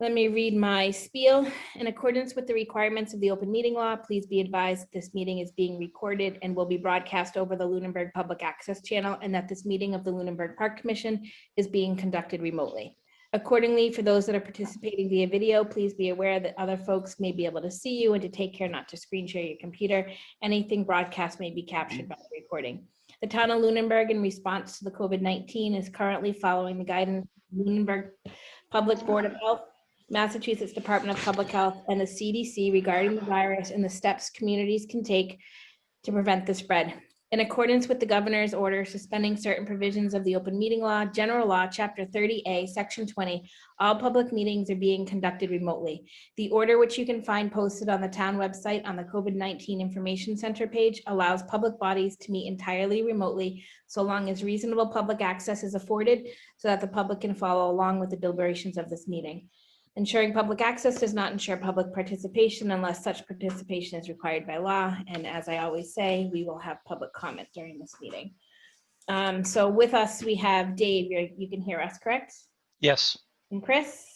Let me read my spiel. In accordance with the requirements of the open meeting law, please be advised that this meeting is being recorded and will be broadcast over the Lunenburg Public Access Channel, and that this meeting of the Lunenburg Park Commission is being conducted remotely. Accordingly, for those that are participating via video, please be aware that other folks may be able to see you and to take care not to screen share your computer. Anything broadcast may be captured by the recording. The town of Lunenburg, in response to the COVID-19, is currently following the guidance of the Lunenburg Public Board of Health, Massachusetts Department of Public Health, and the CDC regarding the virus and the steps communities can take to prevent the spread. In accordance with the governor's order suspending certain provisions of the open meeting law, general law, chapter 30A, section 20, all public meetings are being conducted remotely. The order, which you can find posted on the town website on the COVID-19 Information Center page, allows public bodies to meet entirely remotely so long as reasonable public access is afforded so that the public can follow along with the deliberations of this meeting. Ensuring public access does not ensure public participation unless such participation is required by law. And as I always say, we will have public comment during this meeting. So with us, we have Dave. You can hear us, correct? Yes. And Chris?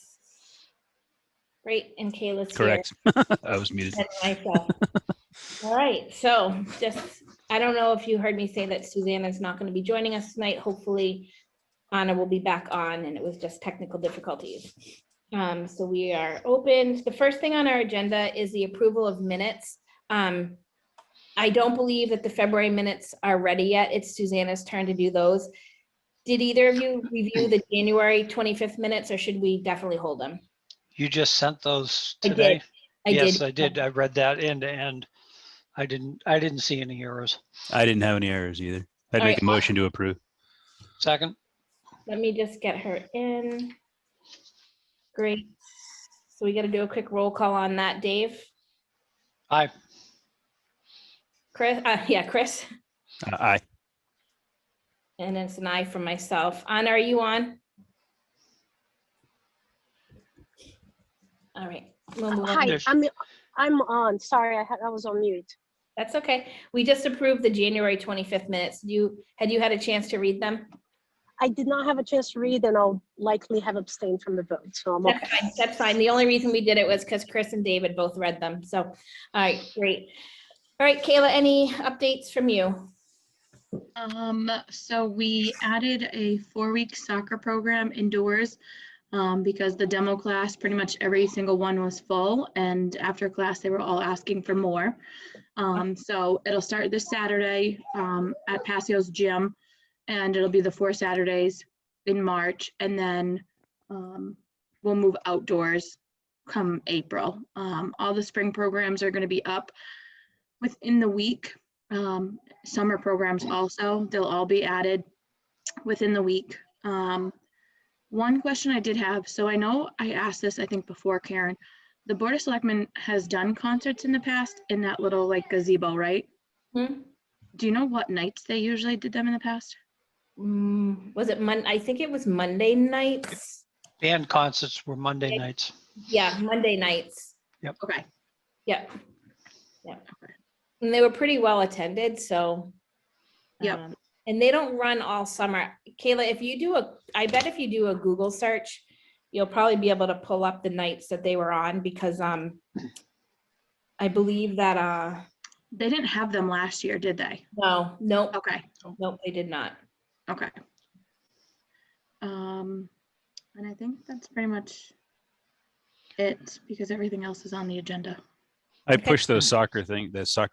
Great, and Kayla's Correct. I was muted. here. And myself. All right, so I don't know if you heard me say that Susanna's not going to be joining us tonight. Hopefully Anna will be back on, and it was just technical difficulties. So we are open. The first thing on our agenda is the approval of minutes. I don't believe that the February minutes are ready yet. It's Susanna's turn to do those. Did either of you review the January 25th minutes, or should we definitely hold them? You just sent those today? Yes, I did. I read that end to end. I didn't see any errors. I didn't have any errors either. I'd All make right. a motion to approve. Second? Let me just get her in. Great. So we got to do a quick roll call on that. Dave? Aye. Chris? Yeah, Chris. Aye. And it's an aye from myself. Anna, are you on? All right. We'll move on. Hi, I'm on. Sorry, I was on mute. That's okay. We just approved the January 25th minutes. Had you had a chance to read them? I did not have a chance to read, and I'll likely have abstained from the vote. So I'm okay. That's fine. That's fine. The only reason we did it was because Chris and David both read them. So, all right, great. All right, Kayla, any updates from you? So we added a 4-week soccer program indoors because the demo class, pretty much every single one was full, and after class they were all asking for more. So it'll start this Saturday at Passio's gym, and it'll be the 4 Saturdays in March, and then we'll move outdoors come April. All the spring programs are going to be up within the week. Summer programs also, they'll all be added within the week. One question I did have, so I know I asked this, I think before, Karen, the Board of Selectmen has done concerts in the past in that little like gazebo, right? Hmm? Do you know what nights they usually did them in the past? Was it Monday? I think it was Monday nights. Band concerts were Monday Okay. nights. Yeah, Monday nights. Okay. Yep. Yep. Okay. And they were pretty well attended, so. Yep. And they don't run all summer. Kayla, I bet if you do a Google search, you'll probably be able to pull up the nights that they were on, because I believe that They didn't have them last year, did they? nope, Okay. they did not. Okay. And I think that's pretty much it, because everything else is on the agenda. I Okay. pushed the soccer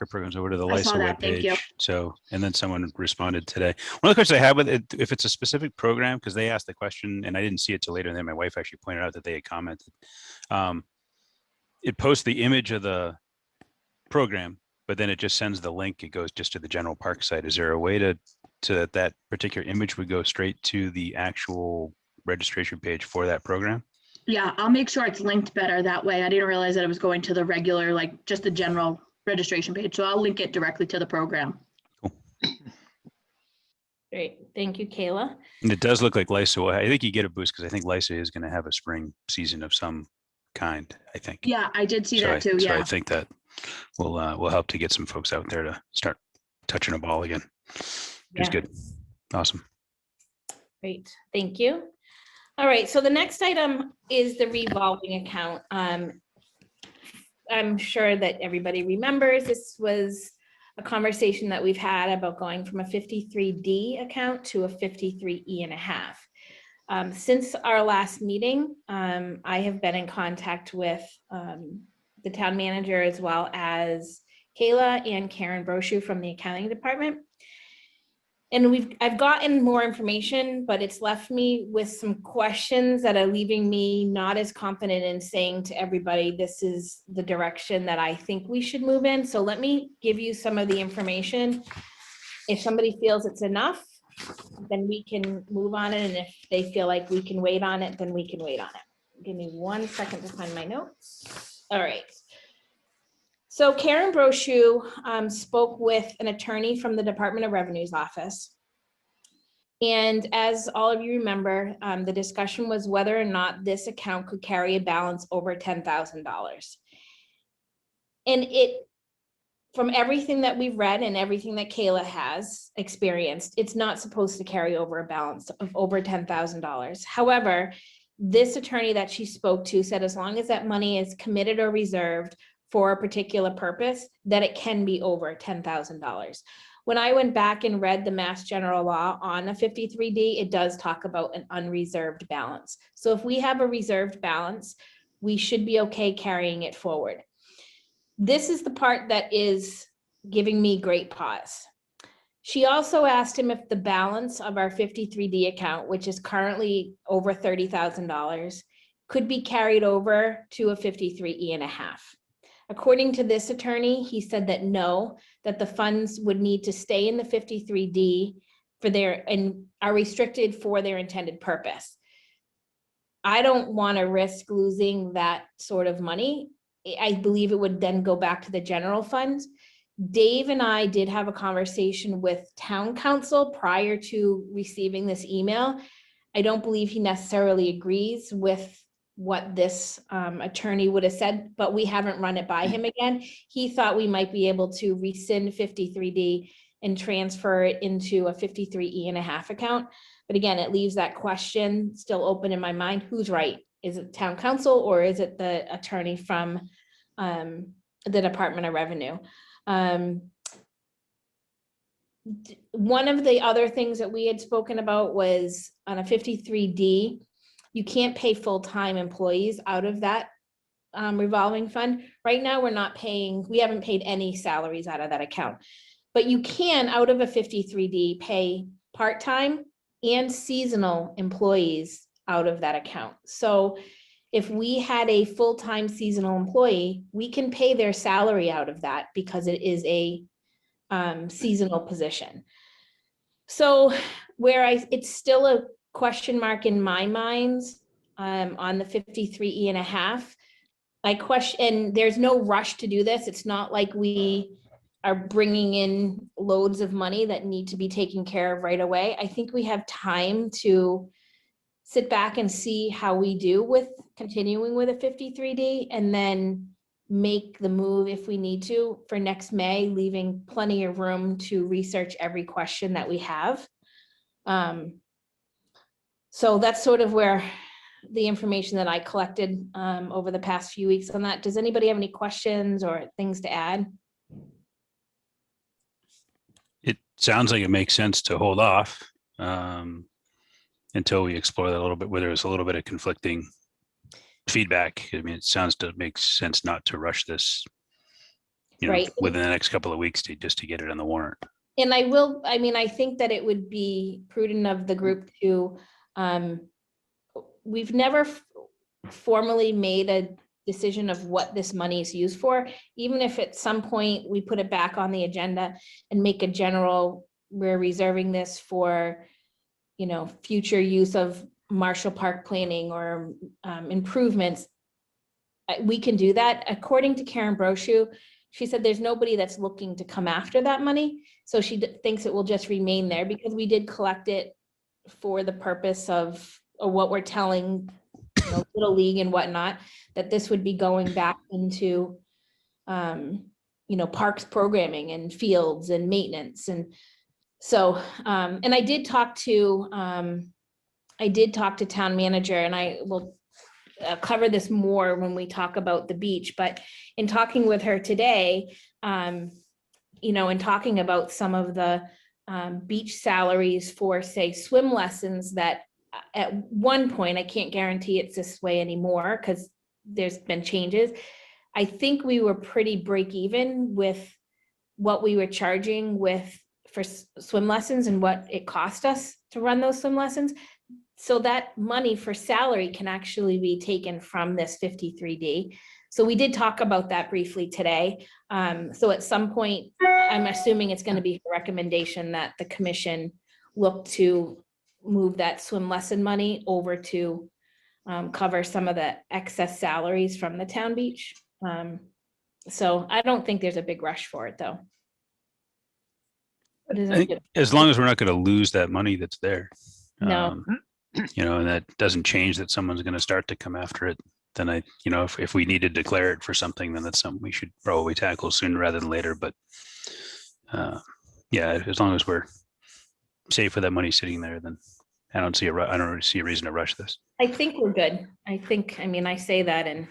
programs over to the I saw LISA that, thank you. webpage. So, and then someone responded today. One of the questions I have with it, if it's a specific program, because they asked the question and I didn't see it till later, and then my wife actually pointed out that they had commented. It posts the image of the program, but then it just sends the link. It goes just to the general park site. Is there a way to that particular image would go straight to the actual registration page for that program? Yeah, I'll make sure it's linked better that way. I didn't realize that it was going to the regular, like just the general registration page. So I'll link it directly to the program. Great, thank you, Kayla. And it does look like LISA. I think you get a boost because I think LISA is going to have a spring season of some kind, I think. Yeah, I did see that too. So Yeah. I think that will help to get some folks out there to start touching a ball again. It's Yeah. good. Awesome. Great, thank you. All right, so the next item is the revolving account. I'm sure that everybody remembers this was a conversation that we've had about going from a 53D account to a 53E and a half. Since our last meeting, I have been in contact with the town manager as well as Kayla and Karen Brochu from the accounting department. And I've gotten more information, but it's left me with some questions that are leaving me not as confident in saying to everybody, this is the direction that I think we should move in. So let me give you some of the information. If somebody feels it's enough, then we can move on it. And if they feel like we can wait on it, then we can wait on it. Give me 1 second to find my notes. All right. So Karen Brochu spoke with an attorney from the Department of Revenue's office. And as all of you remember, the discussion was whether or not this account could carry a balance over $10,000. And from everything that we've read and everything that Kayla has experienced, it's not supposed to carry over a balance of over $10,000. However, this attorney that she spoke to said as long as that money is committed or reserved for a particular purpose, that it can be over $10,000. When I went back and read the Mass General Law on a 53D, it does talk about an unreserved balance. So if we have a reserved balance, we should be okay carrying it forward. This is the part that is giving me great pause. She also asked him if the balance of our 53D account, which is currently over $30,000, could be carried over to a 53E and a half. According to this attorney, he said that no, that the funds would need to stay in the 53D and are restricted for their intended purpose. I don't want to risk losing that sort of money. I believe it would then go back to the general fund. Dave and I did have a conversation with town council prior to receiving this email. I don't believe he necessarily agrees with what this attorney would have said, but we haven't run it by him again. He thought we might be able to rescind 53D and transfer it into a 53E and a half account. But again, it leaves that question still open in my mind. Who's right? Is it town council or is it the attorney from the Department of Revenue? One of the other things that we had spoken about was on a 53D, you can't pay full-time employees out of that revolving fund. Right now, we haven't paid any salaries out of that account. But you can, out of a 53D, pay part-time and seasonal employees out of that account. So if we had a full-time seasonal employee, we can pay their salary out of that because it is a seasonal position. So it's still a question mark in my mind on the 53E and a half. I question, there's no rush to do this. It's not like we are bringing in loads of money that need to be taken care of right away. I think we have time to sit back and see how we do with continuing with a 53D and then make the move if we need to for next May, leaving plenty of room to research every question that we have. So that's sort of where the information that I collected over the past few weeks on that. Does anybody have any questions or things to add? It sounds like it makes sense to hold off until we explore that a little bit, where there's a little bit of conflicting feedback. I mean, it sounds to make sense not to rush this, Right. within the next couple of weeks just to get it on the warrant. And I think that it would be prudent of the group to, we've never formally made a decision of what this money is used for. Even if at some point we put it back on the agenda and make a general, we're reserving this for, future use of Marshall Park planning or improvements, we can do that. According to Karen Brochu, she said there's nobody that's looking to come after that money. So she thinks it will just remain there because we did collect it for the purpose of what we're telling Little League and whatnot, that this would be going back into, parks programming and fields and maintenance. And so, and I did talk to I did talk to town manager, and I will cover this more when we talk about the beach, but in talking with her today, you know, and talking about some of the beach salaries for, say, swim lessons, that at one point, I can't guarantee it's this way anymore because there's been changes. I think we were pretty break even with what we were charging for swim lessons and what it cost us to run those swim lessons. So that money for salary can actually be taken from this 53D. So we did talk about that briefly today. So at some point, I'm assuming it's going to be a recommendation that the commission look to move that swim lesson money over to cover some of the excess salaries from the town beach. So I don't think there's a big rush for it, though. It I isn't think good. as long as we're not going to lose that money that's there. No. You know, and that doesn't change that someone's going to start to come after it. Then you know, if we need to declare it for something, then that's something we should probably tackle sooner rather than later. But yeah, as long as we're safe with that money sitting there, then I don't really see a reason to rush this. I think we're good. I mean, I say that, and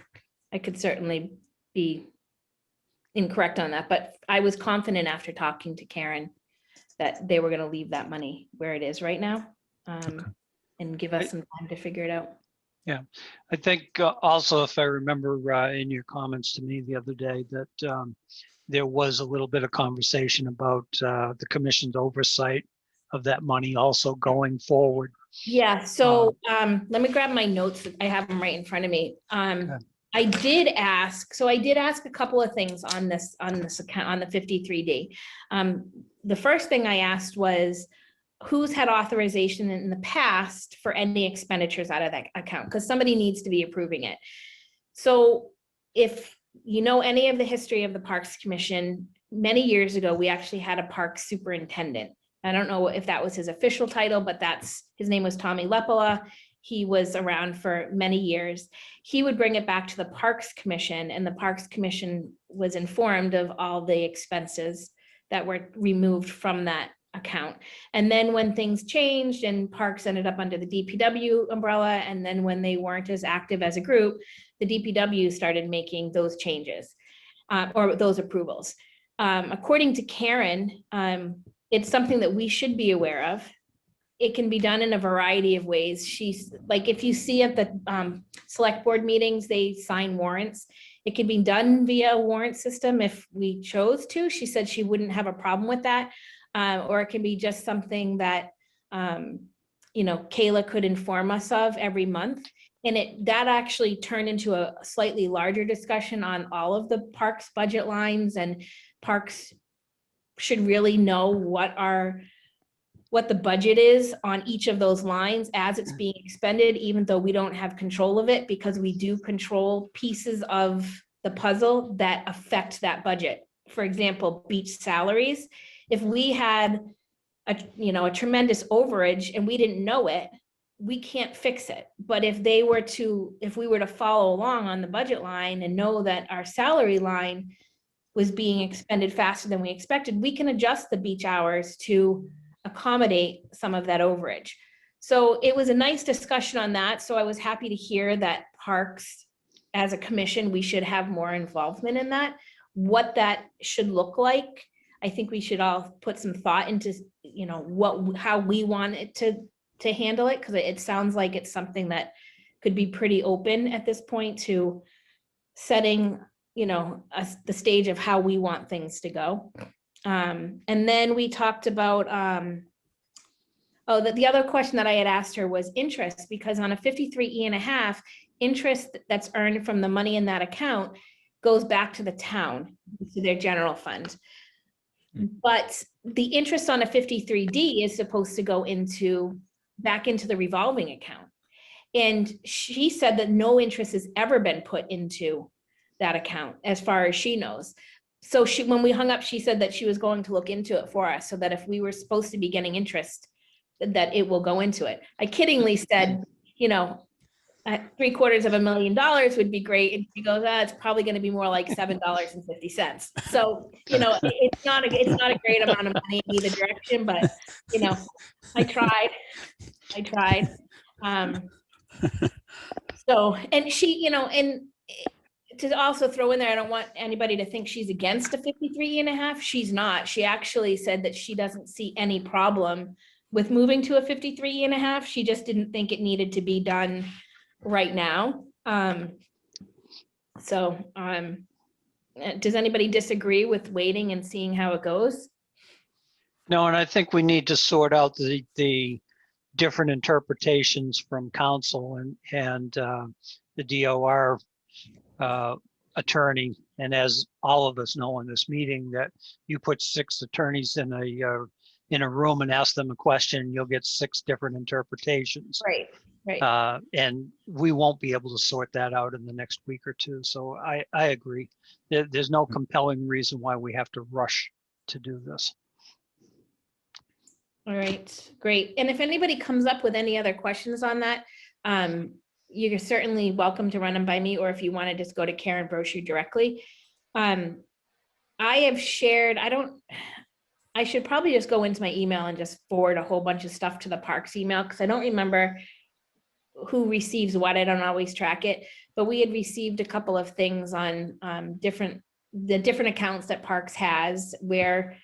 I could certainly be incorrect on that, but I was confident after talking to Karen that they were going to leave that money where it is right now. And give us some time to figure it out. Yeah, I think also, if I remember in your comments to me the other day, that there was a little bit of conversation about the commission's oversight of that money also going forward. Yeah, so let me grab my notes. I have them right in front of me. I did ask a couple of things on this account, on the 53D. The first thing I asked was, who's had authorization in the past for any expenditures out of that account? Because somebody needs to be approving it. So if you know any of the history of the Parks Commission, many years ago, we actually had a parks superintendent. I don't know if that was his official title, but his name was Tommy Lepola. He was around for many years. He would bring it back to the Parks Commission, and the Parks Commission was informed of all the expenses that were removed from that account. And then when things changed and parks ended up under the DPW umbrella, and then when they weren't as active as a group, the DPW started making those changes or those approvals. According to Karen, it's something that we should be aware of. It can be done in a variety of ways. She's like, if you see at the select board meetings, they sign warrants. It can be done via a warrant system if we chose to. She said she wouldn't have a problem with that. Or it can be just something that, you know, Kayla could inform us of every month. And that actually turned into a slightly larger discussion on all of the parks budget lines, and parks should really know what the budget is on each of those lines as it's being expended, even though we don't have control of it, because we do control pieces of the puzzle that affect that budget. For example, beach salaries. If we had a tremendous overage and we didn't know it, we can't fix it. But if we were to follow along on the budget line and know that our salary line was being expended faster than we expected, we can adjust the beach hours to accommodate some of that overage. So it was a nice discussion on that. So I was happy to hear that parks, as a commission, we should have more involvement in that. What that should look like, I think we should all put some thought into, you know, how we want it to handle it, because it sounds like it's something that could be pretty open at this point to setting, you know, the stage of how we want things to go. And then we talked about, the other question that I had asked her was interest, because on a 53E&1/2, interest that's earned from the money in that account goes back to the town, to their general fund. But the interest on a 53D is supposed to go back into the revolving account. And she said that no interest has ever been put into that account as far as she knows. So when we hung up, she said that she was going to look into it for us, so that if we were supposed to be getting interest, that it will go into it. I kiddingly said, you know, $750,000 would be great. And she goes, it's probably going to be more like $7.50. So, you know, it's not a great amount of money in either direction, but, you know, I tried. So, and she, and to also throw in there, I don't want anybody to think she's against a 53.5. She's not. She actually said that she doesn't see any problem with moving to a 53.5. She just didn't think it needed to be done right now. Does anybody disagree with waiting and seeing how it goes? No, and I think we need to sort out the different interpretations from council and the DOR attorney. And as all of us know in this meeting, that you put 6 attorneys in a room and ask them a question, you'll get 6 different interpretations. Right, right. And we won't be able to sort that out in the next week or two. So I agree. There's no compelling reason why we have to rush to do this. All right, great. And if anybody comes up with any other questions on that, you're certainly welcome to run them by me, or if you want to just go to Karen Brochu directly. I have shared, I should probably just go into my email and just forward a whole bunch of stuff to the parks email, because I don't remember who receives what. I don't always track it, but we had received a couple of things on the different accounts that Parks has, where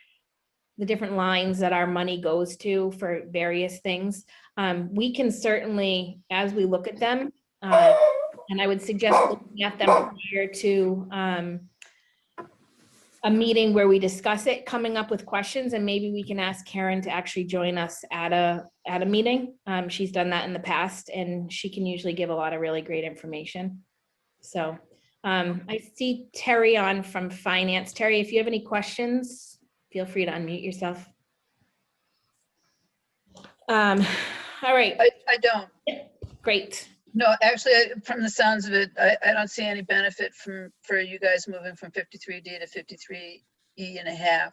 the different lines that our money goes to for various things. We can certainly, as we look at them, and I would suggest looking at them prior to a meeting where we discuss it, coming up with questions, and maybe we can ask Karen to actually join us at a meeting. She's done that in the past, and she can usually give a lot of really great information. So I see Terry on from finance. Terry, if you have any questions, feel free to unmute yourself. All right. I don't. Great. No, actually, from the sounds of it, I don't see any benefit for you guys moving from 53D to 53E.5,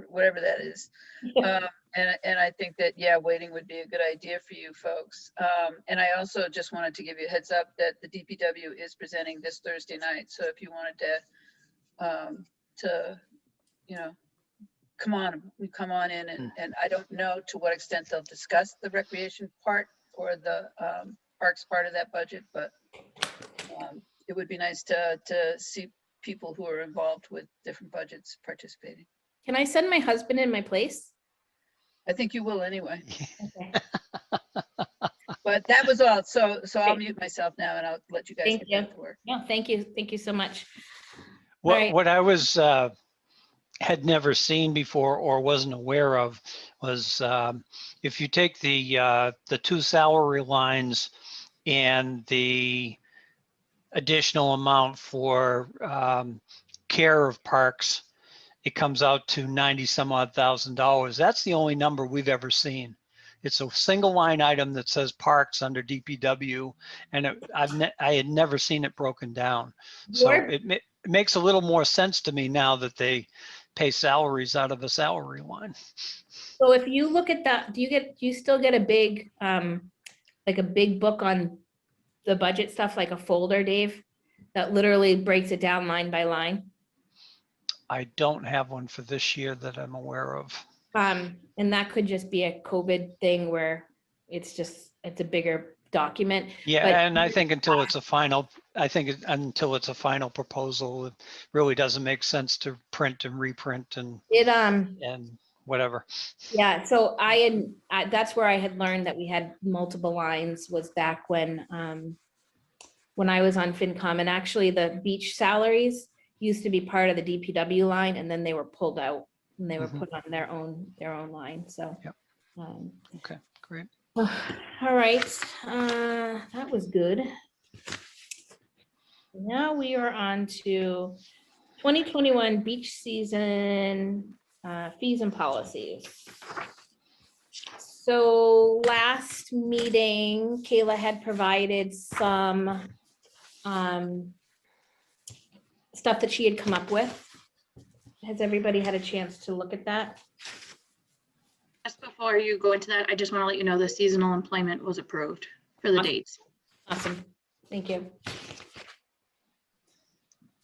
whatever that is. And I think that, yeah, waiting would be a good idea for you folks. And I also just wanted to give you a heads up that the DPW is presenting this Thursday night. So if you wanted to come on in, and I don't know to what extent they'll discuss the recreation part or the parks part of that budget, but it would be nice to see people who are involved with different budgets participating. Can I send my husband in my place? I think you will anyway. Okay. But that was all. So I'll mute myself now and I'll let you guys Thank get you. back to work. No, thank you. Thank you so much. All right. What I was had never seen before or wasn't aware of was if you take the 2 salary lines and the additional amount for care of parks, it comes out to 90 some odd $1,000. That's the only number we've ever seen. It's a single line item that says parks under DPW, and I had never seen it broken down. So it makes a little more sense to me now that they pay salaries out of a salary line. So if you look at that, do you still get a big, like a big book on the budget stuff, like a folder, Dave, that literally breaks it down line by line? I don't have one for this year that I'm aware of. And that could just be a COVID thing where it's a bigger document. Yeah, but and I think until it's a final proposal, it really doesn't make sense to print and reprint and whatever. Yeah, so that's where I had learned that we had multiple lines was back when I was on FinCom, and actually the beach salaries used to be part of the DPW line, and then they were pulled out and they were put on their own line. So, yep. Okay, great. All right, that was good. Now we are on to 2021 beach season fees and policies. So last meeting, Kayla had provided some stuff that she had come up with. Has everybody had a chance to look at that? Just before you go into that, I just want to let you know the seasonal employment was approved for the dates. Awesome, thank you.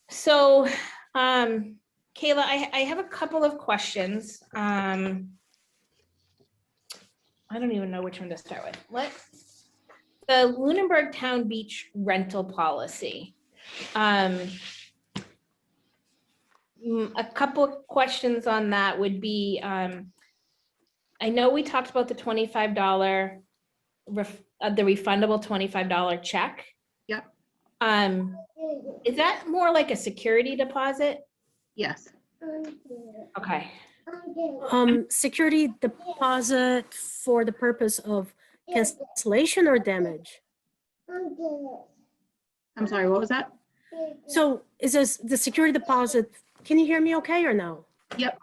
So, Kayla, I have a couple of questions. I don't even know which one to start with. The Lunenburg Town Beach rental policy. A couple of questions on that would be, I know we talked about the $25, the refundable $25 check. Yep. Is that more like a security deposit? Yes. Okay. Security deposit for the purpose of cancellation or damage? I'm sorry, what was that? So is this the security deposit? Can you hear me okay or no? Yep.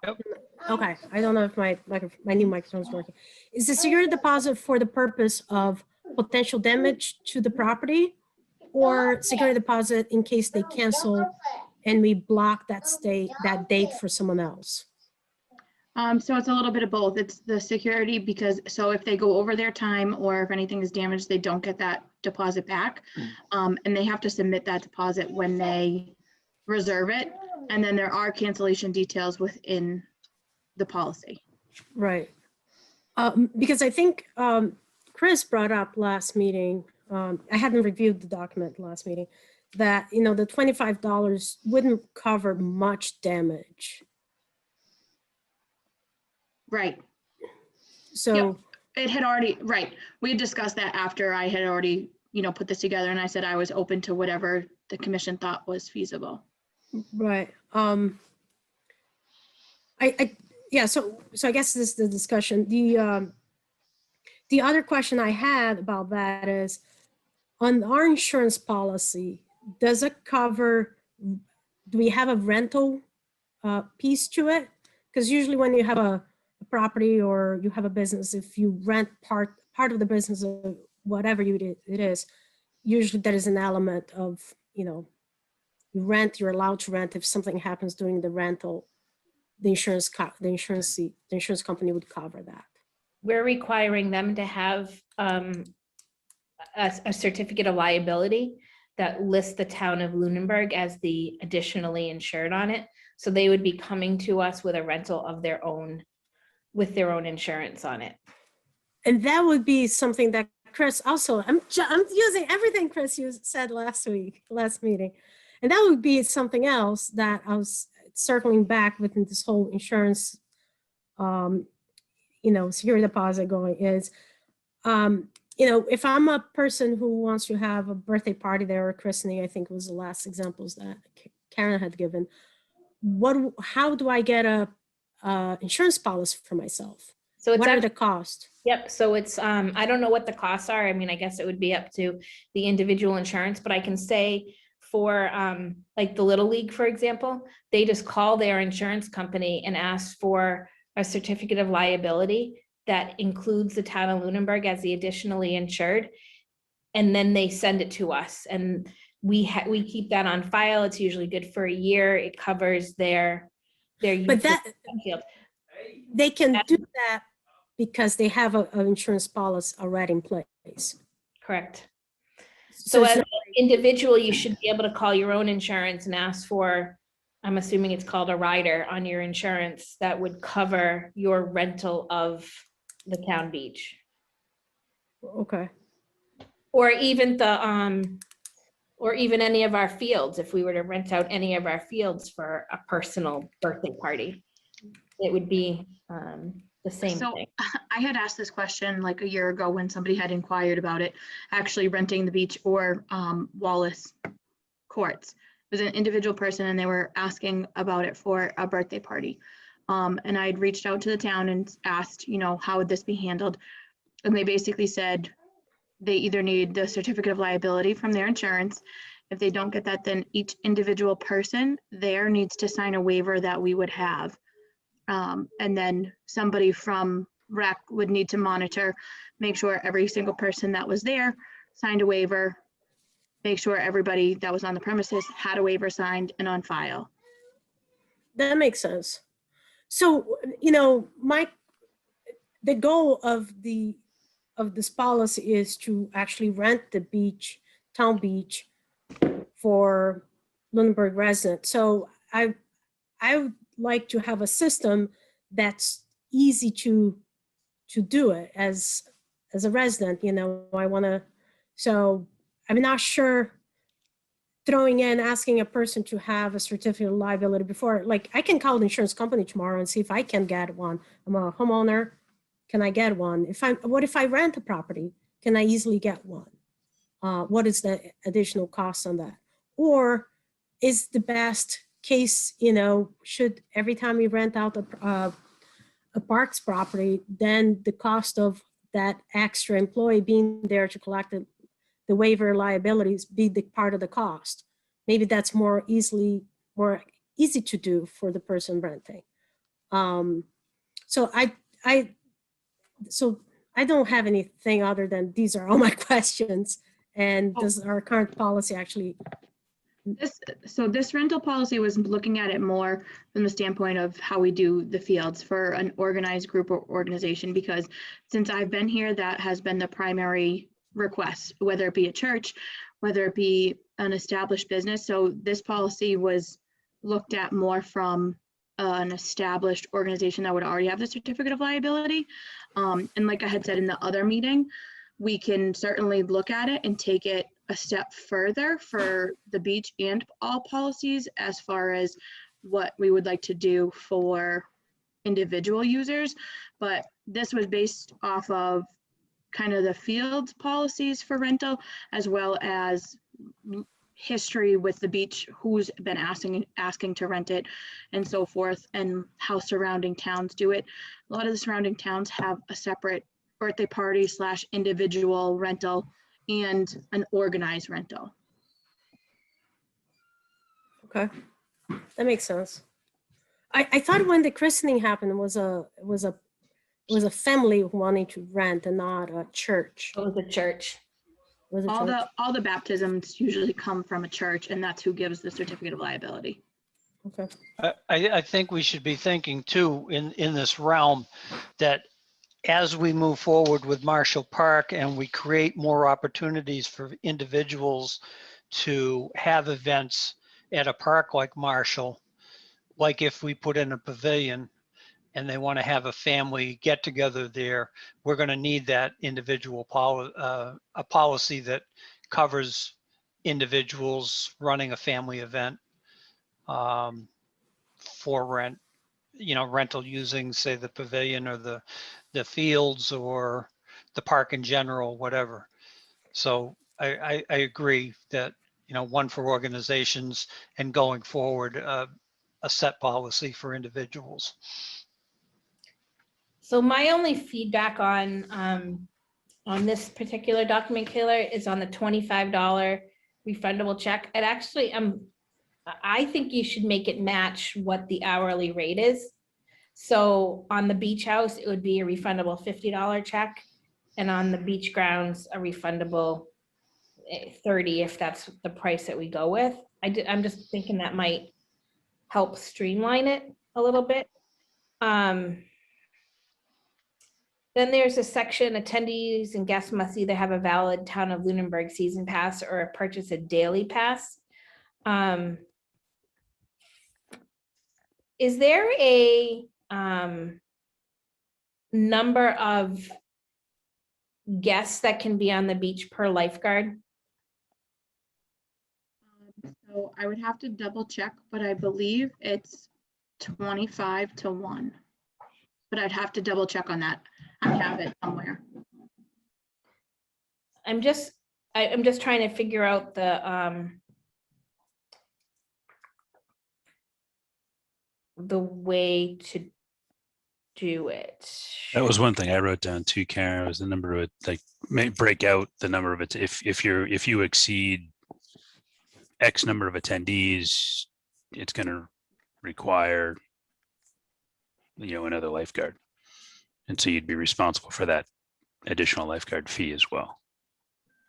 Okay, I don't know if my new microphone is working. Is the security deposit for the purpose of potential damage to the property, or security deposit in case they cancel and we block that date for someone else? So it's a little bit of both. It's the security because, so if they go over their time or if anything is damaged, they don't get that deposit back. And they have to submit that deposit when they reserve it. And then there are cancellation details within the policy. Right. Because I think Chris brought up last meeting, I hadn't reviewed the document last meeting, that, the $25 wouldn't cover much damage. Right. So, It had already, right. We had discussed that after I had already, put this together, and I said I was open to whatever the commission thought was feasible. right. Yeah, so I guess this is the discussion. The other question I had about that is, on our insurance policy, does it cover, do we have a rental piece to it? Because usually when you have a property or you have a business, if you rent part of the business of whatever it is, usually there is an element of, you rent, you're allowed to rent. If something happens during the rental, the insurance company would cover that. We're requiring them to have a certificate of liability that lists the town of Lunenburg as the additionally insured on it. So they would be coming to us with a rental of their own, with their own insurance on it. And that would be something that Chris also, I'm using everything Chris said last meeting. And that would be something else that I was circling back within this whole insurance, security deposit going is, if I'm a person who wants to have a birthday party there or christening, I think was the last examples that Karen had given. How do I get a insurance policy for myself? So it's what are actually, the costs? Yep. So it's, I don't know what the costs are. I mean, I guess it would be up to the individual insurance, but I can say for like the Little League, for example, they just call their insurance company and ask for a certificate of liability that includes the town of Lunenburg as the additionally insured. And then they send it to us and we keep that on file. It's usually good for a year. It covers their But that they can do that because they have an insurance policy already in place. Correct. So it's as not- an individual, you should be able to call your own insurance and ask for, I'm assuming it's called a rider on your insurance that would cover your rental of the town beach. okay. Or even or even any of our fields, if we were to rent out any of our fields for a personal birthday party, it would be the same So thing. I had asked this question like a year ago when somebody had inquired about it, actually renting the beach or Wallace Courts. It was an individual person and they were asking about it for a birthday party. And I'd reached out to the town and asked, how would this be handled? And they basically said they either need the certificate of liability from their insurance. If they don't get that, then each individual person there needs to sign a waiver that we would have. And then somebody from REC would need to monitor, make sure every single person that was there signed a waiver, make sure everybody that was on the premises had a waiver signed and on file. That makes sense. So, the goal of this policy is to actually rent the town beach for Lunenburg residents. So I would like to have a system that's easy to do it as a resident. I want to So I'm not sure throwing in, asking a person to have a certificate of liability before, like I can call the insurance company tomorrow and see if I can get one. I'm a homeowner. Can I get one? What if I rent a property? Can I easily get one? What is the additional cost on that? Or is the best case, should every time we rent out a parks property, then the cost of that extra employee being there to collect the waiver liabilities be the part of the cost? Maybe that's more easy to do for the person renting. So I don't have anything other than these are all my questions. And does our current policy actually? This rental policy was looking at it more from the standpoint of how we do the fields for an organized group or organization, because since I've been here, that has been the primary request, whether it be a church, whether it be an established business. So this policy was looked at more from an established organization that would already have the certificate of liability. And like I had said in the other meeting, we can certainly look at it and take it a step further for the beach and all policies as far as what we would like to do for individual users. But this was based off of kind of the field policies for rental, as well as history with the beach, who's been asking to rent it and so forth, and how surrounding towns do it. A lot of the surrounding towns have a separate birthday party / individual rental and an organized rental. Okay, that makes sense. I thought when the christening happened was a family wanting to rent and not a church. It was a church. Was it church? All the baptisms usually come from a church, and that's who gives the certificate of liability. Okay. I think we should be thinking too in this realm that as we move forward with Marshall Park and we create more opportunities for individuals to have events at a park like Marshall, like if we put in a pavilion and they want to have a family get together there, we're going to need that individual a policy that covers individuals running a family event for rent, rental using, say, the pavilion or the fields or the park in general, whatever. So I agree that, one for organizations and going forward, a set policy for individuals. So my only feedback on this particular document, Kayla, is on the $25 refundable check. It actually, I think you should make it match what the hourly rate is. So on the beach house, it would be a refundable $50 check. And on the beach grounds, a refundable $30 if that's the price that we go with. I'm just thinking that might help streamline it a little bit. Then there's a section, attendees and guests must either have a valid Town of Lunenburg season pass or purchase a daily pass. Is there a number of guests that can be on the beach per lifeguard? So I would have to double check, but I believe it's 25 to 1. But I'd have to double check on that. I have it somewhere. I'm just trying to figure out the way to do it. That was one thing I wrote down too, Karen, was the number of it, like may break out the number of it. If you exceed X number of attendees, it's going to require, another lifeguard. And so you'd be responsible for that additional lifeguard fee as well.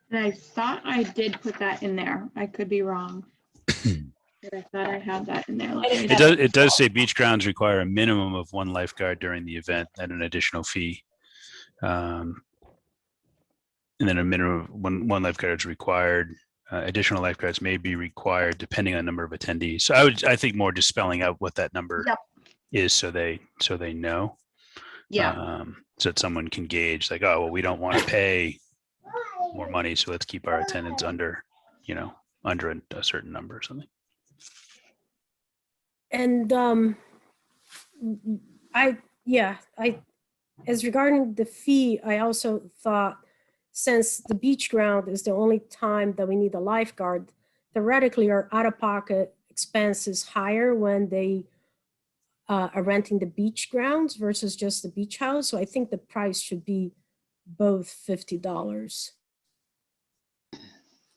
And I thought I did put that in there. I could be wrong. But I thought I had that in there. It does say beach grounds require a minimum of 1 lifeguard during the event at an additional fee. And then a minimum of one lifeguard is required. Additional lifeguards may be required depending on number of attendees. So I think more just spelling out what that number is so they know. Yeah. So that someone can gauge like, oh, well, we don't want to pay more money, so let's keep our attendance under, you know, under a certain number or something. And as regarding the fee, I also thought, since the beach ground is the only time that we need a lifeguard, theoretically our out-of-pocket expense is higher when they are renting the beach grounds versus just the beach house. So I think the price should be both $50.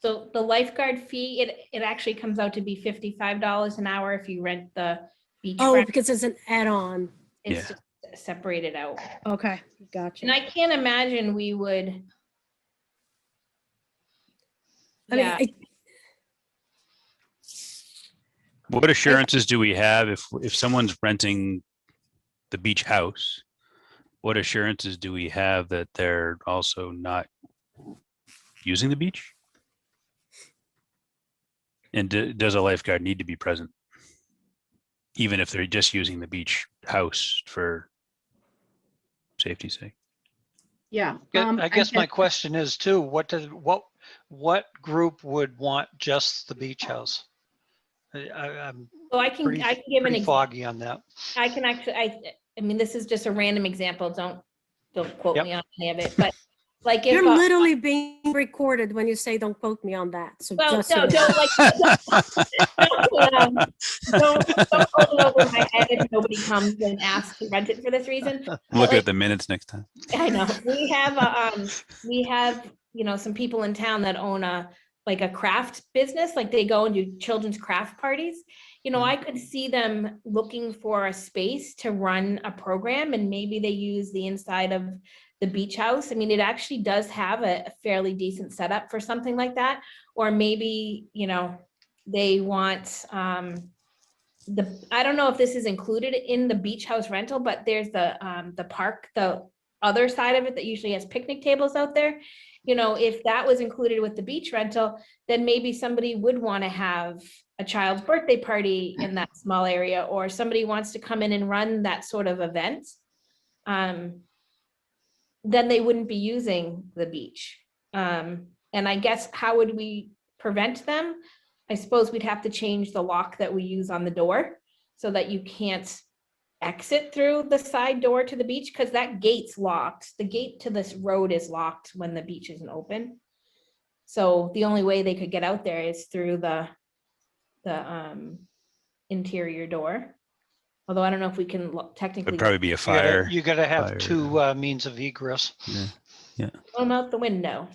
So the lifeguard fee, it actually comes out to be $55 an hour if you rent the beach. Oh, ground. because it's an add-on. It's Yeah. just separated out. Okay, gotcha. And I can't imagine we would. I mean, Yeah, What assurances do we have if someone's renting the beach house? What assurances do we have that they're also not using the beach? And does a lifeguard need to be present? Even if they're just using the beach house for safety's sake? Yeah. I guess my question is too, what group would want just the beach house? I'm so I can give an pretty example. foggy on that. I can actually, I mean, this is just a random example. Don't quote Yep. me on any of it, but like if. You're literally being recorded when you say, don't quote me on that. So Well, just no, so you know. don't hold it over my head if nobody comes and asks to rent it for this reason. Look like- at the minutes next time. I know, we have, some people in town that own a craft business, like they go and do children's craft parties. I could see them looking for a space to run a program, and maybe they use the inside of the beach house. I mean, it actually does have a fairly decent setup for something like that. Or maybe, they want, I don't know if this is included in the beach house rental, but there's the park, the other side of it that usually has picnic tables out there. If that was included with the beach rental, then maybe somebody would want to have a child's birthday party in that small area, or somebody wants to come in and run that sort of event. Then they wouldn't be using the beach. And I guess, how would we prevent them? I suppose we'd have to change the lock that we use on the door so that you can't exit through the side door to the beach, because that gate's locked. The gate to this road is locked when the beach isn't open. So the only way they could get out there is through the interior door. Although I don't know if we can technically. It'd probably be a fire. You gotta have fire. two means of egress. Yeah. Throw them out the window.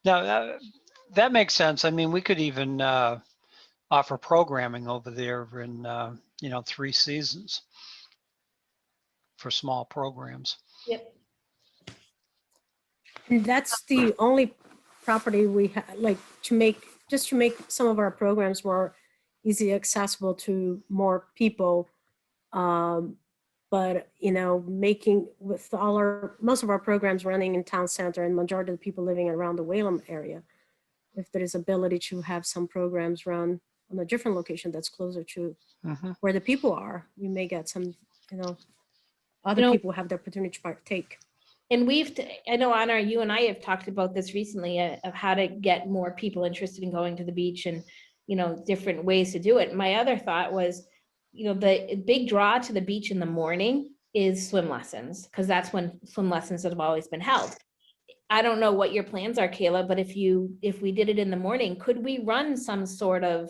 Now, that makes sense. I mean, we could even offer programming over there in, 3 seasons for small programs. Yep. And that's the only property we have, like, to make some of our programs more easily accessible to more people. But, making with most of our programs running in town center and majority of the people living around the Wayland area, if there is ability to have some programs run on a different location that's closer to where the people are, we may get some, other people have the opportunity to partake. And I know, Anna, you and I have talked about this recently of how to get more people interested in going to the beach and, different ways to do it. My other thought was, the big draw to the beach in the morning is swim lessons, because that's when swim lessons have always been held. I don't know what your plans are, Kayla, but if we did it in the morning, could we run some sort of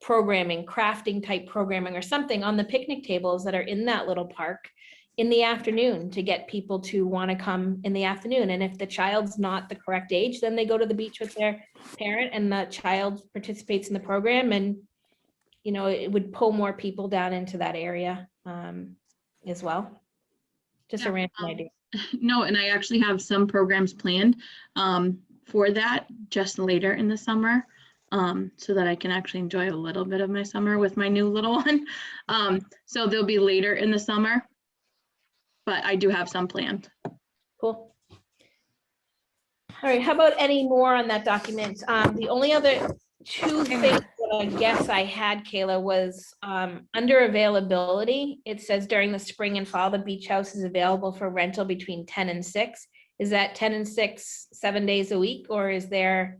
programming, crafting type programming or something on the picnic tables that are in that little park in the afternoon to get people to want to come in the afternoon? And if the child's not the correct age, then they go to the beach with their parent and the child participates in the program, and it would pull more people down into that area as well. Just a random idea. No, and I actually have some programs planned for that just later in the summer, so that I can actually enjoy a little bit of my summer with my new little one. So they'll be later in the summer, but I do have some planned. Cool. All right, how about any more on that document? The only other two things that I guess I had, Kayla, was under availability. It says during the spring and fall, the beach house is available for rental between 10 and 6. Is that 10 and 6, 7 days a week, or is there?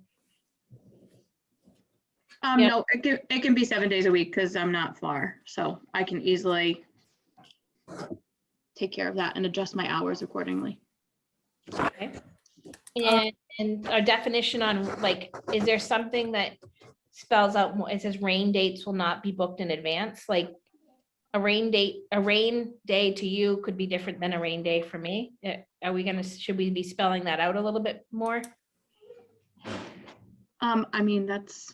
Yeah. No, it can be 7 days a week because I'm not far, so I can easily take care of that and adjust my hours accordingly. Okay. And our definition on, like, is there something that spells out more? It says rain dates will not be booked in advance, like a rain day to you could be different than a rain day for me. Are we gonna, should we be spelling that out a little bit more? I mean, that's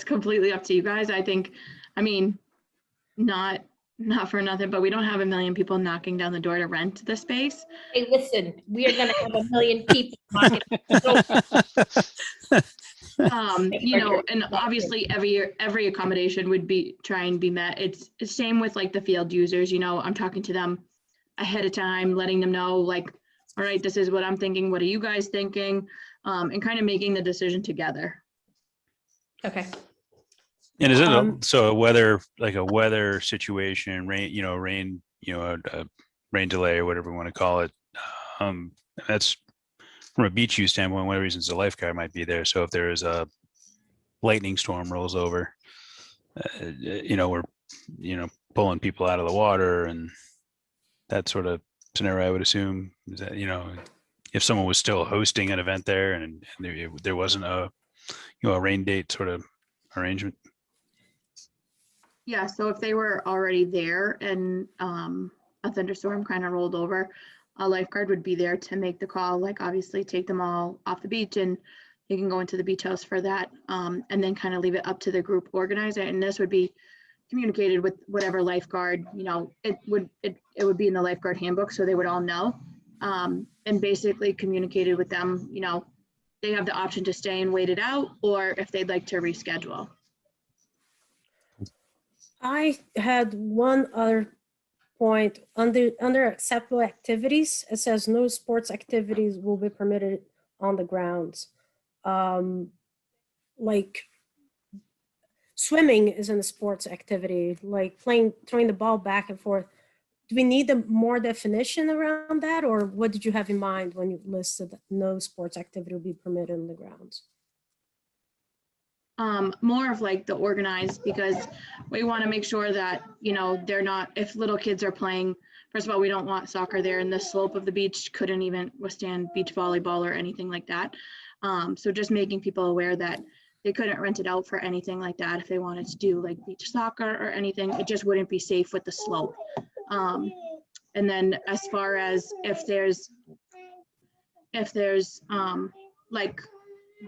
completely up to you guys. I think, I mean, not for nothing, but we don't have a million people knocking down the door to rent the space. Hey, listen, we are gonna have a million people knocking. You know, and obviously every accommodation would be try and be met. It's the same with like the field users, you know, I'm talking to them ahead of time, letting them know like, all right, this is what I'm thinking. What are you guys thinking? And kind of making the decision together. Okay, And is it so a weather, like a weather situation, rain, a rain delay or whatever we want to call it? That's from a beach use standpoint, one of the reasons the lifeguard might be there. So if there is a lightning storm rolls over, we're, pulling people out of the water and that sort of scenario, I would assume is that, if someone was still hosting an event there and there wasn't a rain date sort of arrangement. Yeah, so if they were already there and a thunderstorm kind of rolled over, a lifeguard would be there to make the call, like obviously take them all off the beach and they can go into the beach house for that, and then kind of leave it up to the group organizer. And this would be communicated with whatever lifeguard, it would be in the lifeguard handbook, so they would all know. And basically communicated with them, they have the option to stay and wait it out, or if they'd like to reschedule. I had one other point under acceptable activities. It says no sports activities will be permitted on the grounds. Like swimming isn't a sports activity, like throwing the ball back and forth. Do we need more definition around that, or what did you have in mind when you listed that no sports activity will be permitted on the grounds? More of like the organized, because we want to make sure that, they're not, if little kids are playing, first of all, we don't want soccer there, and the slope of the beach couldn't even withstand beach volleyball or anything like that. So just making people aware that they couldn't rent it out for anything like that. If they wanted to do like beach soccer or anything, it just wouldn't be safe with the slope. And then as far as if there's like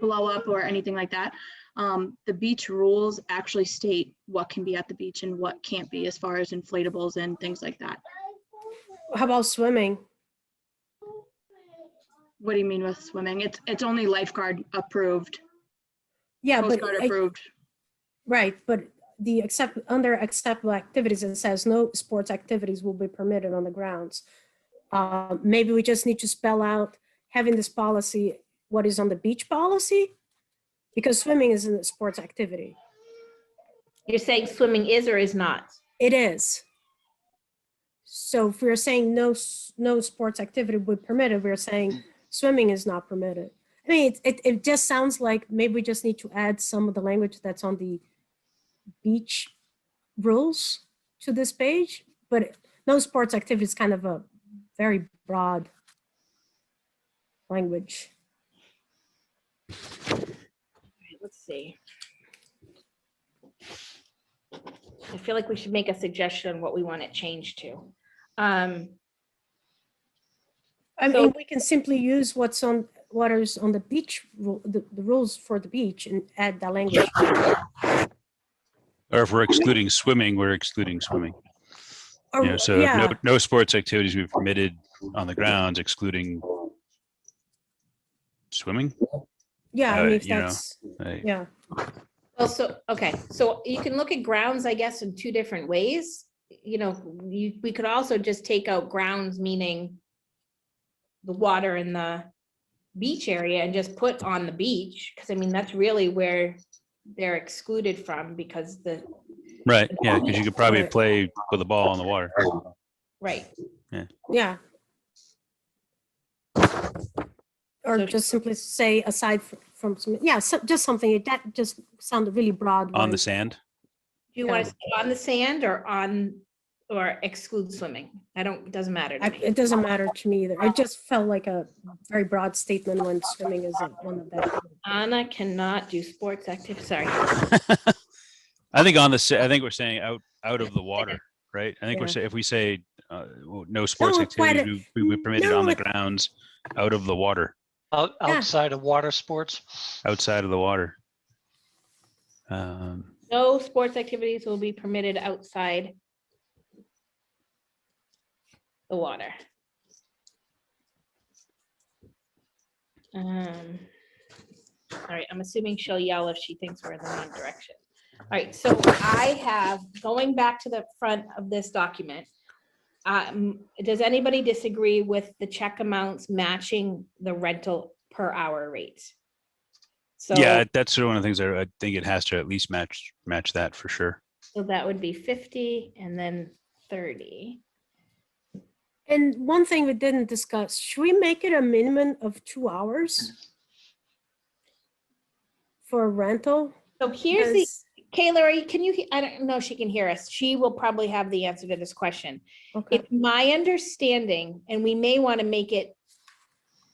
blow up or anything like that, the beach rules actually state what can be at the beach and what can't be, as far as inflatables and things like that. How about swimming? What do you mean with swimming? It's only lifeguard approved. Yeah, Coast but Guard approved. right, but under acceptable activities, it says no sports activities will be permitted on the grounds. Maybe we just need to spell out, having this policy, what is on the beach policy, because swimming isn't a sports activity. you're saying swimming is or is not? It is. So if we're saying no sports activity would be permitted, we're saying swimming is not permitted. I mean, it just sounds like maybe we just need to add some of the language that's on the beach rules to this page, but no sports activity is kind of a very broad language. Let's see. I feel like we should make a suggestion on what we want it changed to. I So- mean, we can simply use what is on the beach, the rules for the beach, and add that language. Or if we're excluding swimming, we're excluding swimming. Or, So yeah, no sports activities will be permitted on the grounds, excluding swimming. yeah, I mean, if you know, that's, Right. yeah. Well, so, okay, so you can look at grounds, I guess, in two different ways. We could also just take out grounds, meaning the water in the beach area, and just put on the beach, because I mean, that's really where they're excluded from because Right, yeah, because you could probably Right. play with a ball on the water. right. Yeah. Or So- just simply say aside from some, yeah, so just something that just sounded really broad. On the like- sand? Do you want to say on the sand or exclude swimming? It doesn't matter to me. It doesn't matter to me either. It just felt like a very broad statement when swimming is one of them. Anna cannot do sports activity, sorry. I think I think we're saying out of the water, right? I think we're Yeah. saying, if we say no sports No, quite activities, we would permit it no, on the it- grounds, out of the water, Outside of water sports. outside of the water. No sports activities will be permitted outside the water. All right, I'm assuming she'll yell if she thinks we're in the wrong direction. All right, so I have, going back to the front of this document, does anybody disagree with the check amounts matching the rental per hour rate? So, Yeah, that's one of the things that I think it has to at least match that for sure. so that would be 50 and then 30. And one thing we didn't discuss, should we make it a minimum of 2 hours for rental? So here's the, Because- Kayla, can you, I don't know if she can hear us. She will probably have the answer to this question. Okay, It's my understanding, and we may want to make it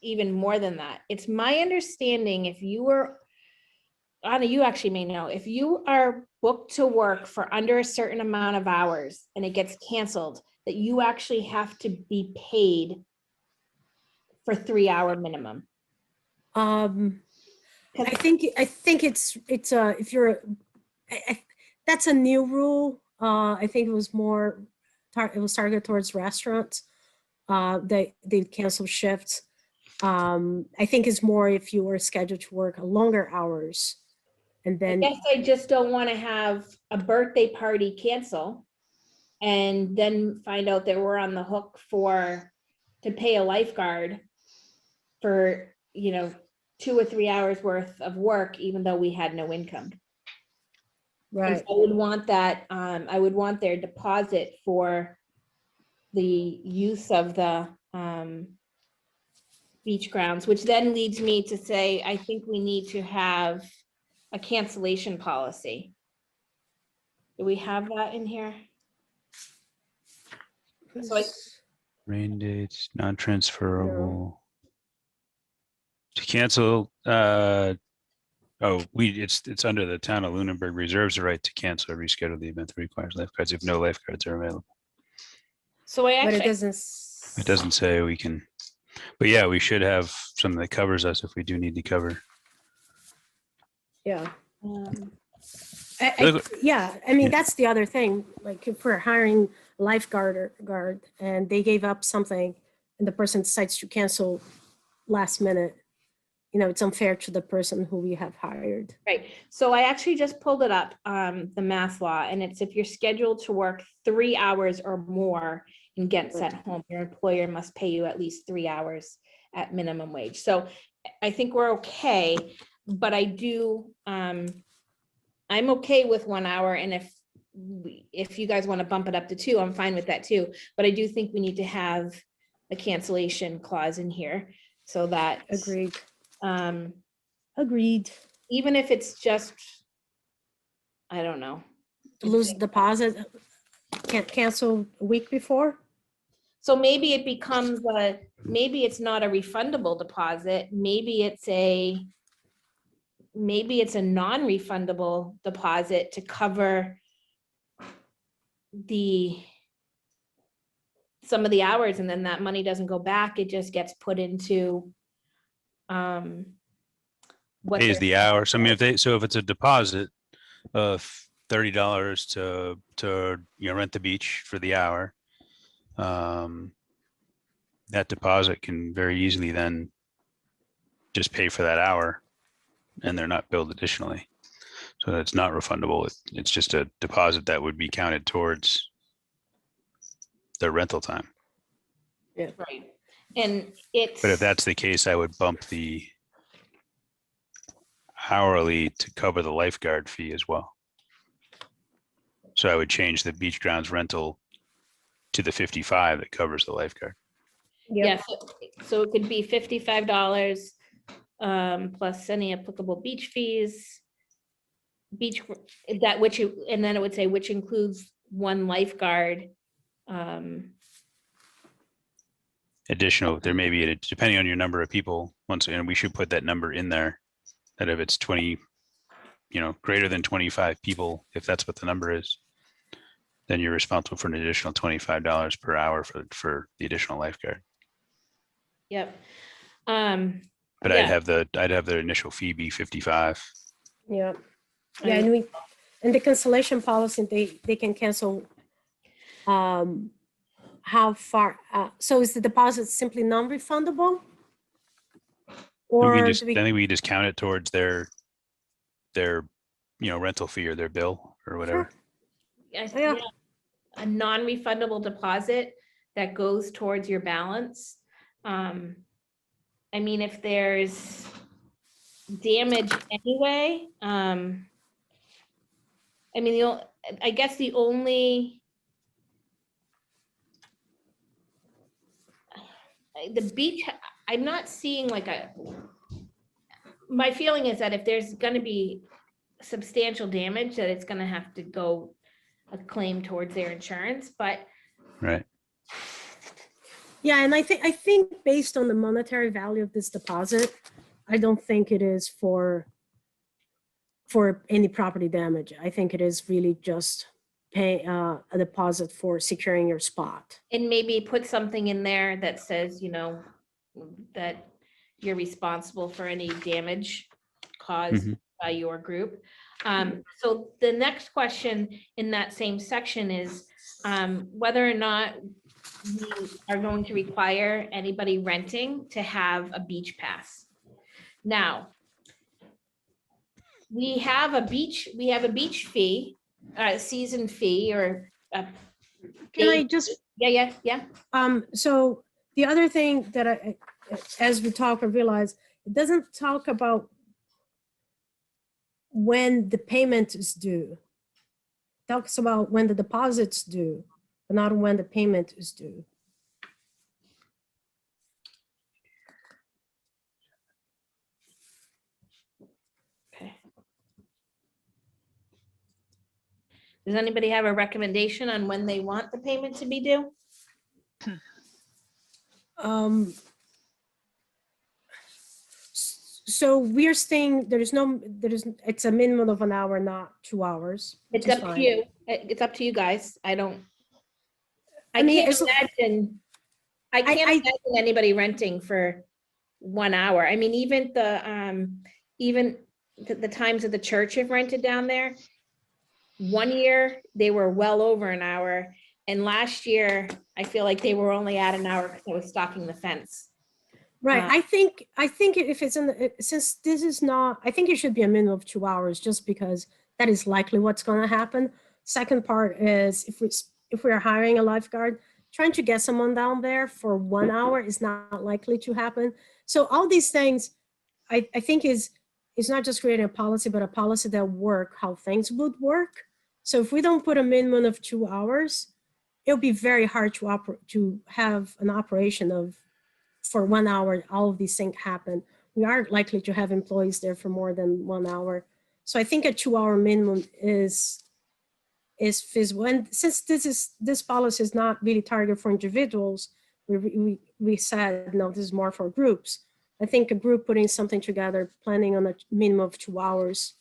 even more than that. It's my understanding if you were, Anna, you actually may know, if you are booked to work for under a certain amount of hours and it gets canceled, that you actually have to be paid for 3-hour minimum. I think it's if you're, that's a new rule. I think it was more, it was targeted towards restaurants. They cancel shifts. I think it's more if you were scheduled to work longer hours. And I then, guess I just don't want to have a birthday party cancel and then find out that we're on the hook to pay a lifeguard for, 2 or 3 hours worth of work, even though we had no income. And right, so I would want that, I would want their deposit for the use of the beach grounds, which then leads me to say, I think we need to have a cancellation policy. Do we have that in here? So Rain dates, non-transferable. To cancel, it's under the town of Lunenburg reserves the right to cancel or reschedule the event that requires lifeguards if no lifeguards are available. So I but it actually, doesn't. It doesn't say we can, but yeah, we should have something that covers us if we do need to cover. Yeah. um, Yeah, I mean, Yeah. that's the other thing, like if we're hiring a lifeguard and they gave up something and the person decides to cancel last minute, it's unfair to the person who we have hired. right, so I actually just pulled it up, the math law, and it's if you're scheduled to work 3 hours or more and get sent home, your employer must pay you at least 3 hours at minimum wage. So I think we're okay, but I do, I'm okay with 1 hour, and if you guys want to bump it up to 2, I'm fine with that too. But I do think we need to have a cancellation clause in here so that. Agreed. Um, Agreed. even if it's just, I don't know. Lose deposit, can't cancel a week before? So maybe it becomes maybe it's not a refundable deposit, maybe it's a non-refundable deposit to cover some of the hours, and then that money doesn't go back, it just gets put into what Pays they're- the hour. So I mean, if it's a deposit of $30 to rent the beach for the hour, that deposit can very easily then just pay for that hour, and they're not billed additionally. So that's not refundable. It's just a deposit that would be counted towards the rental time. Right, and it's. But if that's the case, I would bump hourly to cover the lifeguard fee as well. So I would change the beach grounds rental to the 55 that covers the lifeguard. Yes, so it could be $55 plus any applicable beach fees. And then it would say which includes one lifeguard. Additional, there may be, depending on your number of people, and we should put that number in there, that if it's 20, greater than 25 people, if that's what the number is, then you're responsible for an additional $25 per hour for the additional lifeguard. Yep. But Yeah. I'd have the initial fee be 55. Yeah. Yeah, and the cancellation policy, they can cancel how far, so is the deposit simply non-refundable? Or I think we just count it towards their rental fee or their bill or whatever. Yeah. A non-refundable deposit that goes towards your balance. I mean, if there's damage anyway, I mean, I guess the only, the beach, I'm not seeing like my feeling is that if there's gonna be substantial damage, that it's gonna have to go a claim towards their insurance, but. Right. yeah, and I think based on the monetary value of this deposit, I don't think it is for any property damage. I think it is really just pay a deposit for securing your spot. And maybe put something in there that says, that you're responsible for any damage caused by your group. So the next question in that same section is whether or not we are going to require anybody renting to have a beach pass. Now, we have a beach fee, season fee, or Can I just, yeah. so the other thing that as we talk, I realize it doesn't talk about when the payment is due. It talks about when the deposit's due, but not when the payment is due. Okay. Does anybody have a recommendation on when they want the payment to be due? So we're staying, it's a minimum of an hour, not 2 hours. It's which is up to fine. you. It's up to you guys. I mean, can't imagine anybody renting for 1 hour. I mean, even the times that the church have rented down there, one year they were well over an hour. And last year, I feel like they were only at an hour because I was stocking the fence. Right. I think if it's since this is not, I think it should be a minimum of 2 hours, just because that is likely what's going to happen. Second part is if we're hiring a lifeguard, trying to get someone down there for 1 hour is not likely to happen. So all these things, I think is not just creating a policy, but a policy that work how things would work. So if we don't put a minimum of 2 hours, it'll be very hard to have an operation for 1 hour, all of these things happen. We are likely to have employees there for more than 1 hour. So I think a 2 hour minimum is feasible. And since this policy is not really targeted for individuals, we said, no, this is more for groups. I think a group putting something together, planning on a minimum of 2 hours,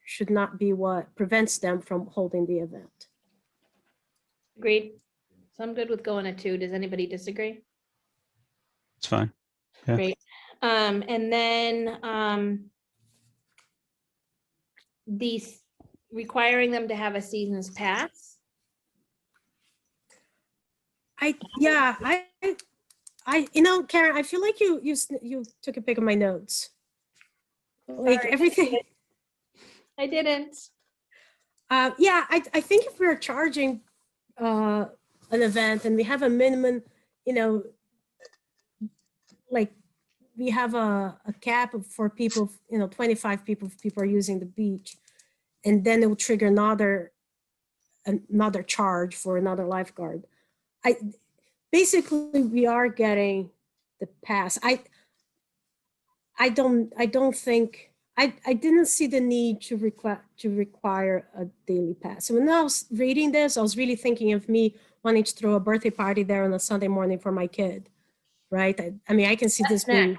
should not be what prevents them from holding the event. Agreed. So I'm good with going at 2. Does anybody disagree? It's fine. Yeah. Great. And then these requiring them to have a season's pass. Karen, I feel like you took a pic of my notes. Like Sorry. everything. I didn't. Yeah, I think if we're charging an event and we have a minimum, like we have a cap for people, 25 people are using the beach, and then it will trigger another charge for another lifeguard. Basically we are getting the pass. I didn't see the need to require a daily pass. So when I was reading this, I was really thinking of me wanting to throw a birthday party there on a Sunday morning for my kid, right? I mean, I can see this being.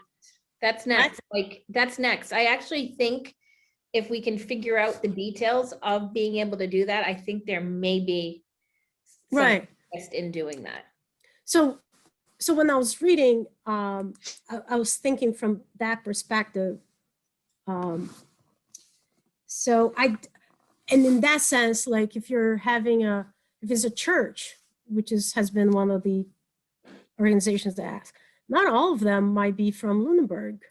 That's next. Like, that's next. I actually think if we can figure out the details of being able to do that, I think there may be some Right. interest in doing that. So when I was reading, I was thinking from that perspective. And in that sense, like if it's a church, which has been one of the organizations that ask, not all of them might be from Lunenburg,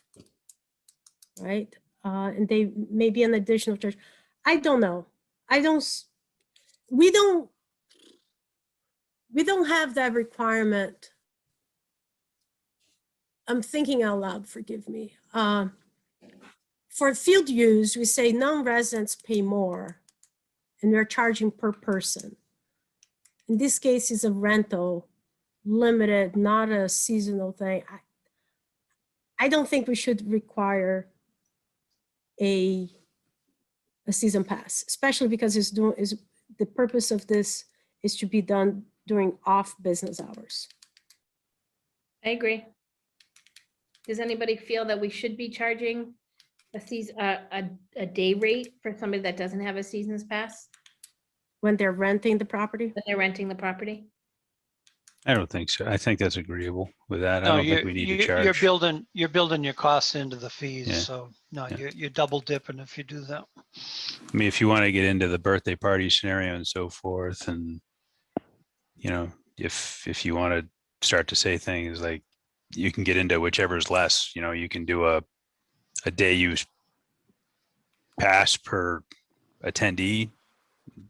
right? And they may be an additional church. I don't know. We don't have that requirement. I'm thinking out loud, forgive me. For field use, we say non-residents pay more and we're charging per person. In this case, it's a rental, limited, not a seasonal thing. I don't think we should require a season pass, especially because the purpose of this is to be done during off business hours. I agree. Does anybody feel that we should be charging a day rate for somebody that doesn't have a season's pass When they're renting the property? when they're renting the property? I don't think so. I think that's agreeable with that. I No, don't think we need to charge. You're building your costs into the fees, Yeah. so no, Yeah. you're double dipping if you do that. I mean, if you want to get into the birthday party scenario and so forth, and if you want to start to say things like you can get into whichever's less, you can do a day use pass per attendee,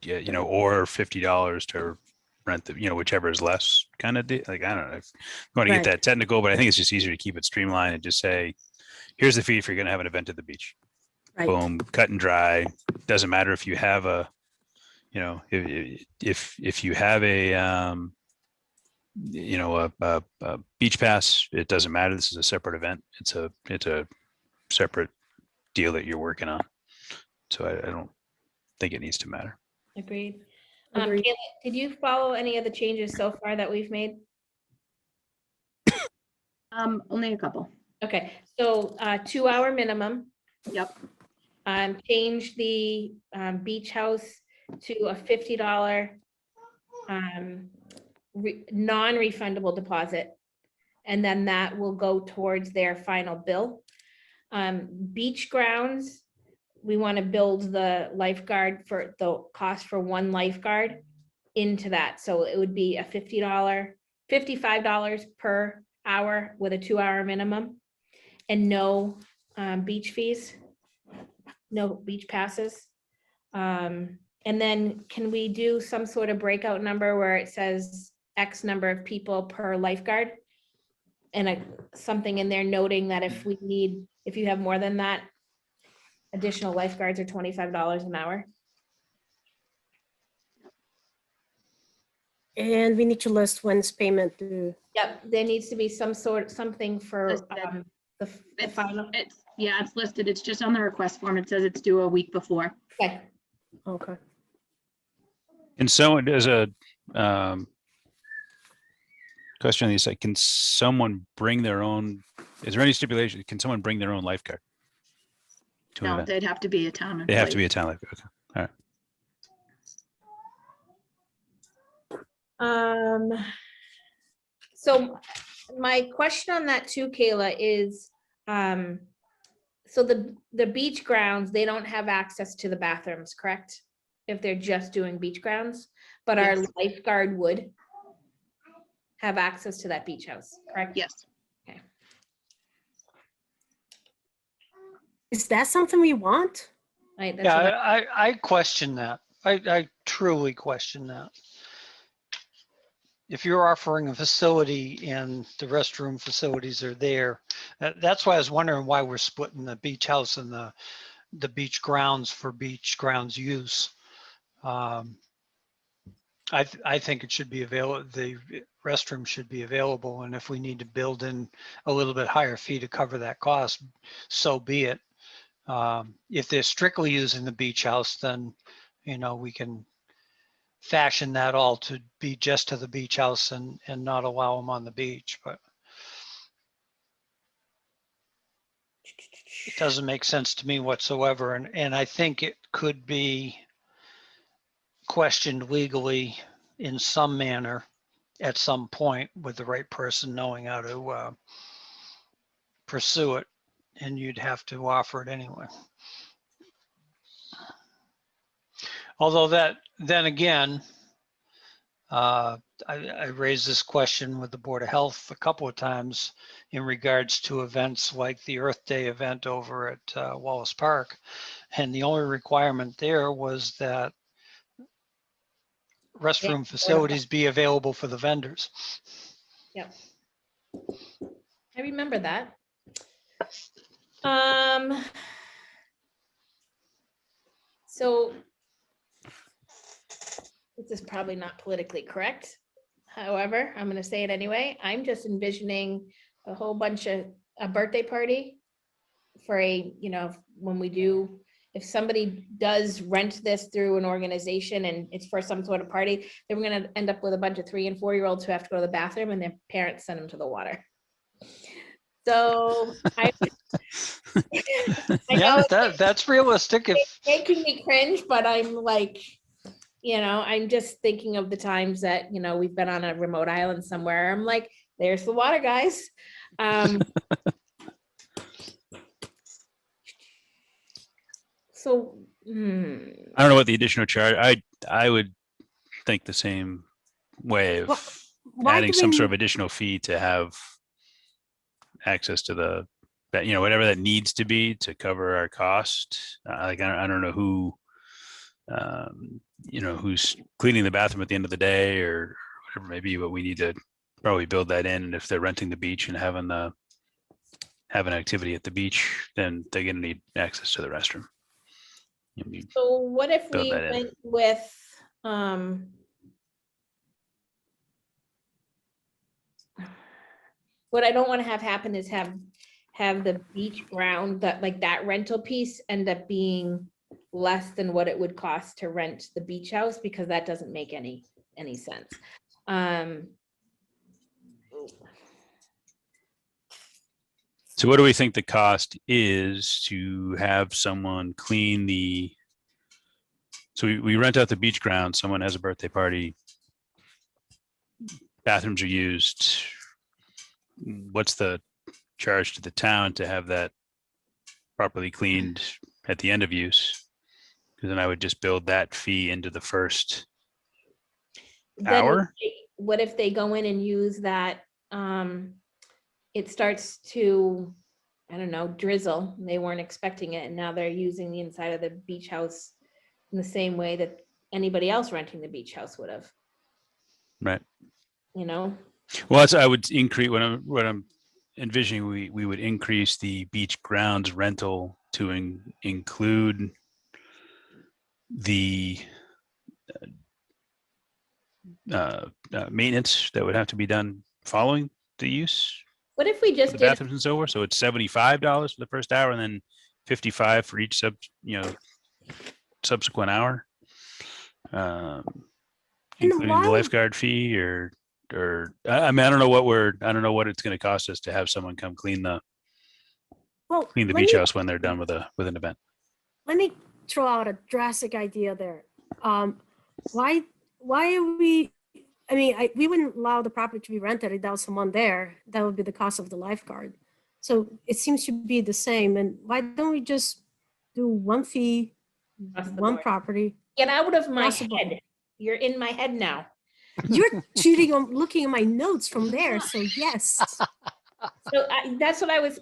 or $50 to rent the, whichever is less kind of deal. Like, I don't know if you want to get that technical, but I think it's just easier to keep it streamlined and just say, here's the fee if you're going to have an event at the beach. Right. Boom, cut and dry. Doesn't matter if you have if you have a beach pass, it doesn't matter. This is a separate event. It's a separate deal that you're working on. So I don't think it needs to matter. Agreed. Agreed. Kayla, did you follow any of the changes so far that we've made? Only a couple. Okay, so 2-hour minimum. Yep. Change the beach house to a $50 non-refundable deposit. And then that will go towards their final bill. Beach grounds, we want to build the lifeguard for the cost for one lifeguard into that. So it would be a $55 per hour with a 2-hour minimum and no beach fees, no beach passes. And then can we do some sort of breakout number where it says X number of people per lifeguard? And something in there noting that if you have more than that, additional lifeguards are $25 an hour. And we need to list when's payment due. Yep, there needs to be something for Listed. the final. It's listed. It's just on the request form. It says it's due a week before. Okay, Okay. And so there's a question on these, like, can someone bring their own, is there any stipulation, can someone bring their own lifeguard to an No, event? they'd have to be a town They have to be employee. a town lifeguard. Okay. All right. so my question on that too, Kayla, is, so the beach grounds, they don't have access to the bathrooms, correct? If they're just doing beach grounds, but our Yes. lifeguard would have access to that beach house, correct? Yes. Is that something we want? Right, that's Yeah, what I question that. I truly question that. if you're offering a facility and the restroom facilities are there, that's why I was wondering why we're splitting the beach house and the beach grounds for beach grounds use. I think it should be available. The restroom should be available. And if we need to build in a little bit higher fee to cover that cost, so be it. If they're strictly using the beach house, then, we can fashion that all to be just to the beach house and not allow them on the beach, but it doesn't make sense to me whatsoever. And I think it could be questioned legally in some manner at some point with the right person knowing how to pursue it, and you'd have to offer it anyway. Although then again, I raised this question with the Board of Health a couple of times in regards to events like the Earth Day event over at Wallace Park. And the only requirement there was that restroom facilities be available for the vendors. Yep. I remember that. So this is probably not politically correct. However, I'm going to say it anyway. I'm just envisioning a whole bunch of a birthday party for when we do, if somebody does rent this through an organization and it's for some sort of party, then we're going to end up with a bunch of 3- and 4-year-olds who have to go to the bathroom and their parents send them to the water. So I Yeah, that's realistic. It's making me cringe, but I'm like, I'm just thinking of the times that, we've been on a remote island somewhere. I'm like, there's the water, guys. So I don't know what the additional charge, I would think the same way of adding some sort of additional fee to have access to whatever that needs to be to cover our cost. I don't know who, who's cleaning the bathroom at the end of the day or whatever it may be, but we need to probably build that in. And if they're renting the beach and having activity at the beach, then they're going to need access to the restroom. So what if we went with, what I don't want to have happen is have the beach ground, that rental piece end up being less than what it would cost to rent the beach house, because that doesn't make any sense. So what do we think the cost is to have someone clean so we rent out the beach ground, someone has a birthday party, bathrooms are used. What's the charge to the town to have that properly cleaned at the end of use? Because then I would just build that fee into the first hour. What if they go in and use that, it starts to, I don't know, drizzle, they weren't expecting it, and now they're using the inside of the beach house in the same way that anybody else renting the beach house would have. Right. Well, I would increase what I'm envisioning. We would increase the beach grounds rental to include the maintenance that would have to be done following the use. What if we just the did bathrooms and so forth? So it's $75 for the first hour, and then $55 for each subsequent hour, including the lifeguard fee, or I don't know what it's going to cost us to have someone come clean the beach house when they're done with an event. Let me throw out a drastic idea there. Why are we? I mean, we wouldn't allow the property to be rented without someone there. That would be the cost of the lifeguard. So it seems to be the same. And why don't we just do one fee, one property? Get out of my head. You're in my head now. You're looking at my notes from there. So yes. So that's what I was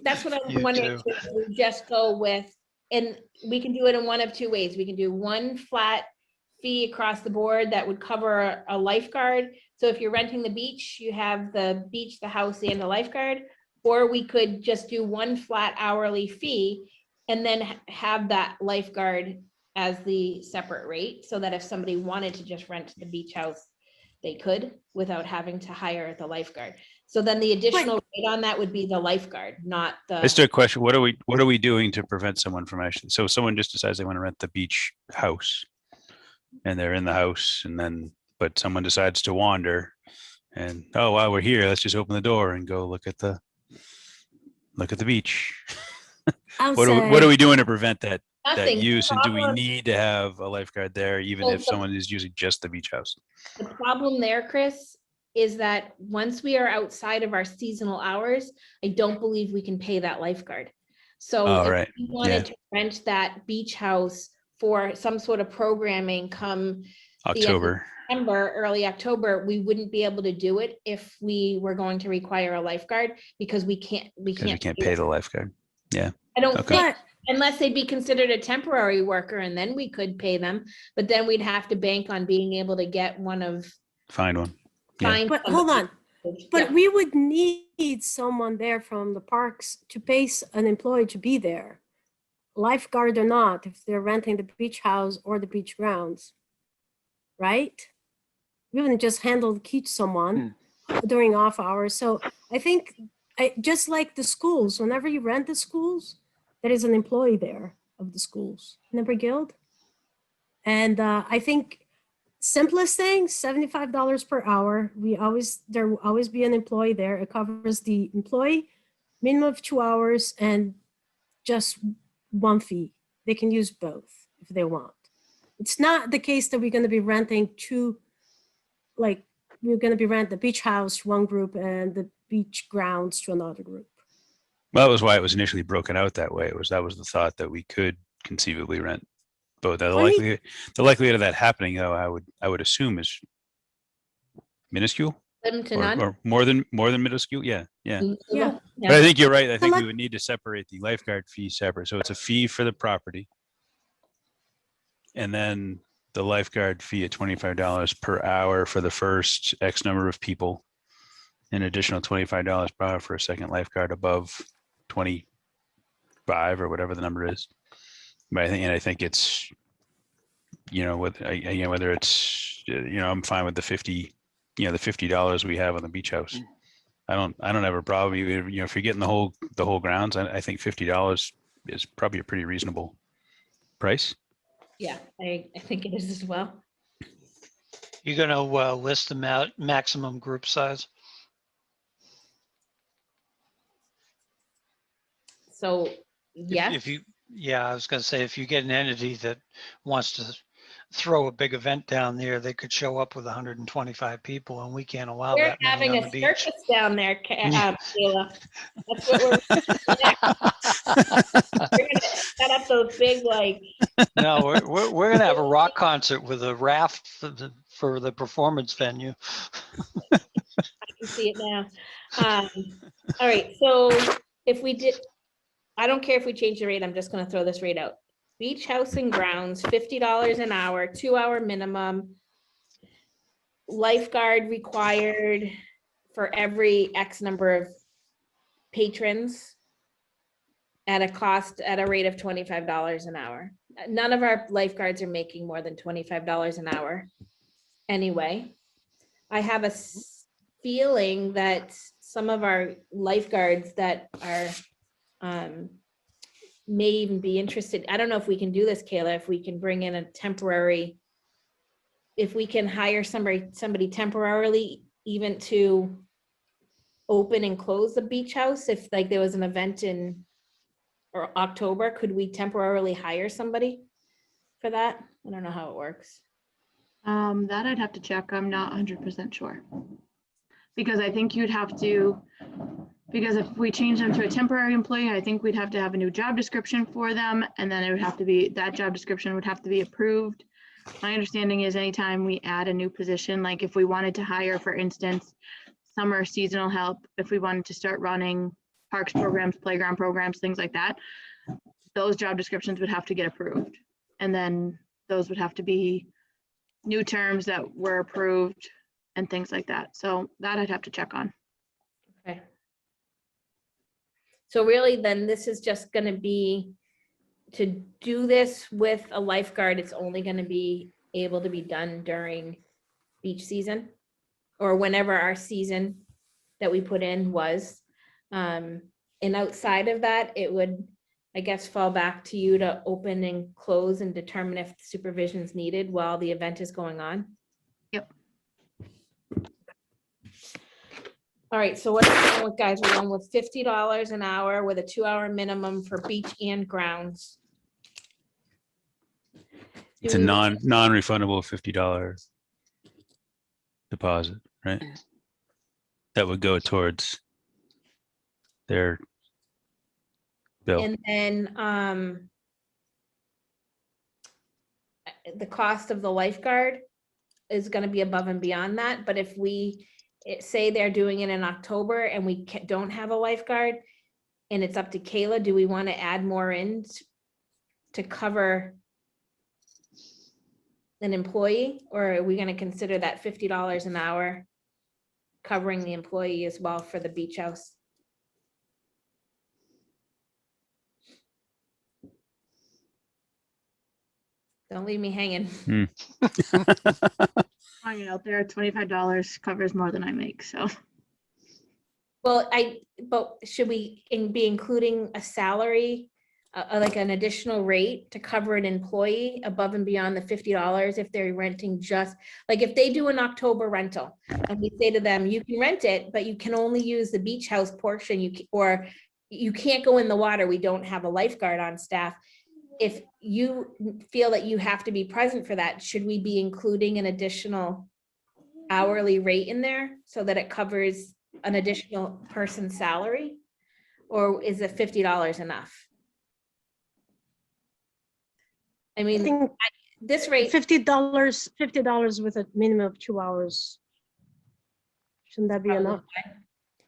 wondering. To just go with, and we can do it in one of two ways. We can do one flat fee across the board that would cover a lifeguard, So if you're renting the beach, you have the beach, the house, and the lifeguard, or we could just do one flat hourly fee and then have that lifeguard as the separate rate, so that if somebody wanted to just rent the beach house, they could without having to hire the lifeguard. So then the additional rate on that would be the lifeguard, not Just the, a question. What are we doing to prevent someone from actually, so if someone just decides they want to rent the beach house and they're in the house and then, but someone decides to wander and, oh, while we're here, let's just open the door and go look at the beach. What are we doing to prevent that nothing. use? And do we Problem- need to have a lifeguard there even Well, if someone is using just the beach house? The problem there, Chris, is that once we are outside of our seasonal hours, I don't believe we can pay that lifeguard. So Oh, if right. we wanted to rent that beach house for some sort of programming come the end of October. September, early October, we wouldn't be able to do it if we were going to require a lifeguard, because we can't Because we can't pay the lifeguard. I don't Okay. think, unless they'd be considered a temporary worker, and then we could pay them, but then we'd have to bank on being able to get one of. Find one. Yeah. find But hold somebody. on, but Yeah. we would need someone there from the parks to pay an employee to be there. Lifeguard or not, if they're renting the beach house or the beach grounds. Right? We wouldn't just handle the key to someone during off hours. So I think just like the schools, whenever you rent the schools, there is an employee there of the schools, Member Guild. And I think simplest thing, $75 per hour. There will always be an employee there. It covers the employee, minimum of 2 hours, and just one fee. They can use both if they want. It's not the case that we're going to be renting two, like we're going to be renting the beach house to one group and the beach grounds to another group. Well, that was why it was initially broken out that way. That was the thought that we could conceivably rent. But the likelihood of that happening, though, I would assume is minuscule Them to none. or more than minuscule. Yeah. Yeah. But I think you're right. I think like- we would need to separate the lifeguard fee separate. So it's a fee for the property. And then the lifeguard fee at $25 per hour for the first X number of people. An additional $25 per hour for a second lifeguard above 25 or whatever the number is. But I think it's, whether it's, I'm fine with the 50, the $50 we have on the beach house. I don't have a problem. If you're getting the whole grounds, I think $50 is probably a pretty reasonable price. Yeah, I think it is as well. You're going to list the maximum group size? So, yes. I was going to say, if you get an entity that wants to throw a big event down there, they could show up with 125 people, and we can't allow We're that many having on a the beach. circus down there, Kayla. That's what we're gonna set up those big, like, No, we're going to have a rock concert with a raft for the performance venue. I can see it now. All right, so if we did, I don't care if we change the rate, I'm just gonna throw this rate out. Beach house and grounds, $50 an hour, 2 hour minimum. Lifeguard required for every X number of patrons at a rate of $25 an hour. None of our lifeguards are making more than $25 an hour. Anyway, I have a feeling that some of our lifeguards that are may even be interested. I don't know if we can do this, Kayla, if we can bring in a temporary, if we can hire somebody temporarily even to open and close the beach house. If like there was an event in October, could we temporarily hire somebody for that? I don't know how it works. That I'd have to check. I'm not 100% sure. Because I think you'd have to, because if we change them to a temporary employee, I think we'd have to have a new job description for them. And then it would have to be, that job description would have to be approved. My understanding is anytime we add a new position, like if we wanted to hire, for instance, summer seasonal help, if we wanted to start running parks programs, playground programs, things like that, those job descriptions would have to get approved. And then those would have to be new terms that were approved and things like that. So that I'd have to check on. Okay. So really, then this is just gonna be, to do this with a lifeguard, it's only gonna be able to be done during beach season, or whenever our season that we put in was. And outside of that, it would, I guess, fall back to you to open and close and determine if supervision is needed while the event is going on. Yep. All right, so what are we going with, guys? We're going with $50 an hour with a 2-hour minimum for beach and grounds. It's a non-refundable $50 deposit, right? That would go towards their bill. And then the cost of the lifeguard is gonna be above and beyond that, but if we say they're doing it in October and we don't have a lifeguard, and it's up to Kayla, do we want to add more in to cover an employee, or are we gonna consider that $50 an hour covering the employee as well for the beach house? Don't leave me hanging. Hanging out there, $25 covers more than I make, so. Well, but should we be including a salary, like an additional rate to cover an employee above and beyond the $50 if they're renting just, like if they do an October rental and we say to them, you can rent it, but you can only use the beach house portion, or you can't go in the water, we don't have a lifeguard on staff. If you feel that you have to be present for that, should we be including an additional hourly rate in there so that it covers an additional person's salary? Or is it $50 enough? I I mean, think this rate, $50 with a minimum of 2 hours. Shouldn't that be enough?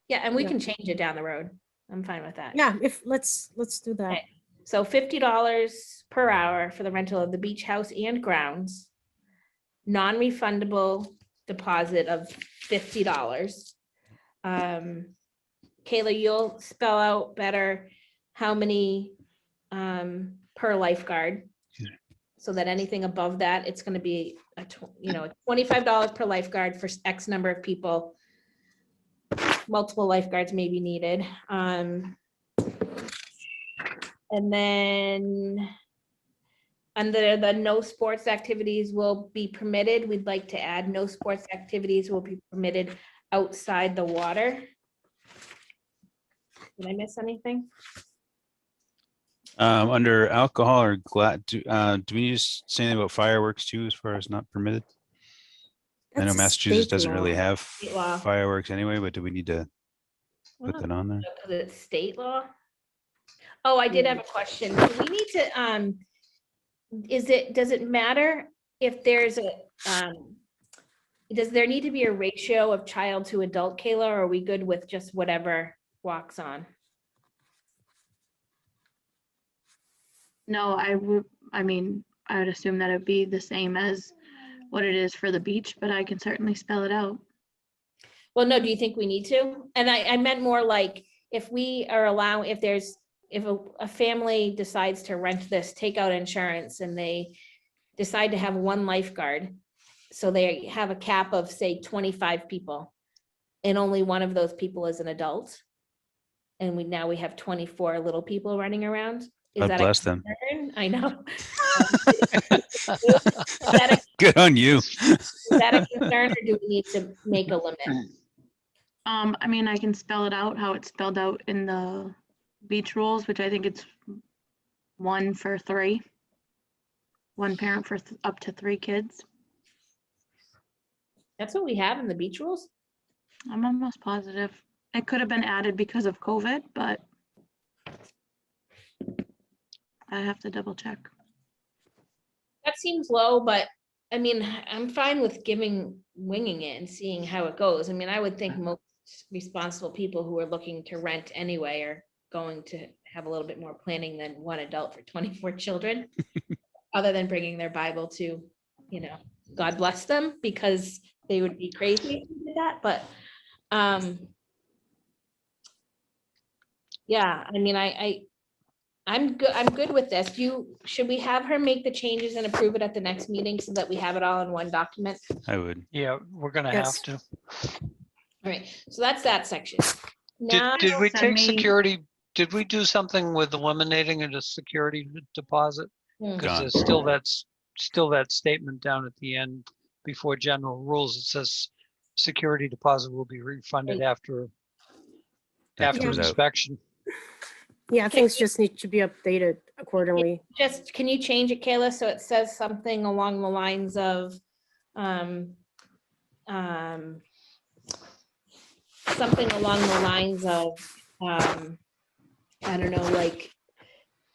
yeah, and we Yeah. can change it down the road. I'm fine with that. Yeah, let's do that. Okay. So $50 per hour for the rental of the beach house and grounds. Non-refundable deposit of $50. Kayla, you'll spell out better how many per lifeguard. So that anything above that, it's gonna be $25 per lifeguard for X number of people. Multiple lifeguards may be needed. And then under the no sports activities will be permitted, we'd like to add no sports activities will be permitted outside the water. Did I miss anything? Under alcohol or do we need to say anything about fireworks too, as far as not permitted? I know That's a Massachusetts state doesn't really law. have State law. fireworks anyway, but do we need to put Well, that on there? because it's state law. Oh, I did have a question. Do we need to, does it matter if there's does there need to be a ratio of child to adult, Kayla, or are we good with just whatever walks on? No, I would assume that it'd be the same as what it is for the beach, but I can certainly spell it out. Well, no, do you think we need to? And I meant more like if we are allowing, if a family decides to rent this, take out insurance and they decide to have one lifeguard. So they have a cap of say 25 people and only one of those people is an adult. And now we have 24 little people running around. Is God that bless a them. concern? I know. Is that Good on you. a concern or do we need to make a limit? I can spell it out, how it's spelled out in the beach rules, which I think it's 1 for 3. 1 parent for up to 3 kids. That's what we have in the beach rules? I'm almost positive. It could have been added because of COVID, but I have to double check. That seems low, but I mean, I'm fine with winging it and seeing how it goes. I mean, I would think most responsible people who are looking to rent anyway are going to have a little bit more planning than one adult for 24 children. Other than bringing their Bible to, God bless them, because they would be crazy if we did that, but yeah, I mean, I'm good with this. Should we have her make the changes and approve it at the next meeting so that we have it all in one document? I would. Yeah, we're gonna Yes. have to. All right, so that's that section. Did, Now, did we Send take me- security? Did we do something with eliminating a security deposit? Because Gone. there's still that statement down at the end before general rules. It says security deposit will be refunded Right. after That comes out. inspection. Yeah, things just need to be updated accordingly. just, can you change it, Kayla, so it says something along the lines of, something along the lines of, I don't know, like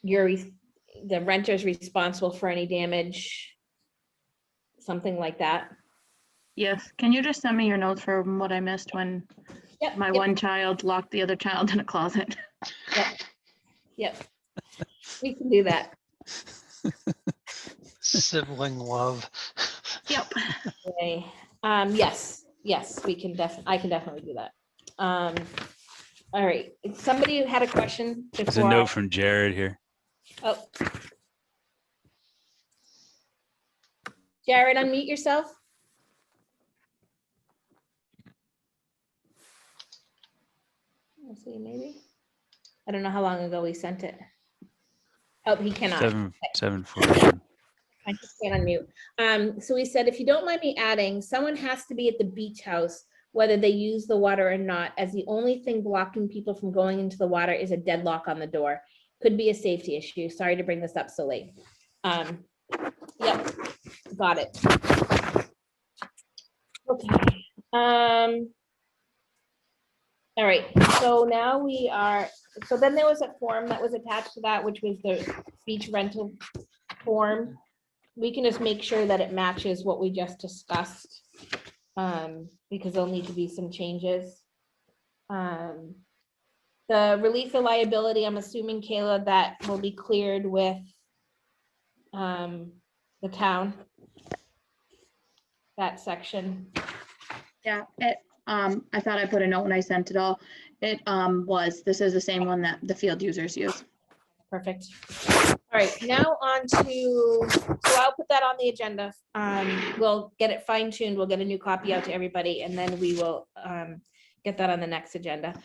the renter's responsible for any damage, something like that. Yes, can you just send me your notes for what I missed when Yep, my yep, one child locked the other child in a closet? yep. We can do that. Sibling love. Yep. Okay. Yes, we can I can definitely do that. All right, somebody had a question There's a before. note from Jared here. Oh. Jared, unmute yourself. Let's see, maybe. I don't know how long ago we sent it. Oh, he cannot. 7:41. I just can't unmute. So we said, if you don't mind me adding, someone has to be at the beach house, whether they use the water or not, as the only thing blocking people from going into the water is a deadlock on the door. Could be a safety issue. Sorry to bring this up so late. Yep, got it. Okay. All right, so now we are, so then there was a form that was attached to that, which was the beach rental form. We can just make sure that it matches what we just discussed, because there'll need to be some changes. The release of liability, I'm assuming, Kayla, that will be cleared with the town. That section. Yeah, I thought I put a note when I sent it all. This is the same one that the field users use. Perfect. All right, now on to, so I'll put that on the agenda. We'll get it fine tuned. We'll get a new copy out to everybody, and then we will get that on the next agenda.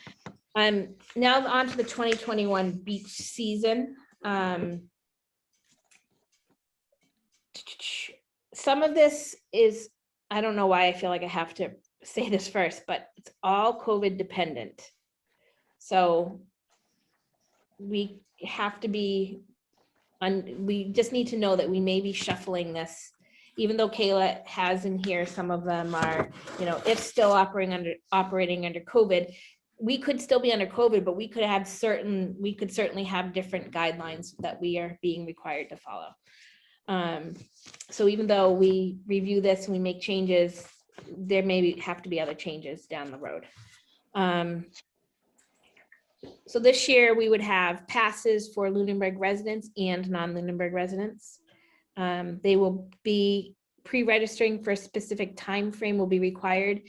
Now on to the 2021 beach season. Some of this is, I don't know why I feel like I have to say this first, but it's all COVID dependent. So we have to be, we just need to know that we may be shuffling this, even though Kayla has in here, some of them are, if still operating under COVID, we could still be under COVID, but we could certainly have different guidelines that we are being required to follow. So even though we review this and we make changes, there may have to be other changes down the road. So this year we would have passes for Lunenburg residents and non-Lunenburg residents. They will be pre-registering for a specific time frame will be required.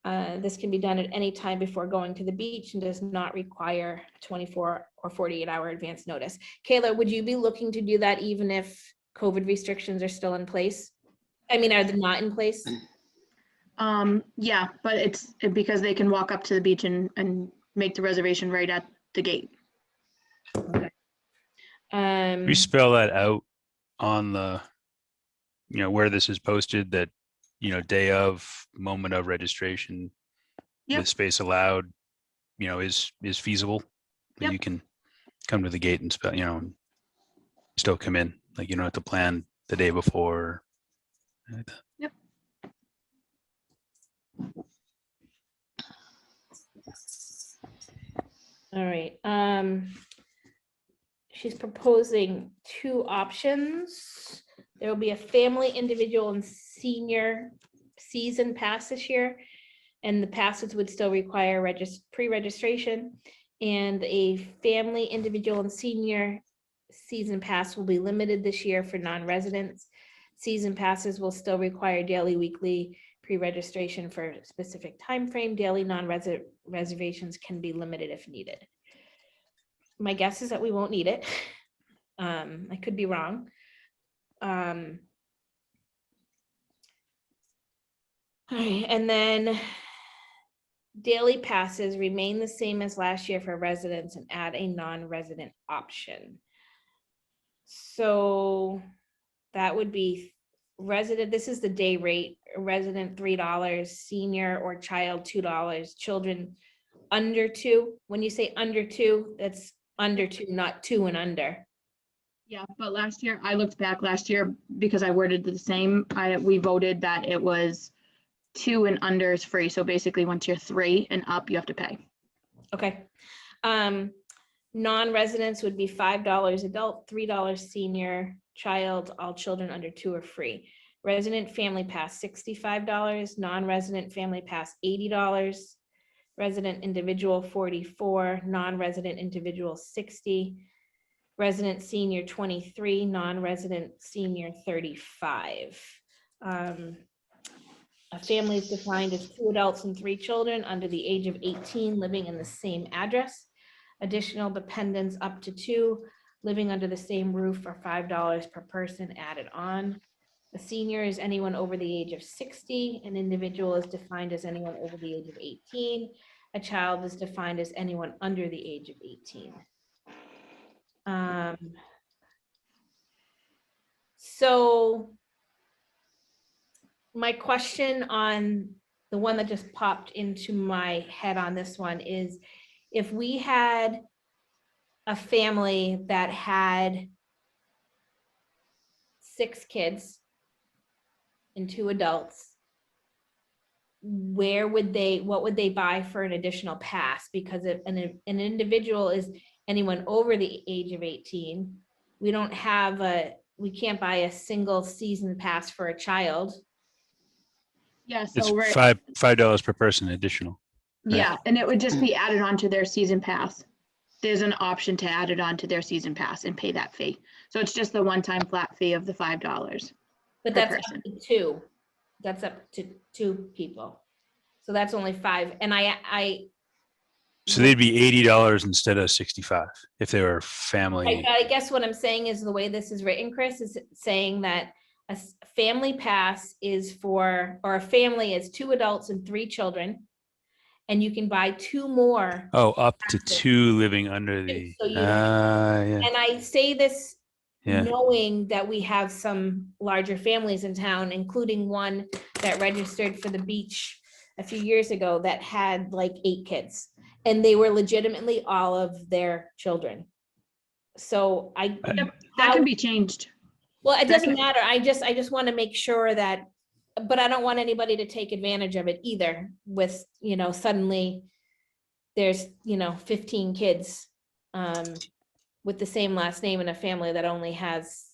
This can be done at any time before going to the beach and does not require 24 or 48-hour advance notice. Kayla, would you be looking to do that even if COVID restrictions are still in place? I mean, are they not in place? Yeah, but it's because they can walk up to the beach and make the reservation right at the gate. Okay. We spell that out on the, where this is posted, that, day of, moment of registration, Yep. with space allowed, is feasible. That Yep. You can come to the gate and still come in. Like, you don't have to plan the day before. Like that. Yep. All right. She's proposing two options. There will be a family, individual, and senior season pass this year. And the passes would still require pre-registration. And a family, individual, and senior season pass will be limited this year for non-residents. Season passes will still require daily, weekly pre-registration for a specific time frame. Daily non-reservations can be limited if needed. My guess is that we won't need it. I could be wrong. All right, and then daily passes remain the same as last year for residents and add a non-resident option. So that would be resident, this is the day rate, resident $3, senior or child $2, children under 2. When you say under 2, that's under 2, not 2 and under. Yeah, but last year, I looked back last year because I worded the same. We voted that it was 2 and under is free. So basically, once you're 3 and up, you have to pay. Okay. Non-residents would be $5 adult, $3 senior, child, all children under 2 are free. Resident family pass $65, non-resident family pass $80, resident individual 44, non-resident individual 60, resident senior 23, non-resident senior 35. A family is defined as 2 adults and 3 children under the age of 18 living in the same address. Additional dependents up to 2 living under the same roof for $5 per person added on. A senior is anyone over the age of 60. An individual is defined as anyone over the age of 18. A child is defined as anyone under the age of 18. So my question on the one that just popped into my head on this one is, if we had a family that had 6 kids and 2 adults, what would they buy for an additional pass? Because if an individual is anyone over the age of 18, we can't buy a single season pass for a child. Yeah, It's so $5 per person additional. yeah, and it would just be added on to their season pass. There's an option to add it on to their season pass and pay that fee. So it's just the one-time flat fee of the $5. But Per that's person. up to 2. That's up to 2 people. So that's only 5. And So they'd be $80 instead of 65 if they were family. I guess what I'm saying is the way this is written, Chris, is saying that a family pass is for, or a family is 2 adults and 3 children. And you can buy 2 more. Oh, up to 2 living under the. So you- Yeah. And I say this Yeah. knowing that we have some larger families in town, including one that registered for the beach a few years ago that had like 8 kids, and they were legitimately all of their children. So That can be changed. well, it doesn't matter. I just want to make sure that, but I don't want anybody to take advantage of it either with, suddenly there's, 15 kids with the same last name in a family that only has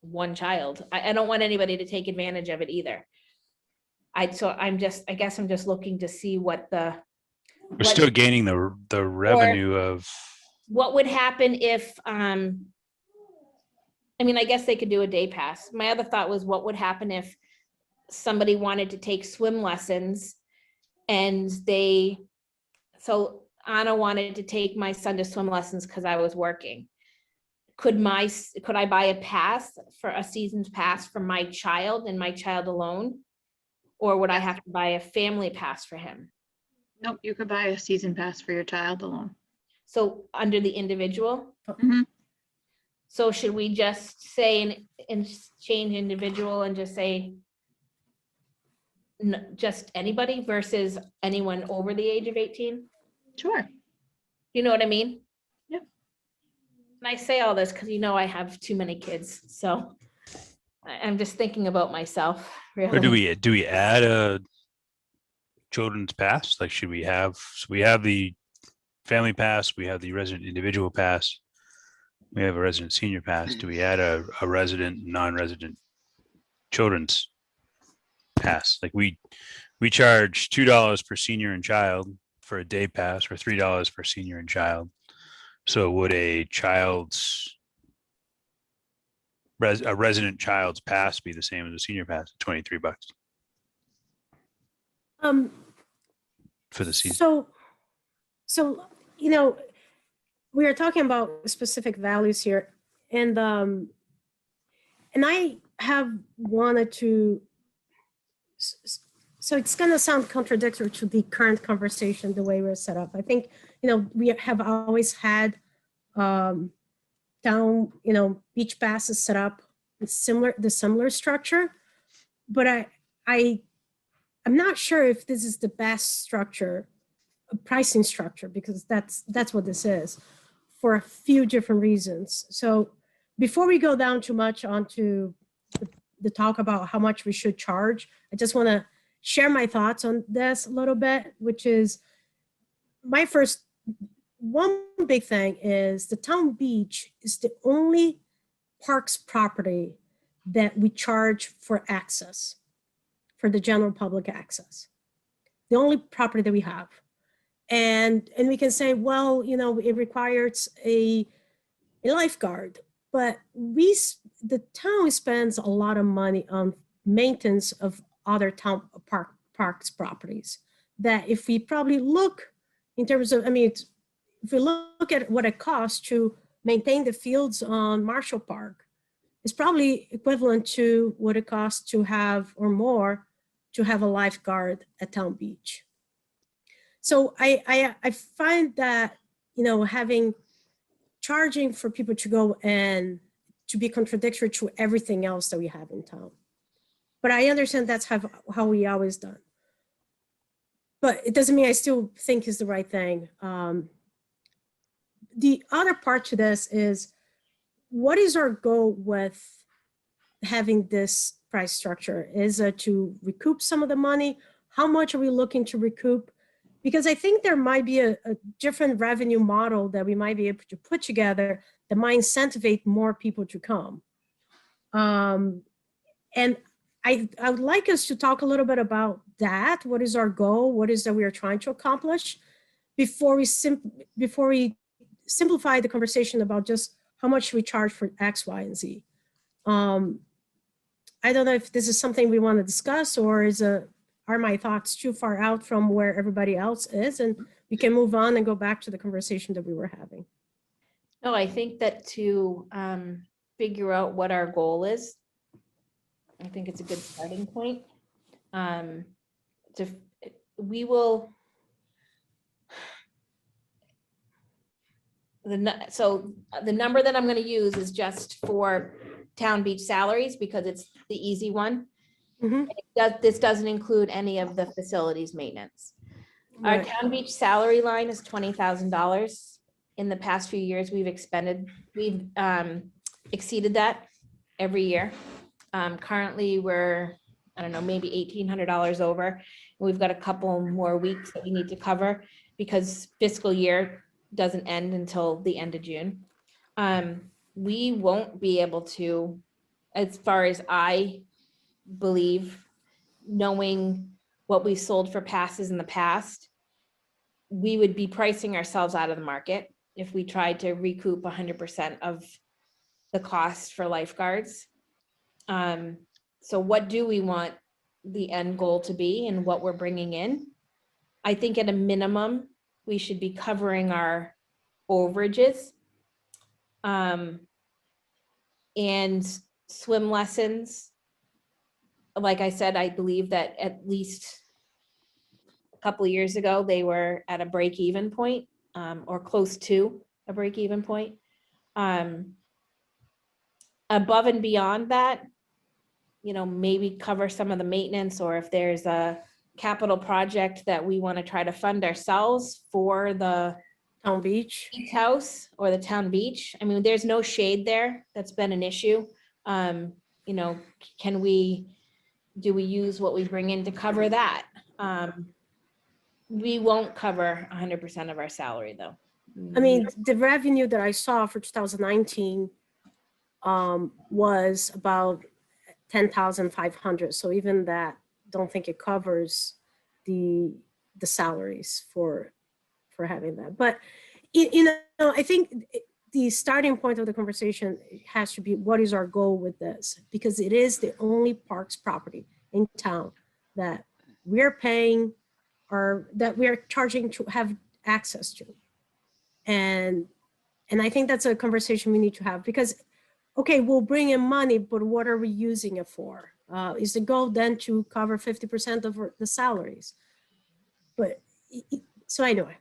1 child. I don't want anybody to take advantage of it either. I guess I'm just looking to see what We're still gaining the revenue of. what would happen if, I guess they could do a day pass. My other thought was, what would happen if somebody wanted to take swim lessons and so Anna wanted to take my son to swim lessons because I was working. Could I buy a pass for a season's pass for my child and my child alone? Or would I have to buy a family pass for him? Nope, you could buy a season pass for your child alone. So under the individual? Mhm. So should we just say and change individual and just say just anybody versus anyone over the age of 18? Sure. You know what I mean? Yep. And I say all this because I have too many kids, so I'm just thinking about myself, really. Or do we add a children's pass? Like, should we have? So we have the family pass. We have the resident individual pass. We have a resident senior pass. Do we add a resident non-resident children's pass? Like we charge $2 per senior and child for a day pass, or $3 per senior and child. So would a resident child's pass be the same as a senior pass at $23? for the season. So, you know, we are talking about specific values here, and I have wanted to, so it's going to sound contradictory to the current conversation, the way we're set up. I think, you know, we have always had town, you know, beach passes set up in similar structure, but I'm not sure if this is the best structure, pricing structure, because that's what this is, for a few different reasons. So before we go down too much onto the talk about how much we should charge, I just want to share my thoughts on this a little bit, which is one big thing is the town beach is the only parks property that we charge for access, for the general public access. The only property that we have. And we can say, well, you know, it requires a lifeguard, but the town spends a lot of money on maintenance of other town parks properties, that if we probably look in terms of, I mean, if we look at what it costs to maintain the fields on Marshall Park, it's probably equivalent to what it costs to have, or more, to have a lifeguard at Town Beach. So I find that, you know, charging for people to go and to be contradictory to everything else that we have in town. But I understand that's how we always done. But it doesn't mean I still think is the right thing. The other part to this is, what is our goal with having this price structure? Is it to recoup some of the money? How much are we looking to recoup? Because I think there might be a different revenue model that we might be able to put together that might incentivize more people to come. And I would like us to talk a little bit about that. What is our goal? What is that we are trying to accomplish before we simplify the conversation about just how much we charge for X, Y, and Z. I don't know if this is something we want to discuss, or are my thoughts too far out from where everybody else is, and we can move on and go back to the conversation that we were having. No, I think that to figure out what our goal is, I think it's a good starting point. So the number that I'm going to use is just for Town Beach salaries, because it's the easy one. Mhm. This doesn't include any of the facilities maintenance. Our Right. Town Beach salary line is $20,000. In the past few years, we've exceeded that every year. Currently, we're, I don't know, maybe $1,800 over. We've got a couple more weeks that we need to cover because fiscal year doesn't end until the end of June. We won't be able to, as far as I believe, knowing what we sold for passes in the past, we would be pricing ourselves out of the market if we tried to recoup 100% of the cost for lifeguards. So what do we want the end goal to be and what we're bringing in? I think at a minimum, we should be covering our overages. And swim lessons. Like I said, I believe that at least a couple of years ago, they were at a break-even point, or close to a break-even point. Above and beyond that, you know, maybe cover some of the maintenance, or if there's a capital project that we want to try to fund ourselves for the Town Beach. beach house or the town beach. I mean, there's no shade there. That's been an issue. You know, do we use what we bring in to cover that? We won't cover 100% of our salary though. I mean, the revenue that I saw for 2019 was about 10,500. So even that, don't think it covers the salaries for having that. But you know, I think the starting point of the conversation has to be, what is our goal with this? Because it is the only parks property in town that we're paying or that we're charging to have access to. And I think that's a conversation we need to have, because, okay, we'll bring in money, but what are we using it for? Is the goal then to cover 50% of the salaries? But, so anyway,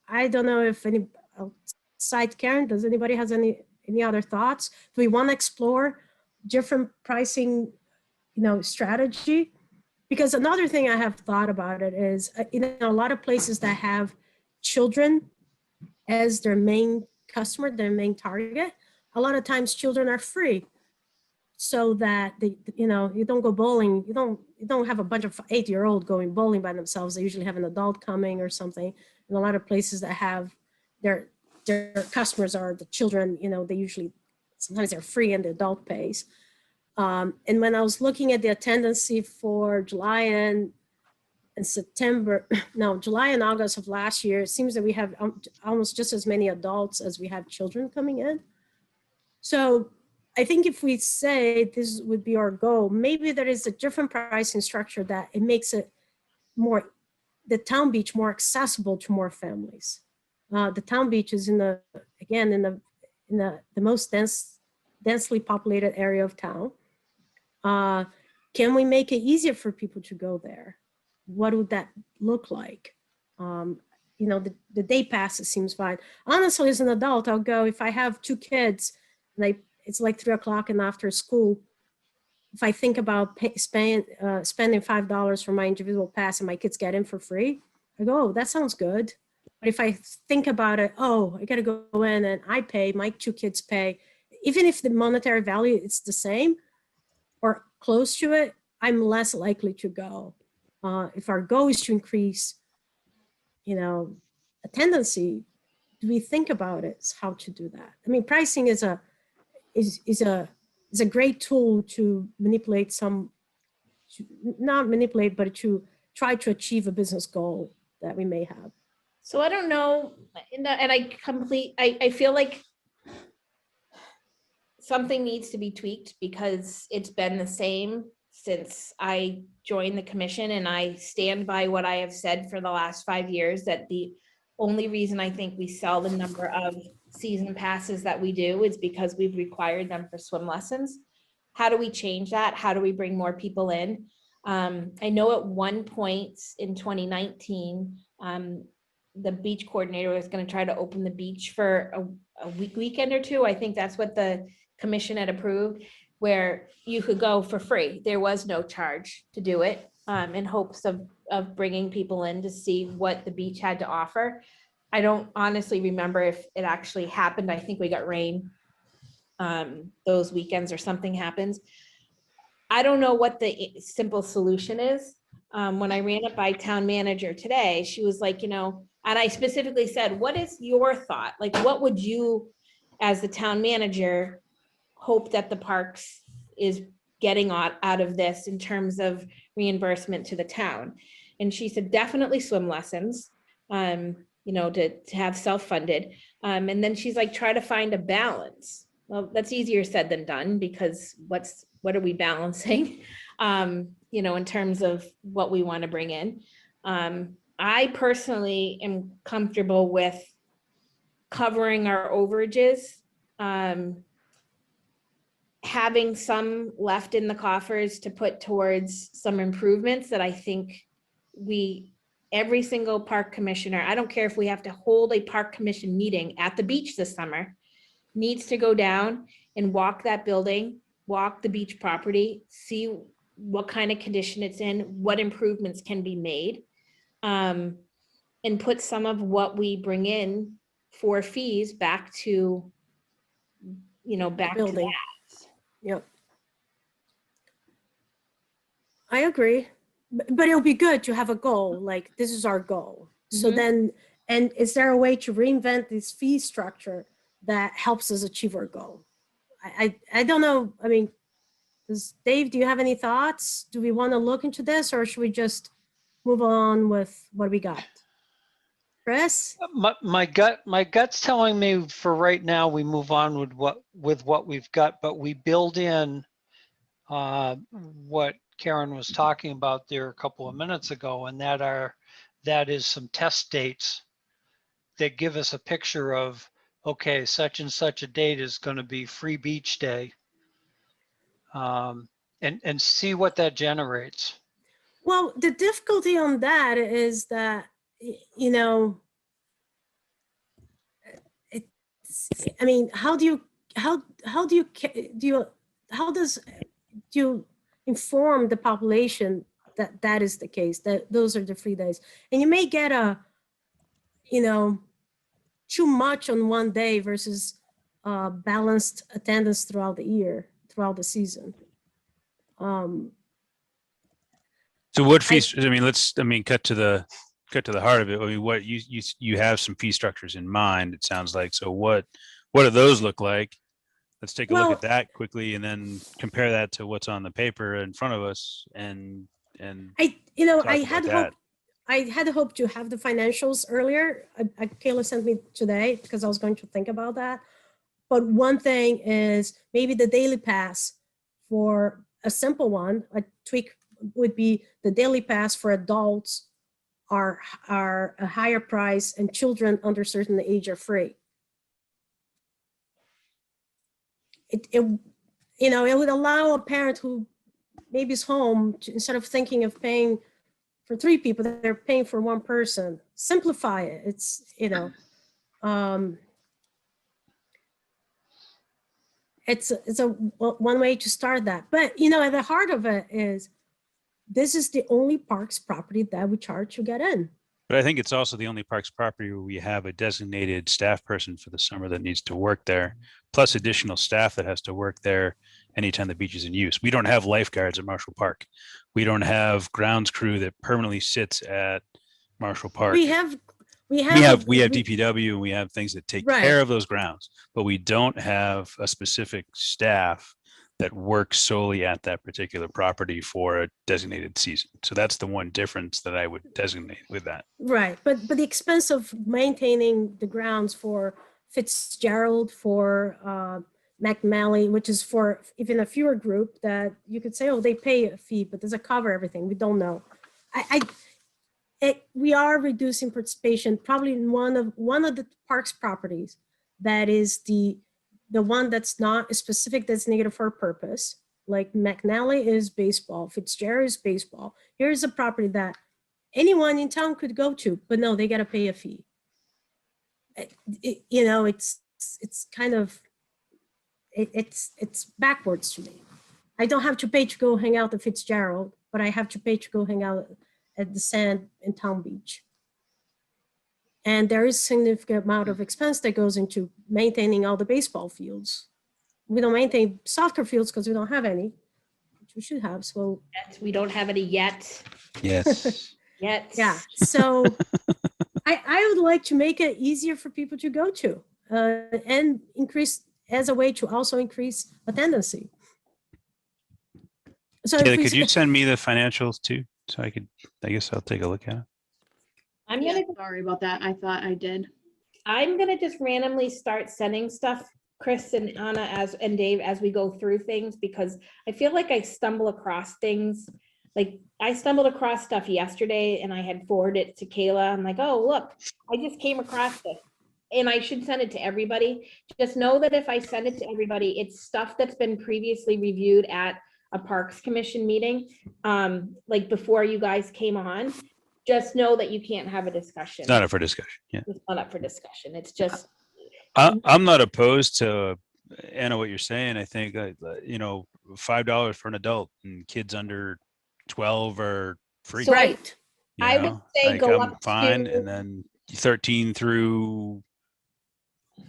I don't know if any, outside Karen, does anybody has any other thoughts? Do we want to explore different pricing, strategy? Because another thing I have thought about it is, a lot of places that have children as their main customer, their main target, a lot of times children are free, so that they, you don't go bowling. You don't have a bunch of 8-year-old going bowling by themselves. They usually have an adult coming or something. And a lot of places that have their customers are the children, they usually, sometimes they're free and the adult pays. And when I was looking at the attendance for July and September, no, July and August of last year, it seems that we have almost just as many adults as we have children coming in. So I think if we say this would be our goal, maybe there is a different pricing structure that it makes it more, the town beach more accessible to more families. The town beach is in the most densely populated area of town. Can we make it easier for people to go there? What would that look like? The day passes seems fine. Honestly, as an adult, I'll go if I have 2 kids and it's like 3 o'clock and after school. If I think about spending $5 for my individual pass and my kids get in for free, I go, oh, that sounds good. But if I think about it, oh, I got to go in and I pay, my 2 kids pay, even if the monetary value is the same or close to it, I'm less likely to go. If our goal is to increase, attendancy, do we think about it, how to do that? I mean, pricing is a great tool to manipulate not manipulate, but to try to achieve a business goal that we may have. So I don't know, and I feel like something needs to be tweaked, because it's been the same since I joined the commission, and I stand by what I have said for the last 5 years, that the only reason I think we sell the number of season passes that we do is because we've required them for swim lessons. How do we change that? How do we bring more people in? I know at one point in 2019, the beach coordinator was going to try to open the beach for a weekend or 2. I think that's what the commission had approved, where you could go for free. There was no charge to do it, in hopes of bringing people in to see what the beach had to offer. I don't honestly remember if it actually happened. I think we got rain those weekends or something happens. I don't know what the simple solution is. When I ran it by town manager today, she was like, and I specifically said, what is your thought? Like, what would you, as the town manager, hope that the parks is getting out of this in terms of reimbursement to the town? And she said, definitely swim lessons, to have self-funded. And then she's like, try to find a balance. Well, that's easier said than done, because what are we balancing, in terms of what we want to bring in. I personally am comfortable with covering our overages, having some left in the coffers to put towards some improvements that I think every single park commissioner, I don't care if we have to hold a park commission meeting at the beach this summer, needs to go down and walk that building, walk the beach property, see what kind of condition it's in, what improvements can be made, and put some of what we bring in for fees back to, back to Building. that. Yep. I agree, but it'll be good to have a goal, like this is our goal. So then, and is there a way to reinvent this fee structure that helps us achieve our goal? I don't know. I mean, Dave, do you have any thoughts? Do we want to look into this, or should we just move on with what we got? Chris? My gut's telling me for right now we move on with what we've got, but we build in what Karen was talking about there a couple of minutes ago, and that is some test dates that give us a picture of, okay, such and such a date is going to be free beach day. And see what that generates. Well, the difficulty on that is that, you know, I mean, how do you inform the population that that is the case, that those are the free days? And you may get you know, too much on one day versus balanced attendance throughout the year, throughout the season. So what fees, I mean, cut to the heart of it. I mean, what you have some fee structures in mind, it sounds like. So what do those look like? Let's take a look at that quickly and then compare that to what's on the paper in front of us and I talk about had hoped to have the financials earlier. Kayla sent me today because I was going to think about that. But one thing is maybe the daily pass for a simple one, a tweak would be the daily pass for adults are a higher price and children under certain age are free. It would allow a parent who maybe is home to, instead of thinking of paying for 3 people, they're paying for 1 person. Simplify it. It's, it's a one way to start that. But, at the heart of it is, this is the only parks property that we charge to get in. But I think it's also the only parks property where we have a designated staff person for the summer that needs to work there, plus additional staff that has to work there anytime the beach is in use. We don't have lifeguards at Marshall Park. We don't have grounds crew that permanently sits at Marshall Park. We have DPW and we have things that take Right. care of those grounds, but we don't have a specific staff that works solely at that particular property for a designated season. So that's the one difference that I would designate with that. Right, but the expense of maintaining the grounds for Fitzgerald, for McNally, which is for even a fewer group that you could say, oh, they pay a fee, but does it cover everything? We don't know. We are reducing participation probably in one of the parks properties that is the one that's not a specific designated for a purpose. Like McNally is baseball, Fitzgerald is baseball. Here's a property that anyone in town could go to, but no, they got to pay a fee. It's kind of, it's backwards to me. I don't have to pay to go hang out at Fitzgerald, but I have to pay to go hang out at the sand in Town Beach. And there is a significant amount of expense that goes into maintaining all the baseball fields. We don't maintain soccer fields because we don't have any, which we should have. So We don't have any yet. Yes. Yet. yeah, so I would like to make it easier for people to go to and increase as a way to also increase attendance. So Kayla, could you send me the financials too? So I guess I'll take a look at it. I'm Yeah, gonna sorry about that. I thought I did. I'm gonna just randomly start sending stuff, Chris and Anna and Dave, as we go through things, because I feel like I stumble across things. Like I stumbled across stuff yesterday and I had forwarded it to Kayla. I'm like, oh, look, I just came across this. And I should send it to everybody. Just know that if I send it to everybody, it's stuff that's been previously reviewed at a Parks Commission meeting, like before you guys came on. Just know that you can't have a discussion. It's not up for discussion. Yeah. It's not up for discussion. It's just. I'm not opposed to, Anna, what you're saying. I think, $5 for an adult and kids under 12 are free. So right. I would say go I'm up fine. to- And then 13 through,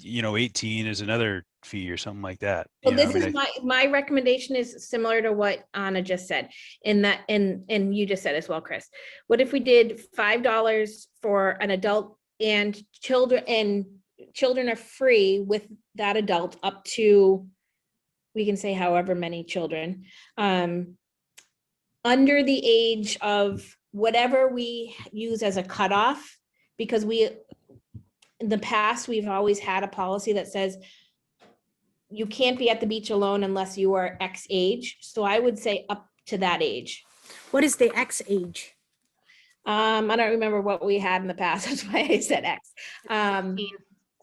18 is another fee or something like that. Well, this is my recommendation is similar to what Anna just said, in that, and you just said as well, Chris. What if we did $5 for an adult and children are free with that adult up to, we can say however many children, under the age of whatever we use as a cutoff, because in the past, we've always had a policy that says you can't be at the beach alone unless you are X age. So I would say up to that age. What is the X age? I don't remember what we had in the past. That's why I said X.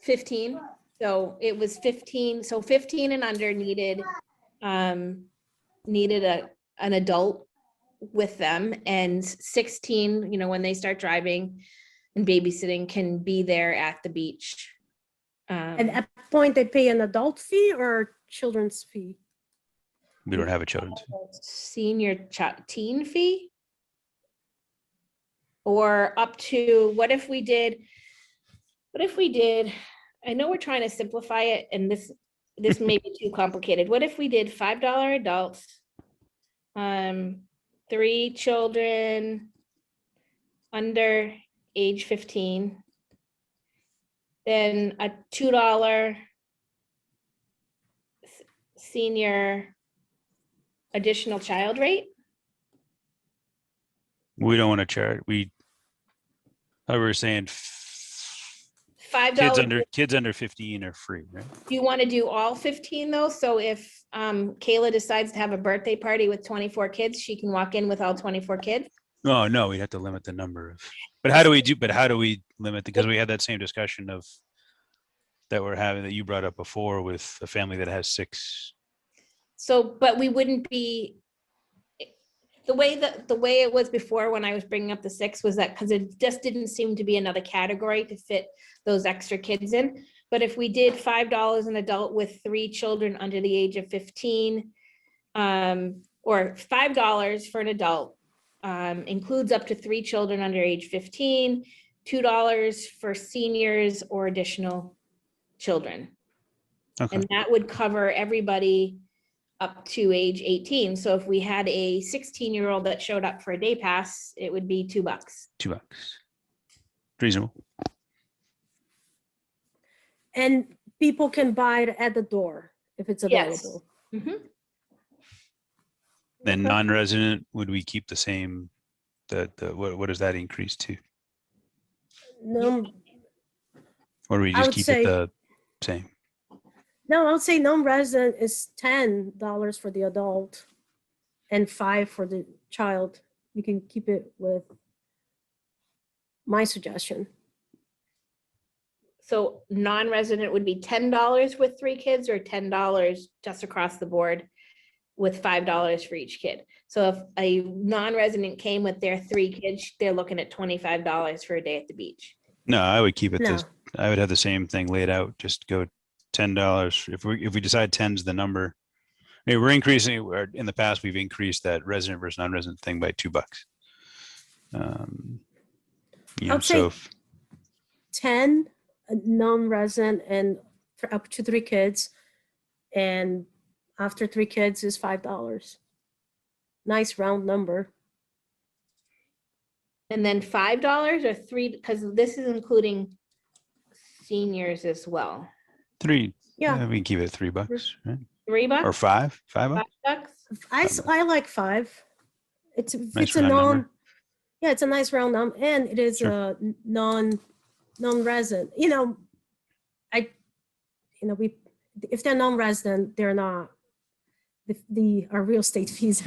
15. So it was 15. So 15 and under needed an adult with them, and 16, you know, when they start driving and babysitting, can be there at the beach. And at that point, they pay an adult fee or children's fee? We don't have a children's. Senior teen fee? Or up to, what if we did, I know we're trying to simplify it, and this may be too complicated. What if we did $5 adults, 3 children under age 15, then a $2 senior additional child rate? We don't want to charge. We were saying $5. kids under 15 are free, right? Do you want to do all 15 though? So if Kayla decides to have a birthday party with 24 kids, she can walk in with all 24 kids? Oh, no, we have to limit the number of, but how do we limit, because we had that same discussion of that we're having, that you brought up before with a family that has 6. So, but we wouldn't be, the way it was before when I was bringing up the 6 was that because it just didn't seem to be another category to fit those extra kids in. But if we did $5 an adult with 3 children under the age of 15, or $5 for an adult, includes up to 3 children under age 15, $2 for seniors or additional children. Okay. And that would cover everybody up to age 18. So if we had a 16-year-old that showed up for a day pass, it would be $2. $2. Reasonable. And people can buy it at the door if it's Yes. available. Mhm. Then non-resident, would we keep the same, what does that increase to? No, Or do we I just would keep say- it the same? no, I would say non-resident is $10 for the adult and $5 for the child. You can keep it with my suggestion. So non-resident would be $10 with 3 kids, or $10 just across the board with $5 for each kid. So if a non-resident came with their 3 kids, they're looking at $25 for a day at the beach. No, I would keep it No. this, I would have the same thing laid out, just go $10. If we decide 10's the number, I mean, we're increasing, or in the past, we've increased that resident versus non-resident thing by $2. You know, I'd say- so if- 10 non-resident and for up to 3 kids. And after 3 kids is $5. Nice round number. And then $5 or 3, because this is including seniors as well. 3, Yeah, we can keep it at $3, right? $3? Or 5, $5. $5? I like 5. It's Nice a round non, number. yeah, it's a nice round number, and it is Sure. a non-resident. We if they're non-resident, they're not our real estate fees.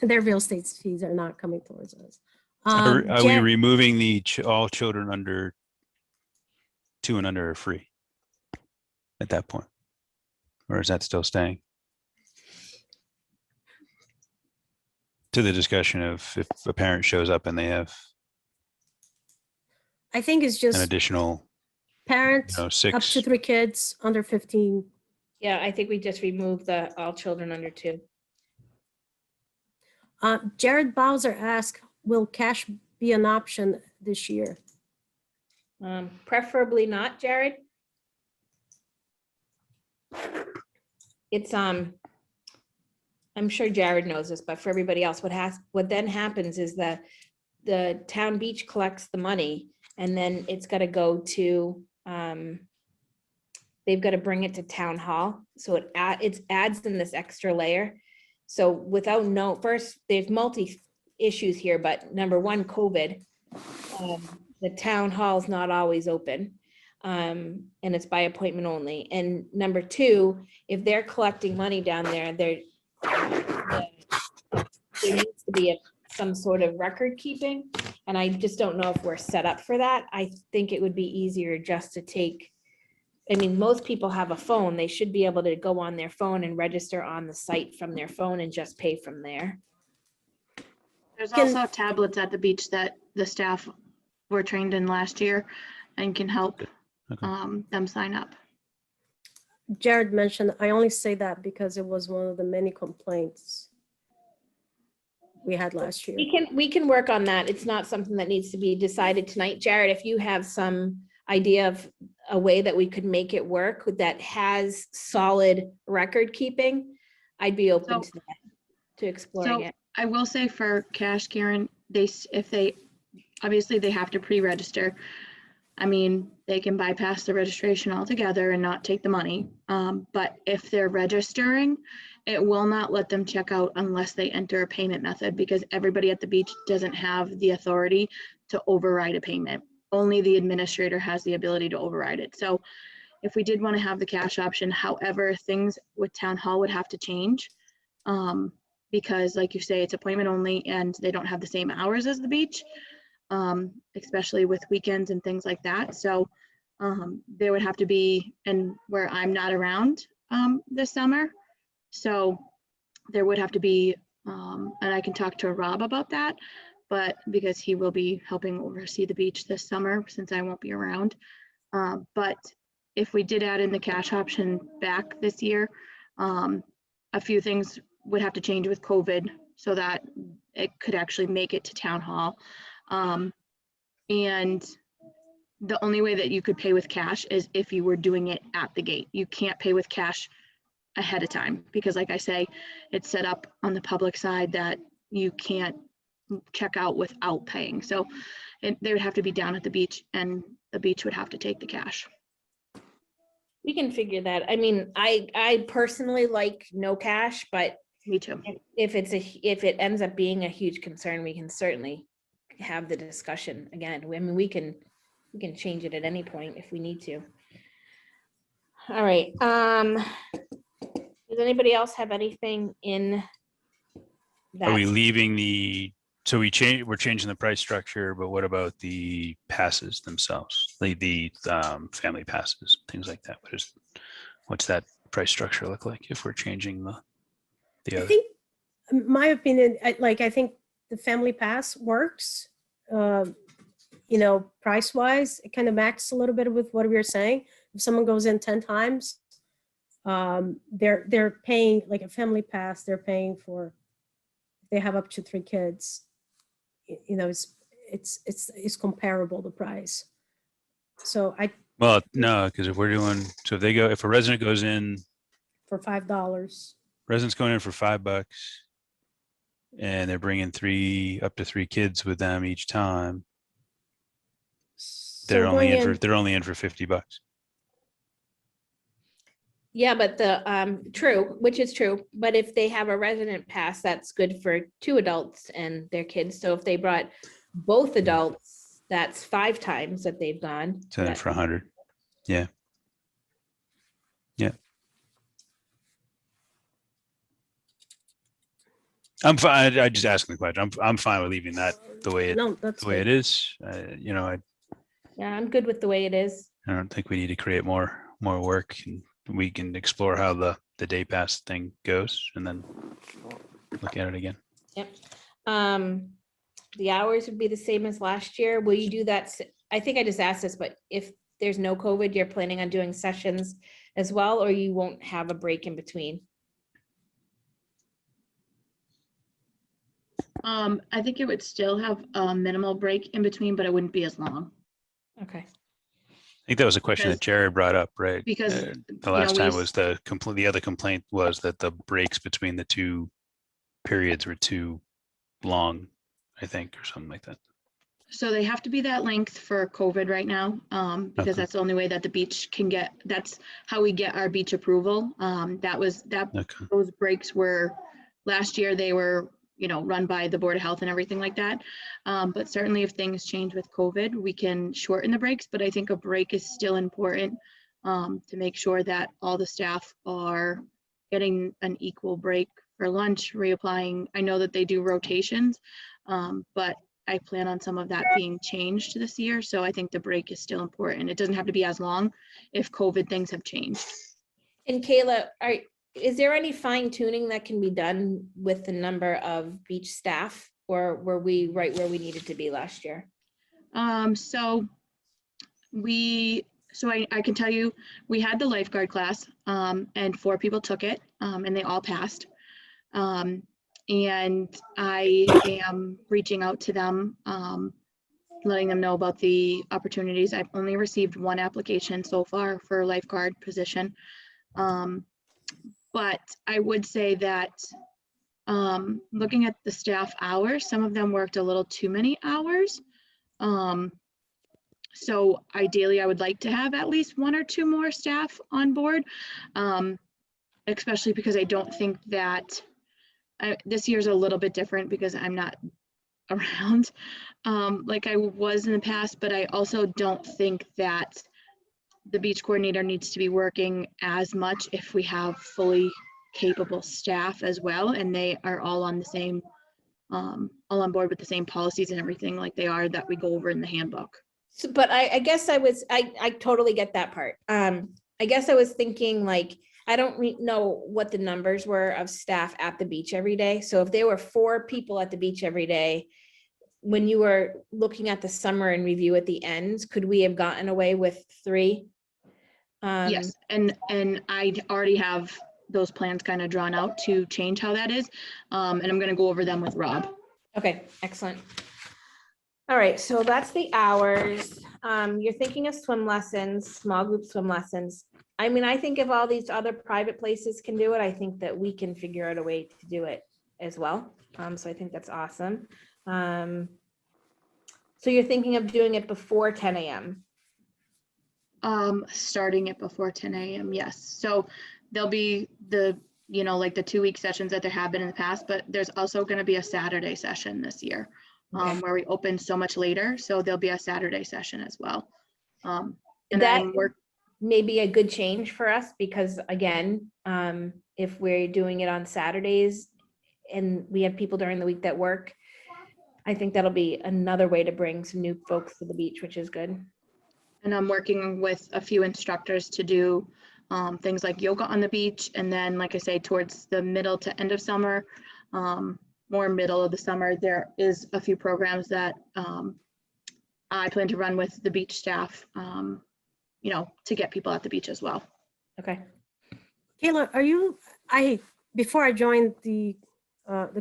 Their real estate fees are not coming towards us. Are we Jen- removing the all children under 2 and under are free at that point? Or is that still staying? To the discussion of if a parent shows up and they have I think it's an just additional, parents up 6. to 3 kids under 15. Yeah, I think we just removed the all children under 2. Jared Bowser asked, will cash be an option this year? Preferably not, Jared. It's, I'm sure Jared knows this, but for everybody else, what then happens is that the town beach collects the money, and then it's got to go to, they've got to bring it to town hall. So it adds in this extra layer. So first, there's multi issues here, but number one, COVID, the town hall's not always open. And it's by appointment only. And number two, if they're collecting money down there, there needs to be some sort of record keeping. And I just don't know if we're set up for that. I think it would be easier just to take, I mean, most people have a phone. They should be able to go on their phone and register on the site from their phone and just pay from there. There's also tablets at the beach that the staff were trained in last year and can help Okay. them sign up. Jared mentioned, I only say that because it was one of the many complaints we had last year. We can work on that. It's not something that needs to be decided tonight. Jared, if you have some idea of a way that we could make it work that has solid record keeping, I'd be open to that, to exploring it. I will say for cash, Karen, if they obviously they have to pre-register. I mean, they can bypass the registration altogether and not take the money. But if they're registering, it will not let them check out unless they enter a payment method, because everybody at the beach doesn't have the authority to override a payment. Only the administrator has the ability to override it. So if we did want to have the cash option, however, things with town hall would have to change. Because like you say, it's appointment only and they don't have the same hours as the beach, especially with weekends and things like that. So there would have to be, and where I'm not around this summer, so there would have to be, and I can talk to Rob about that, but because he will be helping oversee the beach this summer since I won't be around. But if we did add in the cash option back this year, a few things would have to change with COVID so that it could actually make it to town hall. And the only way that you could pay with cash is if you were doing it at the gate. You can't pay with cash ahead of time because, like I say, it's set up on the public side that you can't check out without paying. So they would have to be down at the beach and the beach would have to take the cash. We can figure that. I mean, I personally like no cash, but Me too. if it ends up being a huge concern, we can certainly have the discussion again. I mean, we can change it at any point if we need to. All right. Does anybody else have anything in that? Are we leaving so we're changing the price structure, but what about the passes themselves? The family passes, things like that. What's that price structure look like if we're changing the I other? think, in my opinion, I think the family pass works. Price wise, it kind of matches a little bit with what we were saying. If someone goes in 10 times, they're paying, like a family pass, they're paying for, if they have up to 3 kids, it's comparable, the price. So Well, no, because if a resident goes in, for $5. resident's going in for $5 and they're bringing up to 3 kids with them each time, they're only in for $50. Yeah, but which is true. But if they have a resident pass, that's good for 2 adults and their kids. So if they brought both adults, that's 5 times that they've gone. So then for 100. Yeah. Yeah. I'm fine. I just asking the question. I'm fine with leaving that the way it is. Yeah, I'm good with the way it is. I don't think we need to create more work, and we can explore how the day pass thing goes and then look at it again. Yep. The hours would be the same as last year. Will you do that? I think I just asked this, but if there's no COVID, you're planning on doing sessions as well, or you won't have a break in between? I think it would still have a minimal break in between, but it wouldn't be as long. Okay. I think that was a question that Jared brought up, right? Because the last time was the other complaint was that the breaks between the 2 periods were too long, I think, or something like that. So they have to be that length for COVID right now, because Okay. that's the only way that the beach can get, that's how we get our beach approval. Okay. Those breaks were, last year they were run by the Board of Health and everything like that. But certainly if things change with COVID, we can shorten the breaks, but I think a break is still important to make sure that all the staff are getting an equal break for lunch, reapplying. I know that they do rotations, but I plan on some of that being changed this year. So I think the break is still important. It doesn't have to be as long if COVID things have changed. And Kayla, is there any fine tuning that can be done with the number of beach staff, or were we right where we needed to be last year? So I can tell you, we had the lifeguard class, and 4 people took it, and they all passed. And I am reaching out to them, letting them know about the opportunities. I've only received 1 application so far for a lifeguard position. But I would say that looking at the staff hours, some of them worked a little too many hours. So ideally, I would like to have at least 1 or 2 more staff on board, especially because I don't think that this year's a little bit different because I'm not around like I was in the past, but I also don't think that the beach coordinator needs to be working as much if we have fully capable staff as well, and they are all on the same, all on board with the same policies and everything like they are that we go over in the handbook. So, but I guess I totally get that part. I guess I was thinking, like, I don't know what the numbers were of staff at the beach every day. So if there were 4 people at the beach every day, when you were looking at the summer and review at the end, could we have gotten away with 3? Yes, and I already have those plans kind of drawn out to change how that is. And I'm going to go over them with Rob. Okay, excellent. All right, so that's the hours. You're thinking of swim lessons, small group swim lessons. I mean, I think if all these other private places can do it, I think that we can figure out a way to do it as well. So I think that's awesome. So you're thinking of doing it before 10 a.m. Starting it before 10 a.m. Yes. So there'll be the, like the 2-week sessions that there have been in the past, but there's also going to be a Saturday session this year. Okay. Where we open so much later. So there'll be a Saturday session as well. And that may be a good change for us because again, if we're doing it on Saturdays and we have people during the week that work, I think that'll be another way to bring some new folks to the beach, which is good. And I'm working with a few instructors to do things like yoga on the beach. And then, like I say, towards the middle to end of summer, more middle of the summer, there is a few programs that I plan to run with the beach staff, to get people at the beach as well. Okay. Kayla, before I joined the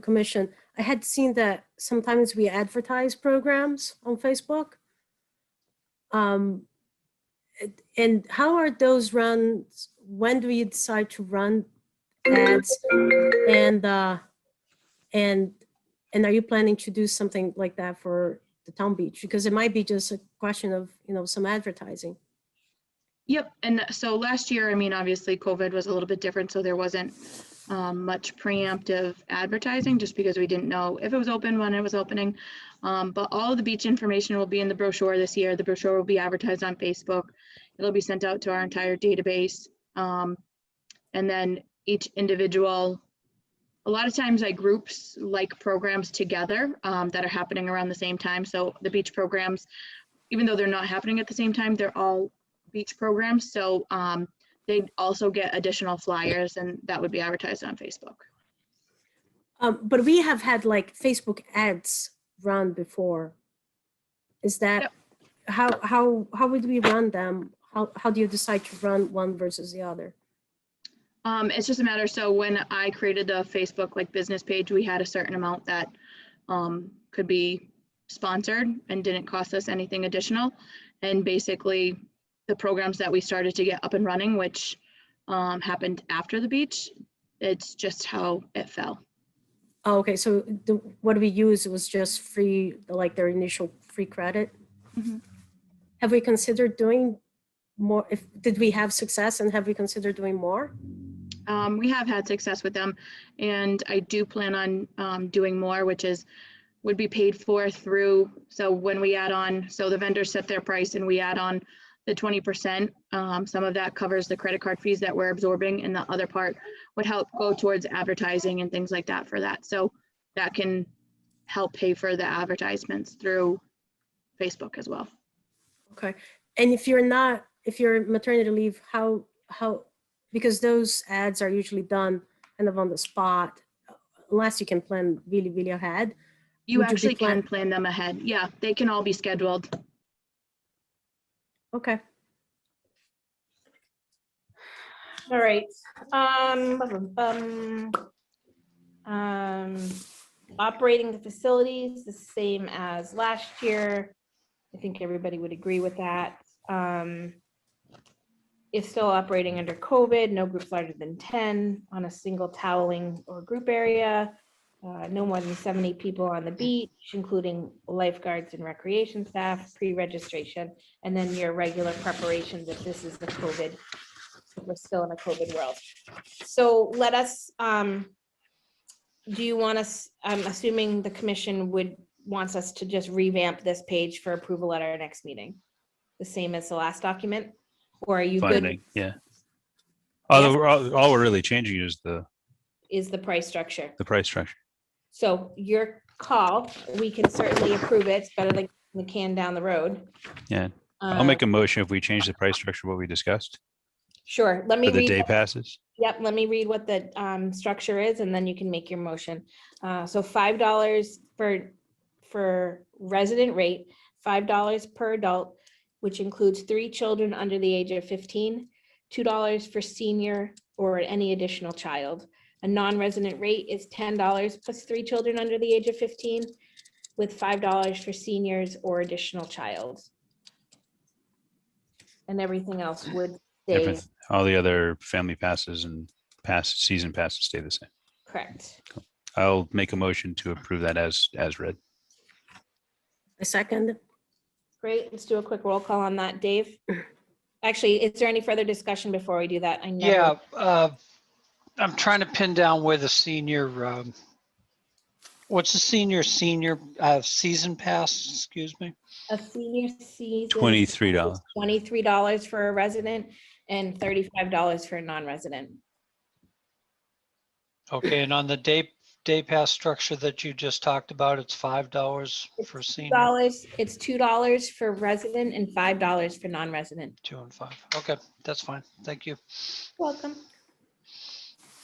commission, I had seen that sometimes we advertise programs on Facebook. And how are those run? When do you decide to run ads? And are you planning to do something like that for the town beach? Because it might be just a question of, some advertising. Yep. And so last year, I mean, obviously COVID was a little bit different. So there wasn't much preemptive advertising just because we didn't know if it was open, when it was opening. But all of the beach information will be in the brochure this year. The brochure will be advertised on Facebook. It'll be sent out to our entire database. And then each individual, a lot of times I groups like programs together that are happening around the same time. So the beach programs, even though they're not happening at the same time, they're all beach programs. So they also get additional flyers and that would be advertised on Facebook. But we have had like Facebook ads run before. Is that, Yep. How would we run them? How do you decide to run one versus the other? It's just a matter. So when I created the Facebook business page, we had a certain amount that could be sponsored and didn't cost us anything additional. And basically the programs that we started to get up and running, which happened after the beach, it's just how it fell. Oh, okay, so what we used was just free, their initial free credit. Mm-hmm. Have we considered doing more? Did we have success and have we considered doing more? We have had success with them, and I do plan on doing more, which would be paid for through, so when we add on, so the vendors set their price and we add on the 20%. Some of that covers the credit card fees that we're absorbing, and the other part would help go towards advertising and things like that for that. So that can help pay for the advertisements through Facebook as well. Okay. And if you're maternity leave, how, because those ads are usually done kind of on the spot, unless you can plan really, really ahead. You Would you be actually can plan them ahead. Yeah, they can all be scheduled. Okay. All right. Operating the facilities, the same as last year. I think everybody would agree with that. It's still operating under COVID, no groups larger than 10 on a single toweling or group area. No more than 70 people on the beach, including lifeguards and recreation staff, pre-registration, and then your regular preparations if this is the COVID, if we're still in a COVID world. So let us, do you want us, I'm assuming the commission wants us to just revamp this page for approval at our next meeting, the same as the last document, or are you good? Finding, yeah. Although all we're really changing is Is the price structure. the price structure. So your call, we can certainly approve it. It's better than the can down the road. Yeah. I'll make a motion if we change the price structure, what we discussed Sure, let me for the read. day passes. Yep, let me read what the structure is, and then you can make your motion. So $5 for resident rate, $5 per adult, which includes 3 children under the age of 15, $2 for senior or any additional child. A non-resident rate is $10 plus 3 children under the age of 15, with $5 for seniors or additional child. And everything else would stay All the other family passes and season passes stay the same. correct. I'll make a motion to approve that as read. A second. Great, let's do a quick roll call on that. Dave? Actually, is there any further discussion before we do that? I never. Yeah, I'm trying to pin down where the senior, what's the senior season pass, excuse me? A senior season. $23. $23 for a resident and $35 for a non-resident. Okay, and on the day pass structure that you just talked about, it's $5 for senior, It's $2 for resident and $5 for non-resident. 2 and 5. Okay, that's fine. Thank you. Welcome.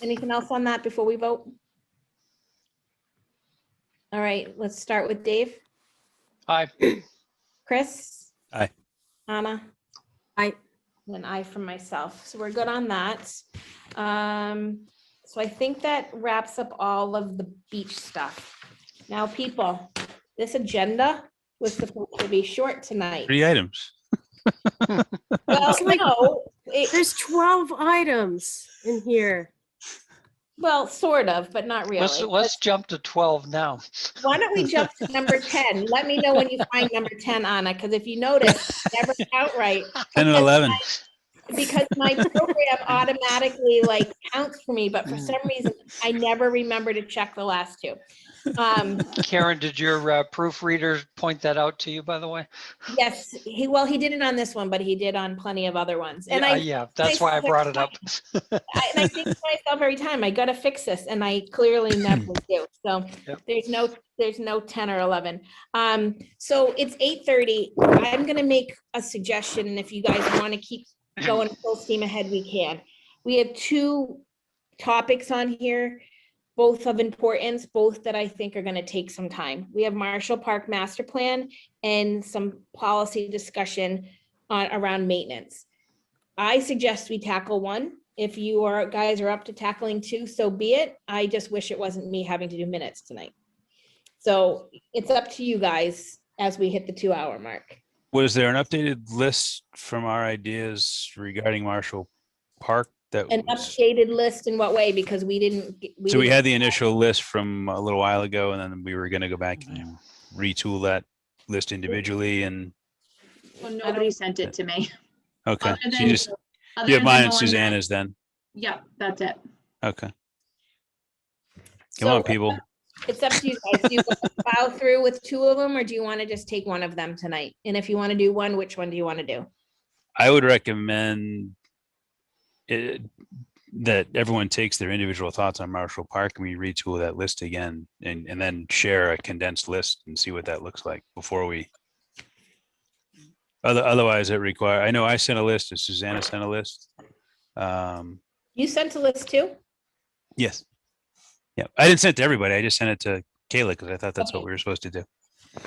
Anything else on that before we vote? All right, let's start with Dave. Aye. Chris? Aye. Anna? Aye. And I from myself. So we're good on that. So I think that wraps up all of the beach stuff. Now, people, this agenda was supposed to be short tonight. 3 items. Well, no, There's 12 items in here. well, sort of, but not really. Let's jump to 12 now. Why don't we jump to number 10? Let me know when you find number 10, Anna, because if you notice, I never count right. 10 and 11. Because my program automatically counts for me, but for some reason, I never remember to check the last 2. Karen, did your proofreader point that out to you, by the way? Yes, he did it on this one, but he did on plenty of other ones. And Yeah, that's why I brought it up. and I think to myself every time, I gotta fix this, and I clearly never do. So Yep. there's no 10 or 11. So it's 8:30. I'm gonna make a suggestion, and if you guys want to keep going full steam ahead, we can. We have 2 topics on here, both of importance, both that I think are gonna take some time. We have Marshall Park Master Plan and some policy discussion around maintenance. I suggest we tackle one. If you guys are up to tackling 2, so be it. I just wish it wasn't me having to do minutes tonight. So it's up to you guys as we hit the 2-hour mark. Was there an updated list from our ideas regarding Marshall Park? An updated list in what way? Because we didn't. So we had the initial list from a little while ago, and then we were going to go back and retool that list individually. And Well, nobody sent it to me. okay, Other so than- you other have than mine the and one Susanna's then. Yeah, that's it. Okay. So Come on, people. it's up to you guys. Do you want to plow through with 2 of them, or do you want to just take one of them tonight? And if you want to do one, which one do you want to do? I would recommend that everyone takes their individual thoughts on Marshall Park and we retool that list again and then share a condensed list and see what that looks like before we. Otherwise, I know I sent a list. Does Susanna sent a list? You sent a list too? Yes. Yeah, I didn't send it to everybody. I just sent it to Kayla because I thought that's what Okay. we were supposed to do.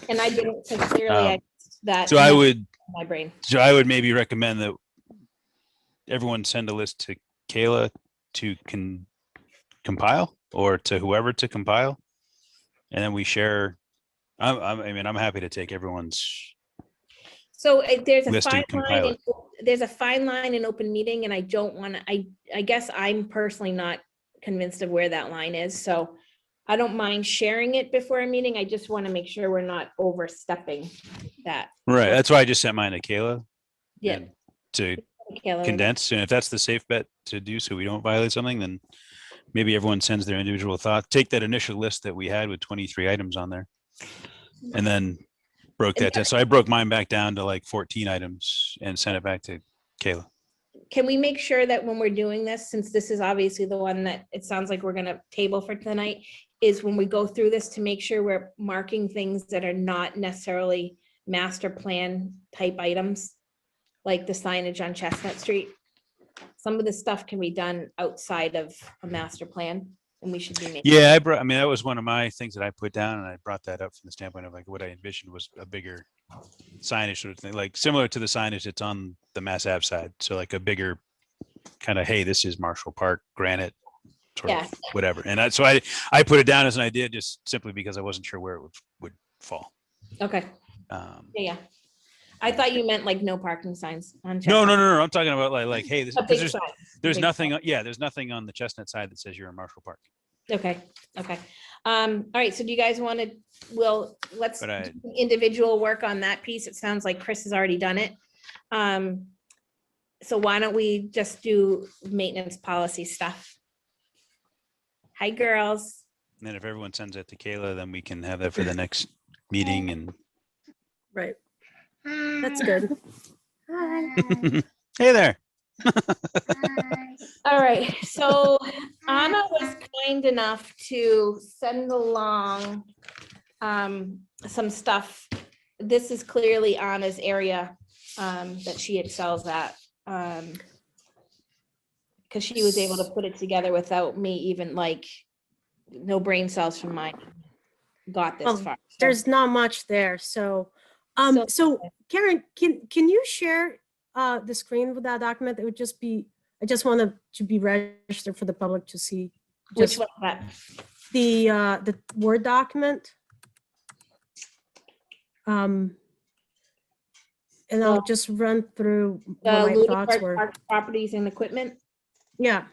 And I didn't, so clearly I that. So I would my brain. maybe recommend that everyone send a list to Kayla to compile or to whoever to compile, and then we share. I'm happy to take everyone's. So there's a List and fine compile line, there's a fine line in open meeting, and I don't want to, I guess I'm personally not convinced of where that line is, so I don't mind sharing it before a meeting. I just want to make sure we're not overstepping that. Right. That's why I just sent mine to Kayla. Yeah. and to Kayla, condense, and if that's the safe bet to do so we don't violate something, then maybe everyone sends their individual thought. Take that initial list that we had with 23 items on there, and then broke that down. So I broke mine back down to like 14 items and sent it back to Kayla. Can we make sure that when we're doing this, since this is obviously the one that it sounds like we're gonna table for tonight, is when we go through this to make sure we're marking things that are not necessarily master plan type items, like the signage on Chestnut Street. Some of this stuff can be done outside of a master plan, and we should be making. Yeah, that was one of my things that I put down, and I brought that up from the standpoint of like what I envisioned was a bigger signage sort of thing, like similar to the signage that's on the Mass Ave side. So like a bigger kind of, hey, this is Marshall Park, granite, sort Yeah. of whatever. And so I put it down as an idea just simply because I wasn't sure where it would fall. Okay, yeah. I thought you meant like no parking signs on. No. Chestnut. I'm talking about like, hey, A big sign. there's Big nothing. sign. Yeah, there's nothing on the Chestnut side that says you're in Marshall Park. Okay, okay. All right, so do you guys want to, let's But I- do individual work on that piece. It sounds like Chris has already done it. So why don't we just do maintenance policy stuff? Hi, girls. And then if everyone sends it to Kayla, then we can have that for the next meeting. And Right. That's good. hey there. All right, so Anna was kind enough to send along some stuff. This is clearly Anna's area that she excels at. Because she was able to put it together without me even like, no brain cells from mine got this Well, far. So- There's not much there, so, So- so Karen, can you share the screen with that document? It would just be, I just wanted to be registered for the public to see. Which just one? That? the Word document. And I'll Well, just run through The what my thoughts Lunenburg were. Park properties and equipment. Yeah,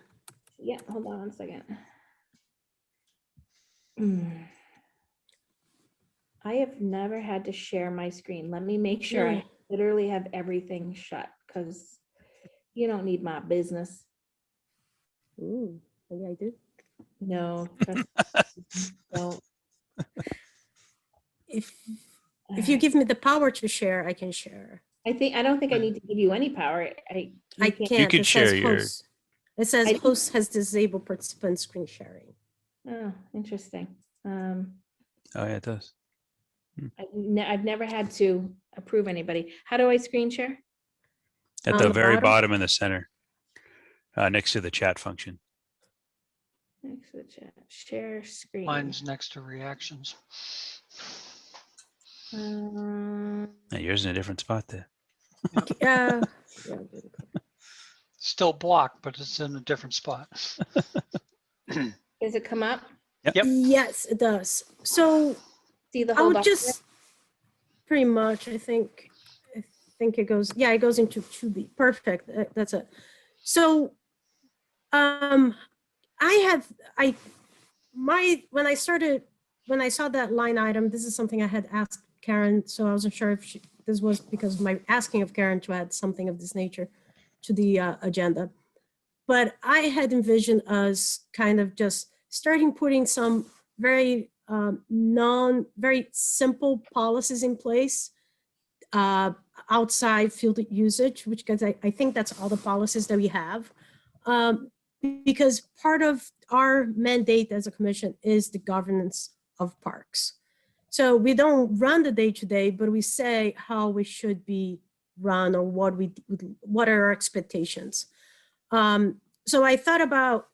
Yeah, hold on 1 second. I have never had to share my screen. Let me make sure I literally have everything shut, because you don't need my business. ooh, maybe I did. No. trust me, don't. If you give me the power to share, I can share. I don't think I need to give you any power. I you can't. could It says share your- host. It says I- host has disabled participant screen sharing. Oh, interesting. Oh yeah, it does. I've never had to approve anybody. How do I screen share? At On the the very bottom? bottom in the center, next to the chat function. Next to the chat, share screen. Mine's next to reactions. Um, Yeah, yours in a different spot there. Yeah, Still blocked, but it's in a different spot. Does it come up? Yep. yes, it does. So See the I whole would document? just pretty much, I think it goes, yeah, it goes into 2B. Perfect. That's it. So when I saw that line item, this is something I had asked Karen, so I wasn't sure if this was because of my asking of Karen to add something of this nature to the agenda. but I had envisioned us kind of just starting putting some very very simple policies in place outside field usage, which because I think that's all the policies that we have. Because part of our mandate as a commission is the governance of parks. So we don't run the day-to-day, but we say how we should be run or what are our expectations. So I thought about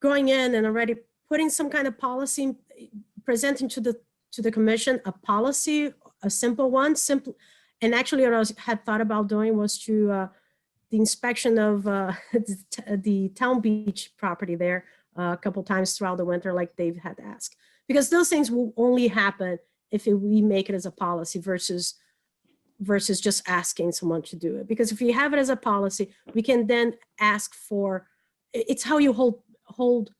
going in and already putting some kind of policy, presenting to the commission a policy, a simple one, and actually what I had thought about doing was to the inspection of the Town Beach property there a couple times throughout the winter, like Dave had asked, because those things will only happen if we make it as a policy versus just asking someone to do it. Because if you have it as a policy, we can then ask for, it's how you hold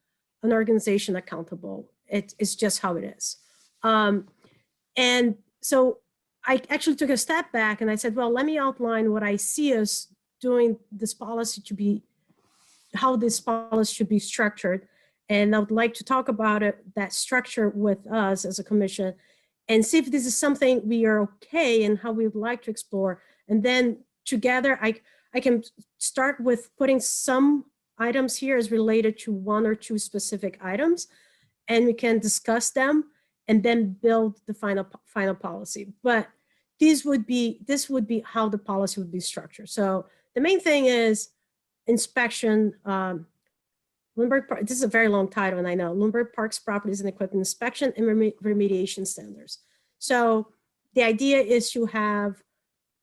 an organization accountable. It's just how it is. And so I actually took a step back and I said, well, let me outline what I see as doing this policy to be, how this policy should be structured. And I would like to talk about that structure with us as a commission and see if this is something we are okay and how we would like to explore. And then together, I can start with putting some items here as related to one or two specific items, and we can discuss them and then build the final policy. But this would be how the policy would be structured. So the main thing is inspection, Lunenburg Park, this is a very long title, and I know, Lunenburg Parks Properties and Equipment Inspection and Remediation Standards. So the idea is to have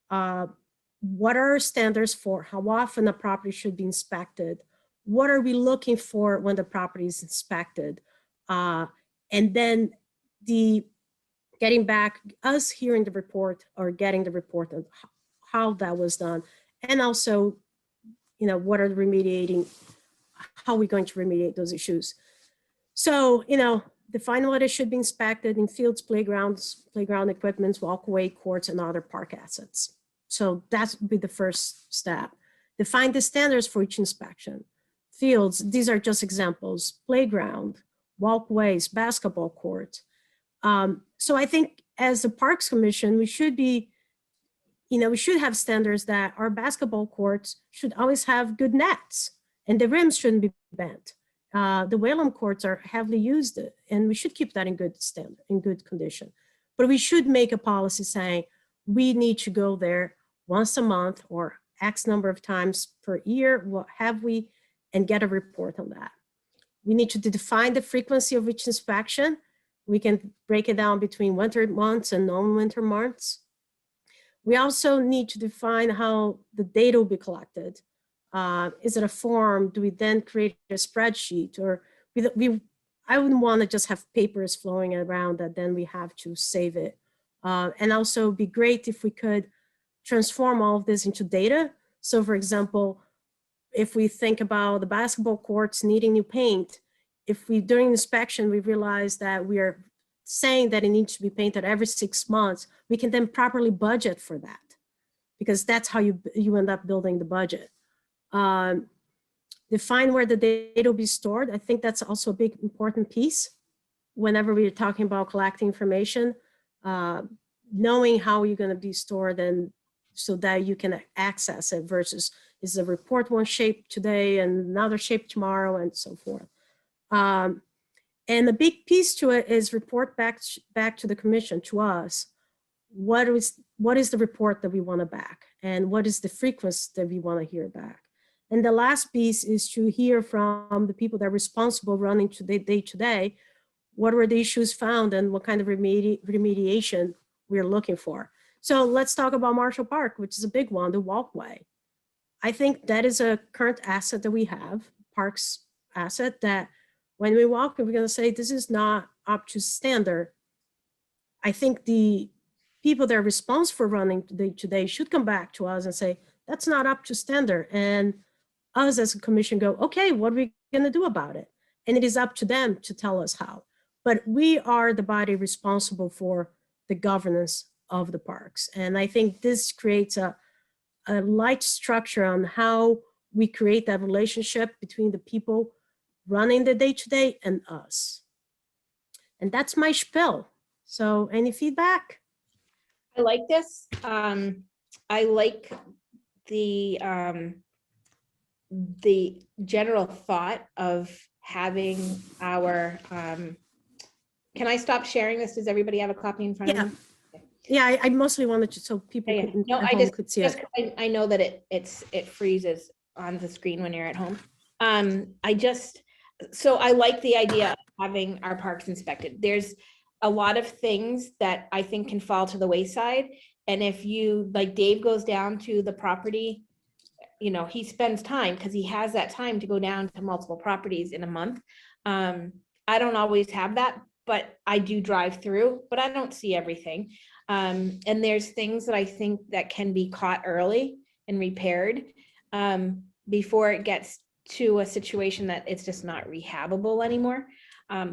what are our standards for how often a property should be inspected? What are we looking for when the property is inspected? And then getting back, us hearing the report or getting the report of how that was done. And also, what are the how are we going to remediate those issues? So, define what it should be inspected in fields, playgrounds, playground equipments, walkway, courts, and other park assets. So that would be the first step. Define the standards for each inspection. Fields, these are just examples, playground, walkways, basketball court. So I think as the Parks Commission, we should be, we should have standards that our basketball courts should always have good nets and the rims shouldn't be bent. The Whalum courts are heavily used and we should keep that in good condition. But we should make a policy saying we need to go there once a month or X number of times per year, what have we, and get a report on that. We need to define the frequency of each inspection. We can break it down between winter months and non-winter months. We also need to define how the data will be collected. Is it a form? Do we then create a spreadsheet? Or I wouldn't want to just have papers flowing around that then we have to save it. And also it'd be great if we could transform all of this into data. So for example, if we think about the basketball courts needing new paint, if we, during inspection, we realize that we are saying that it needs to be painted every 6 months, we can then properly budget for that, because that's how you end up building the budget. Define where the data will be stored. I think that's also a big important piece whenever we're talking about collecting information, knowing how you're going to be stored and so that you can access it versus is the report one shape today and another shape tomorrow and so forth. And a big piece to it is report back to the commission, to us. What is the report that we want to back? And what is the frequency that we want to hear back? And the last piece is to hear from the people that are responsible running day to day, what were the issues found and what kind of remediation we're looking for. So let's talk about Marshall Park, which is a big one, the walkway. I think that is a current asset that we have, parks asset, that when we walk, we're going to say this is not up to standard. I think the people that are responsible for running today should come back to us and say, that's not up to standard. And us as a commission go, okay, what are we going to do about it? And it is up to them to tell us how. But we are the body responsible for the governance of the parks. And I think this creates a light structure on how we create that relationship between the people running the day-to-day and us. And that's my spiel. So any feedback? I like this. I like the general thought of having our, can I stop sharing this? Does everybody have a copy in front of them? Yeah, I mostly wanted to, so people Yeah, couldn't, no, at I home just, could see just, it. I know that it freezes on the screen when you're at home. So I like the idea of having our parks inspected. There's a lot of things that I think can fall to the wayside. And if you, like Dave goes down to the property, you know, he spends time because he has that time to go down to multiple properties in a month. I don't always have that, but I do drive through, but I don't see everything. And there's things that I think that can be caught early and repaired before it gets to a situation that it's just not rehabable anymore.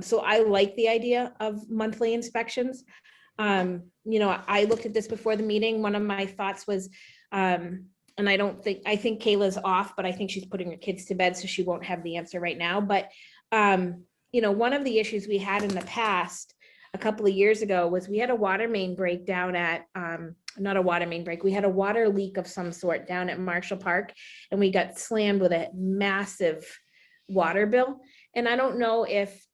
So I like the idea of monthly inspections. You know, I looked at this before the meeting. One of my thoughts was, and I think Kayla's off, but I think she's putting her kids to bed, so she won't have the answer right now. But, you know, one of the issues we had in the past, a couple of years ago, was we had a water main break down at, not a water main break, we had a water leak of some sort down at Marshall Park, and we got slammed with a massive water bill. And I don't know if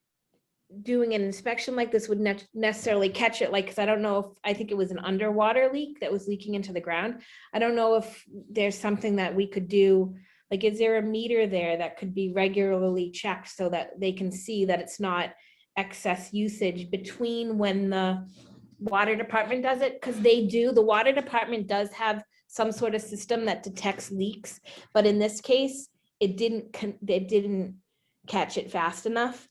doing an inspection like this would necessarily catch it, like, because I don't know if, I think it was an underwater leak that was leaking into the ground. I don't know if there's something that we could do, like, is there a meter there that could be regularly checked so that they can see that it's not excess usage between when the water department does it? Because the water department does have some sort of system that detects leaks, but in this case, it didn't catch it fast enough.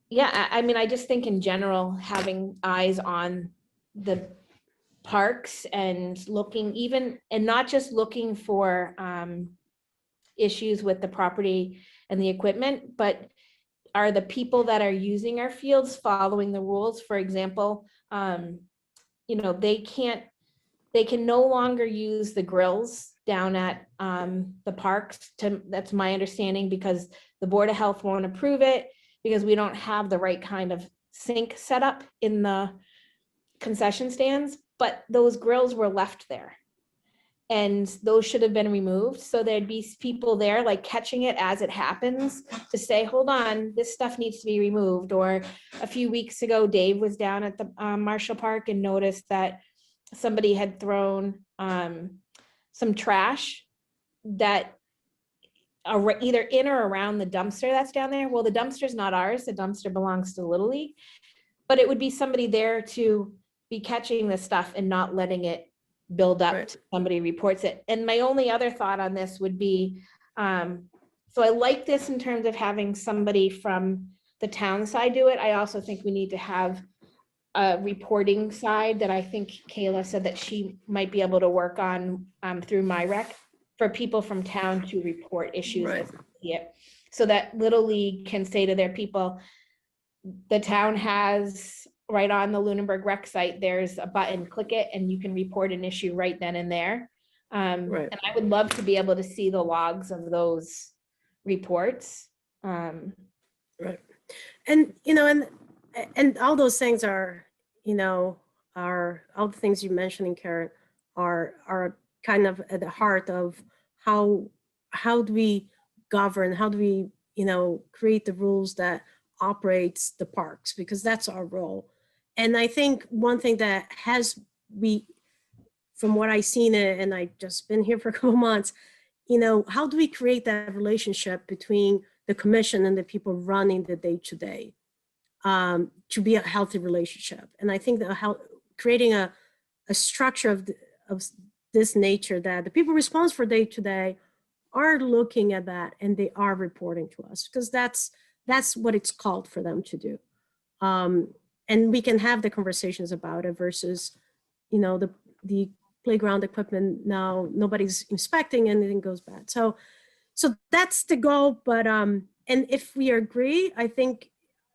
Yeah, I mean, I just think in general, having eyes on the parks and looking even, and not just looking for issues with the property and the equipment, but are the people that are using our fields following the rules? For example, you know, they can no longer use the grills down at the parks, that's my understanding, because the Board of Health won't approve it, because we don't have the right kind of sink set up in the concession stands, but those grills were left there. And those should have been removed. So there'd be people there like catching it as it happens to say, hold on, this stuff needs to be removed. Or a few weeks ago, Dave was down at the Marshall Park and noticed that somebody had thrown some trash that are either in or around the dumpster that's down there. Well, the dumpster's not ours. The dumpster belongs to Little League, but it would be somebody there to be catching this stuff and not letting it build up. Right. Till somebody reports it. And my only other thought on this would be, so I like this in terms of having somebody from the town side do it. I also think we need to have a reporting side that I think Kayla said that she might be able to work on through MyRec, for people from town to report issues Right. as they see it, so that Little League can say to their people, the town has, right on the Lunenburg rec site, there's a button, click it, and you can report an issue right then and there. Right. And I would love to be able to see the logs of those reports. Right. And, you know, and all those things are, you know, are all the things you mentioned, Karen, are kind of at the heart of how do we govern, how do we, you know, create the rules that operates the parks, because that's our role. And I think one thing that from what I've seen, and I've just been here for a couple months, you know, how do we create that relationship between the commission and the people running the day-to-day to be a healthy relationship? And I think that creating a structure of this nature, that the people responsible for day-to-day are looking at that and they are reporting to us, because that's what it's called for them to do. And we can have the conversations about it versus, you know, the playground equipment, now nobody's inspecting, anything goes bad. So that's the goal. But and if we agree, I think,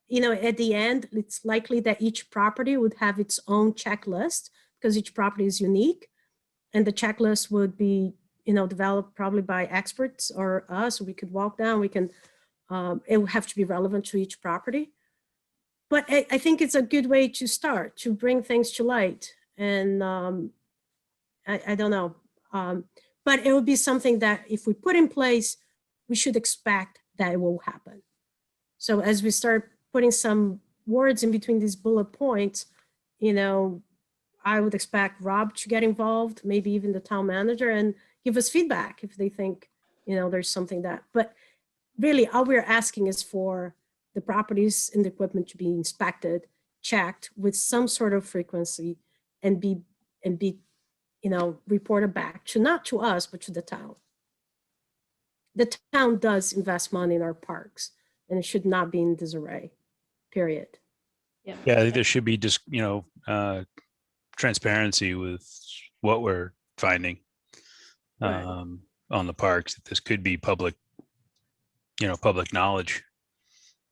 you know, at the end, it's likely that each property would have its own checklist, because each property is unique, and the checklist would be developed probably by experts or us. We could walk down, we can, it will have to be relevant to each property. But I think it's a good way to start, to bring things to light. And I don't know. But it would be something that if we put in place, we should expect that it will happen. So as we start putting some words in between these bullet points, I would expect Rob to get involved, maybe even the town manager, and give us feedback if they think, there's something that, but really all we're asking is for the properties and the equipment to be inspected, checked with some sort of frequency and be, reported back to, not to us, but to the town. The town does invest money in our parks and it should not be in disarray, period. Yeah. Yeah, I think there should be just, transparency with what we're finding Right. on the parks. This could be public, public knowledge,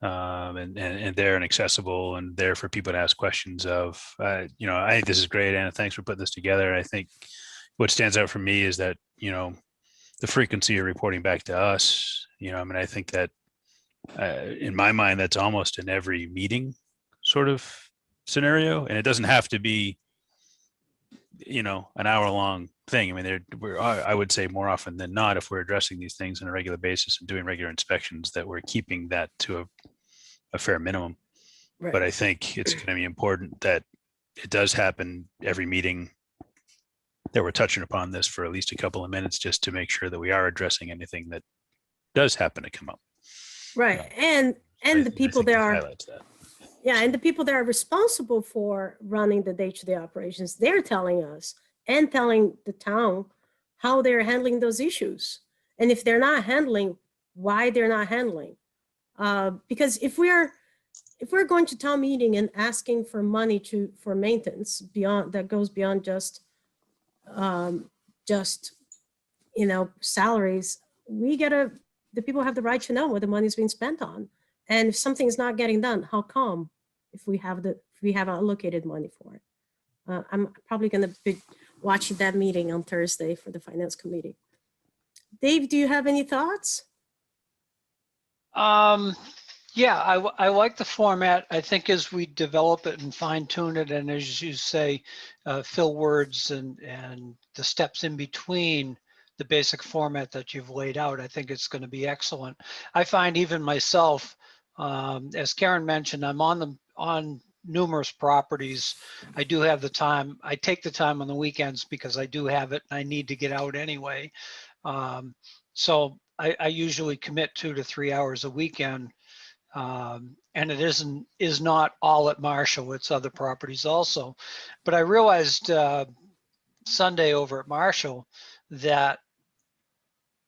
and there and accessible and there for people to ask questions of. I think this is great, Anna. Thanks for putting this together. I think what stands out for me is that, the frequency of reporting back to us, I think that in my mind, that's almost in every meeting sort of scenario. And it doesn't have to be, an hour-long thing. I mean, I would say more often than not, if we're addressing these things on a regular basis and doing regular inspections, that we're keeping that to a fair minimum. Right. But I think it's going to be important that it does happen every meeting, that we're touching upon this for at least a couple of minutes, just to make sure that we are addressing anything that does happen to come up. Right. And the people there are, highlights that. yeah, and the people that are responsible for running the day-to-day operations, they're telling us and telling the town how they're handling those issues. And if they're not handling, why they're not handling. Because if we're going to town meeting and asking for money for maintenance that goes beyond just salaries, the people have the right to know what the money is being spent on. And if something is not getting done, how come? If we have allocated money for it, I'm probably going to be watching that meeting on Thursday for the finance committee. Dave, do you have any thoughts? Yeah, I like the format. I think as we develop it and fine tune it, and as you say, fill words and the steps in between the basic format that you've laid out, I think it's going to be excellent. I find even myself, as Karen mentioned, I'm on numerous properties. I do have the time. I take the time on the weekends because I do have it and I need to get out anyway. So I usually commit 2 to 3 hours a weekend. And it is not all at Marshall, it's other properties also. But I realized Sunday over at Marshall that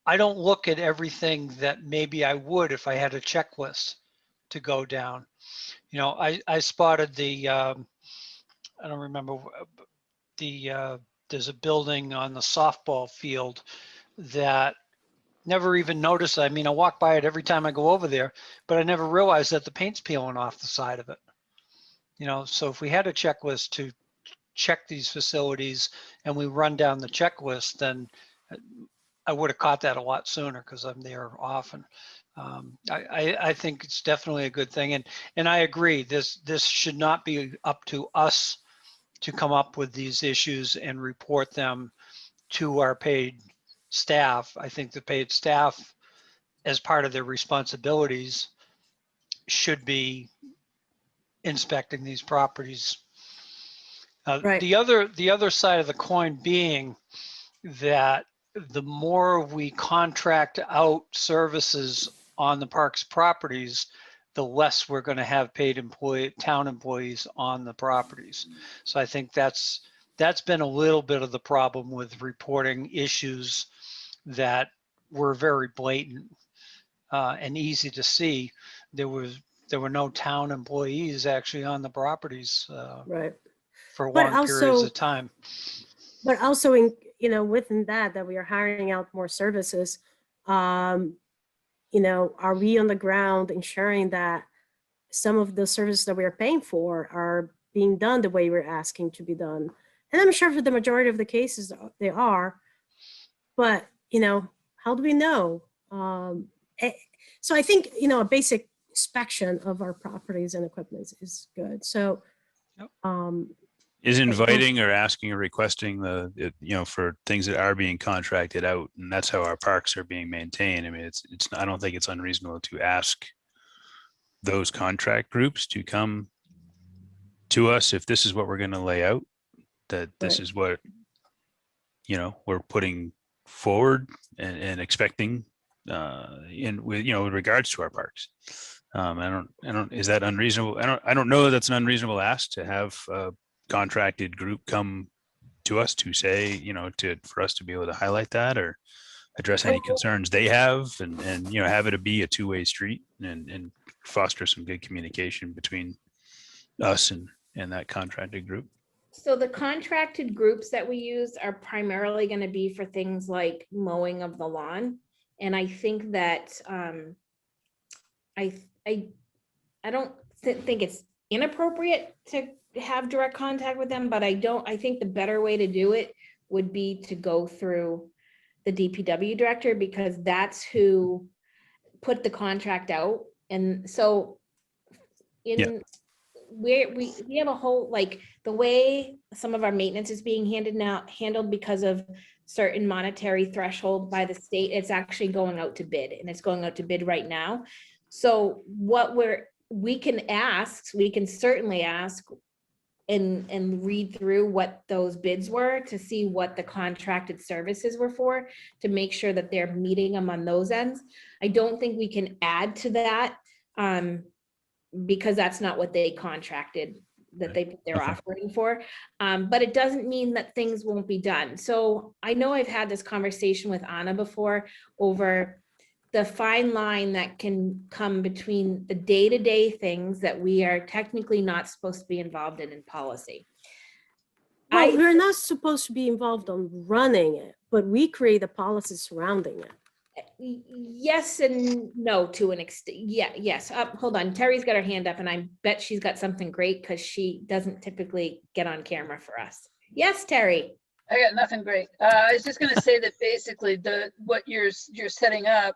I don't look at everything that maybe I would if I had a checklist to go down. I spotted I don't remember, there's a building on the softball field that never even noticed. I mean, I walk by it every time I go over there, but I never realized that the paint's peeling off the side of it. So if we had a checklist to check these facilities and we run down the checklist, then I would have caught that a lot sooner because I'm there often. I think it's definitely a good thing. And I agree, this should not be up to us to come up with these issues and report them to our paid staff. I think the paid staff, as part of their responsibilities, should be inspecting these properties. Right. The other side of the coin being that the more we contract out services on the park's properties, the less we're going to have paid town employees on the properties. So I think that's been a little bit of the problem with reporting issues that were very blatant and easy to see. There were no town employees actually on the properties Right. for But long periods of time. But also within that we are hiring out more services, are we on the ground ensuring that some of the services that we are paying for are being done the way we're asking to be done? And I'm sure for the majority of the cases they are, but how do we know? So I think, a basic inspection of our properties and equipment is good. So, Yep. Is inviting or asking or requesting for things that are being contracted out, and that's how our parks are being maintained. I mean, I don't think it's unreasonable to ask those contract groups to come to us if this is what we're going to lay out, that this Right. is what, we're putting forward and expecting with regards to our parks. Is that unreasonable? I don't know that that's an unreasonable ask to have a contracted group come to us to say, for us to be able to highlight that or address any concerns they have and have it be a two-way street and foster some good communication between us and that contracted group. So the contracted groups that we use are primarily going to be for things like mowing of the lawn. And I think that I don't think it's inappropriate to have direct contact with them, but I think the better way to do it would be to go through the DPW director, because that's who put the contract out. And so we have a whole, like, the way some of our maintenance is being handled because of certain monetary threshold by the state, it's actually going out to bid, and it's going out to bid right now. So what we can certainly ask and read through what those bids were to see what the contracted services were for, to make sure that they're meeting them on those ends. I don't think we can add to that because that's not what they contracted, that they're Okay. offering for. But it doesn't mean that things won't be done. So I know I've had this conversation with Anna before over the fine line that can come between the day-to-day things that we are technically not supposed to be involved in policy. Well, we're not supposed to be involved on running it, but we create a policy surrounding it. Yes and no to an extent. Yeah, yes. Hold on. Terry's got her hand up, and I bet she's got something great because she doesn't typically get on camera for us. Yes, Terry. I got nothing great. I was just going to say that basically what you're setting up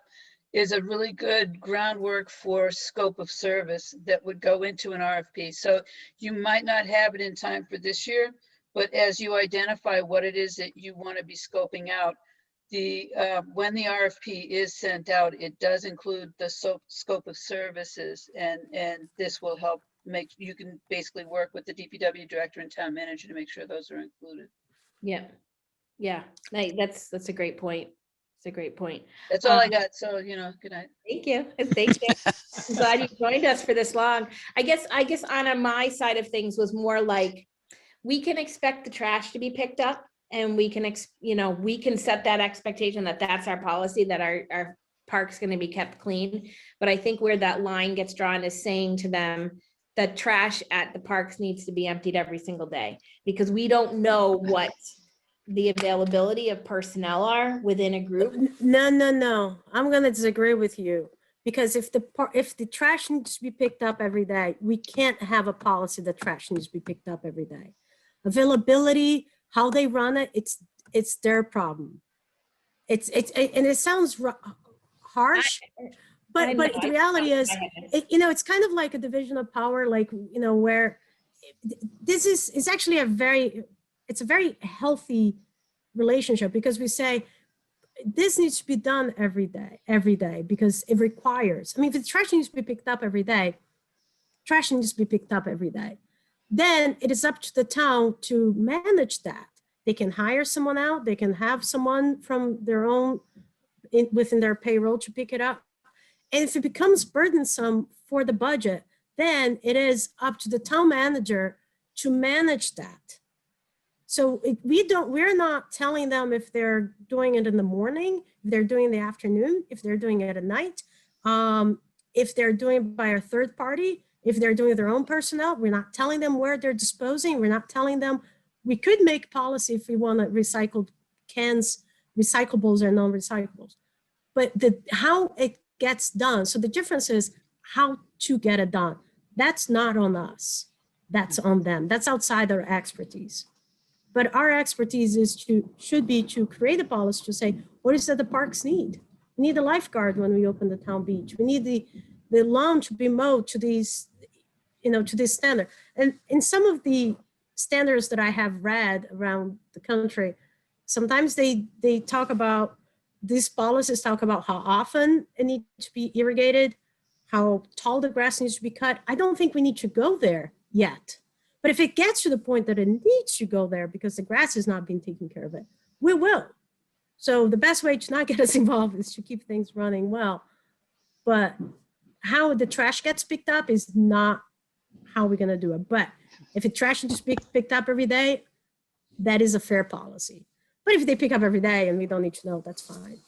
is a really good groundwork for scope of service that would go into an RFP. So you might not have it in time for this year, but as you identify what it is that you want to be scoping out, when the RFP is sent out, it does include the scope of services, and this will help you can basically work with the DPW director and town manager to make sure those are included. Yeah. That's a great point. It's a great point. That's all I got. So, good night. Thank you. Thank you. I'm glad you joined us for this long. I guess on my side of things was more like, we can expect the trash to be picked up, and we can, we can set that expectation that that's our policy, that our park's going to be kept clean. But I think where that line gets drawn is saying to them that trash at the parks needs to be emptied every single day, because we don't know what the availability of personnel are within a group. No. I'm going to disagree with you, because if the trash needs to be picked up every day, we can't have a policy that trash needs to be picked up every day. Availability, how they run it, it's their problem. And it sounds harsh, but the reality is, it's kind of like a division of power, like, where this is actually a very healthy relationship, because we say this needs to be done every day, because it requires, if the trash needs to be picked up every day, trash needs to be picked up every day. Then it is up to the town to manage that. They can hire someone out. They can have someone from their own within their payroll to pick it up. And if it becomes burdensome for the budget, then it is up to the town manager to manage that. So we're not telling them if they're doing it in the morning, if they're doing it in the afternoon, if they're doing it at night, if they're doing it by a third party, if they're doing their own personnel. We're not telling them where they're disposing. We're not telling them. We could make policy if we want to recycled cans, recyclables or non-recyclables, but how it gets done. So the difference is how to get it done. That's not on us. That's on them. That's outside their expertise. But our expertise should be to create a policy to say, what is that the parks need? We need a lifeguard when we open the town beach. We need the lawn to be mowed to these, to this standard. And in some of the standards that I have read around the country, sometimes they talk about, these policies talk about how often it needs to be irrigated, how tall the grass needs to be cut. I don't think we need to go there yet. But if it gets to the point that it needs to go there because the grass is not being taken care of it, we will. So the best way to not get us involved is to keep things running well. But how the trash gets picked up is not how we're going to do it. But if the trash is picked up every day, that is a fair policy. But if they pick up every day and we don't need to know, that's fine.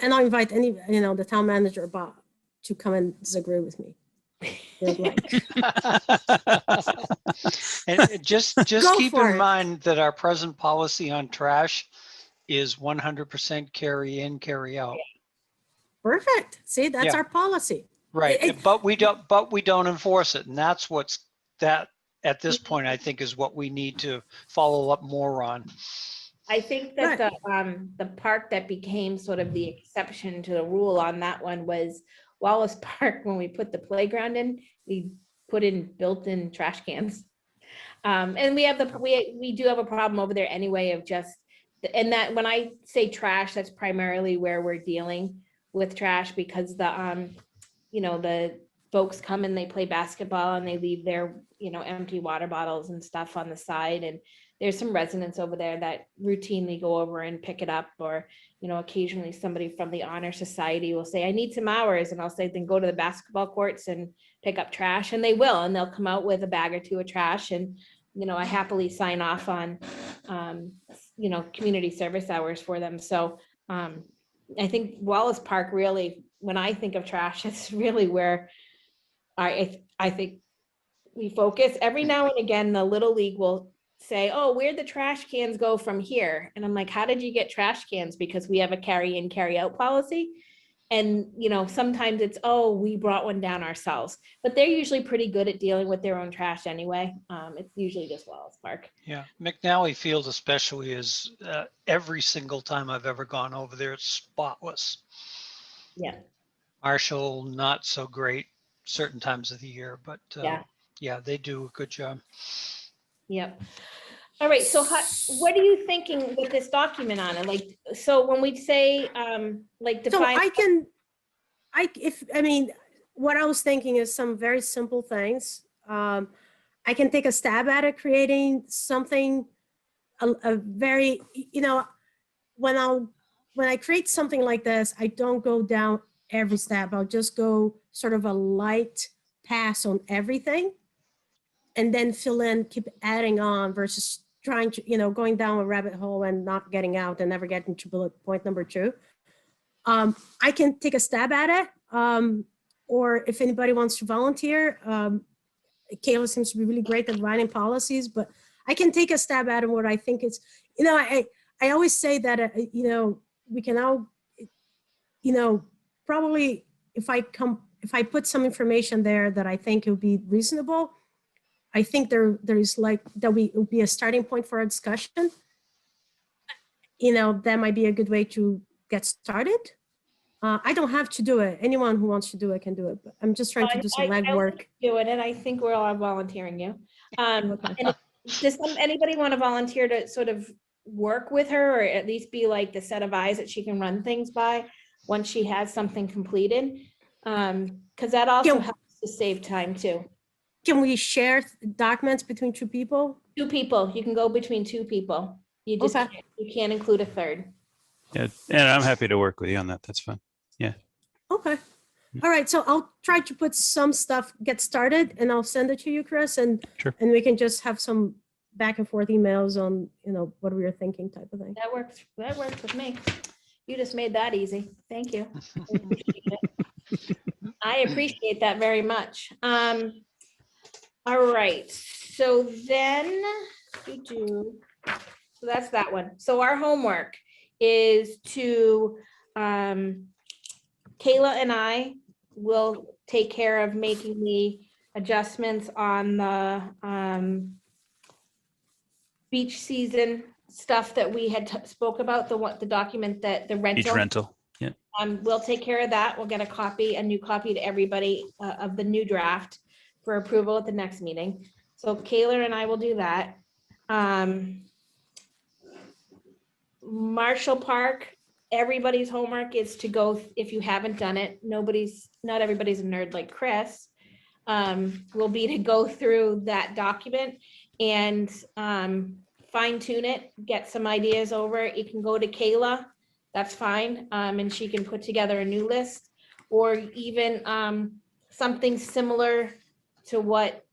And I'll invite any, the town manager or Bob to come and disagree with me. Like. And just Go keep for in it. mind that our present policy on trash is 100% carry in, carry out. Perfect. See, that's Yeah. our policy. Right, but we don't enforce it, and that's at this point, I think, is what we need to follow up more on. I think that the park that became sort of the exception to the rule on that one was Wallace Park. When we put the playground in, we put in built-in trash cans. And we do have a problem over there anyway of just, and that when I say trash, that's primarily where we're dealing with trash, because the folks come and they play basketball and they leave their, empty water bottles and stuff on the side. And there's some residents over there that routinely go over and pick it up, or, occasionally somebody from the Honor Society will say, I need some hours. And I'll say, then go to the basketball courts and pick up trash. And they will, and they'll come out with a bag or two of trash. And, I happily sign off on, community service hours for them. So I think Wallace Park really, when I think of trash, it's really where I think we focus. Every now and again, the Little League will say, oh, where'd the trash cans go from here? And I'm like, how did you get trash cans? Because we have a carry in, carry out policy. And, sometimes it's, oh, we brought one down ourselves, but they're usually pretty good at dealing with their own trash anyway. It's usually just Wallace Park. Yeah, McNally Field especially is, every single time I've ever gone over there, it's spotless. Yeah. Marshall, not so great certain times of the year, but Yeah. they do a good job. Yep. All right. So what are you thinking with this document on it? Like, so when we say, define. So what I was thinking is some very simple things. I can take a stab at it, creating something, a very, when I create something like this, I don't go down every step. I'll just go sort of a light pass on everything, and then fill in, keep adding on, versus trying to, going down a rabbit hole and not getting out and never getting to bullet point number 2. I can take a stab at it. Or if anybody wants to volunteer, Kayla seems to be really great at writing policies, but I can take a stab at it. What I think is, I always say that, we can all, probably if I put some information there that I think it would be reasonable, I think there is that will be a starting point for a discussion. That might be a good way to get started. I don't have to do it. Anyone who wants to do it can do it, but I'm just trying to do some legwork. Do it, and I think we're all volunteering you. And does anybody want to volunteer to sort of work with her, or at least be like the set of eyes that she can run things by once she has something completed? Because that also helps to save time too. Can we share documents between 2 people? 2 people. You can go between 2 people. You just you can't include a third. Yeah, and I'm happy to work with you on that. That's fine. Yeah. Okay. All right. So I'll try to put some stuff, get started, and I'll send it to you, Chris, and Sure. And we can just have some back and forth emails on, what we were thinking, type of thing. That works. That works with me. You just made that easy. Thank you. I appreciate that very much. All right. So then, so that's that one. So our homework is to, Kayla and I will take care of making the adjustments on the beach season stuff that we had spoke about, the document that the Each rental. rental. Yeah. We'll take care of that. We'll get a new copy to everybody of the new draft for approval at the next meeting. So Kayla and I will do that. Marshall Park, everybody's homework is to go, if you haven't done it, not everybody's a nerd like Chris, will be to go through that document and fine tune it, get some ideas over. You can go to Kayla, that's fine, and she can put together a new list, or even something similar to what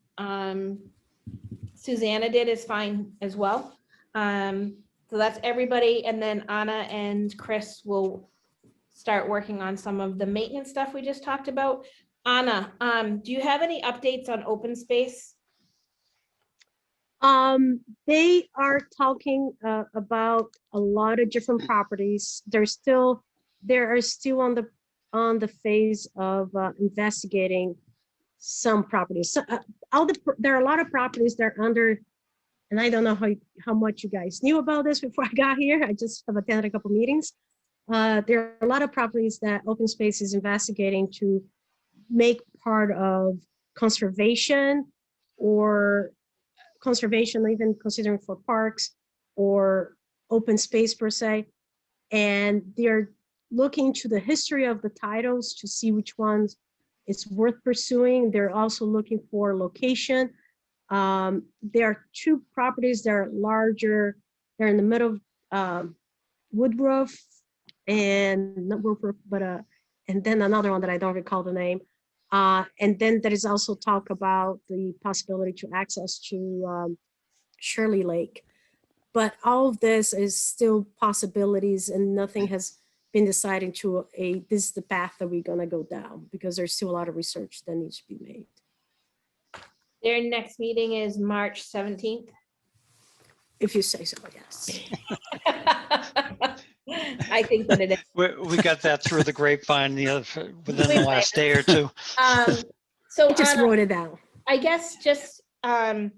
Susanna did is fine as well. So that's everybody, and then Anna and Chris will start working on some of the maintenance stuff we just talked about. Anna, do you have any updates on open space? They are talking about a lot of different properties. They are still on the phase of investigating some properties. So, there are a lot of properties that are under, and I don't know how much you guys knew about this before I got here. I just have attended a couple meetings. There are a lot of properties that open space is investigating to make part of conservation, or conservation, even considering for parks or open space per se. And they're looking to the history of the titles to see which ones it's worth pursuing. They're also looking for location. There are two properties that are larger. They're in the middle of Woodruff and not Woodruff, but and then another one that I don't recall the name. And then there is also talk about the possibility to access to Shirley Lake. But all of this is still possibilities, and nothing has been decided to this is the path that we're gonna go down, because there's still a lot of research that needs to be made. Their next meeting is March 17th. If you say so, yes. I think that it is. We got that through the grapevine within the last day or two. So I just Anna, wrote it down. I guess just, one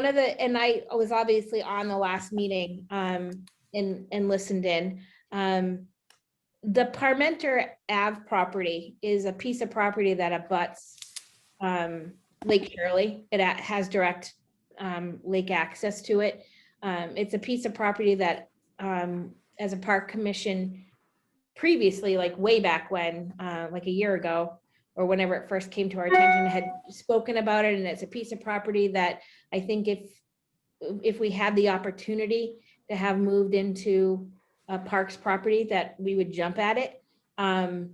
of the, and I was obviously on the last meeting and listened in. The Parmenter Ave property is a piece of property that abuts Lake Shirley. It has direct lake access to it. It's a piece of property that as a park commission previously, like way back when, like a year ago, or whenever it first came to our attention, had spoken about it. And it's a piece of property that I think if we had the opportunity to have moved into a parks property, that we would jump at it. I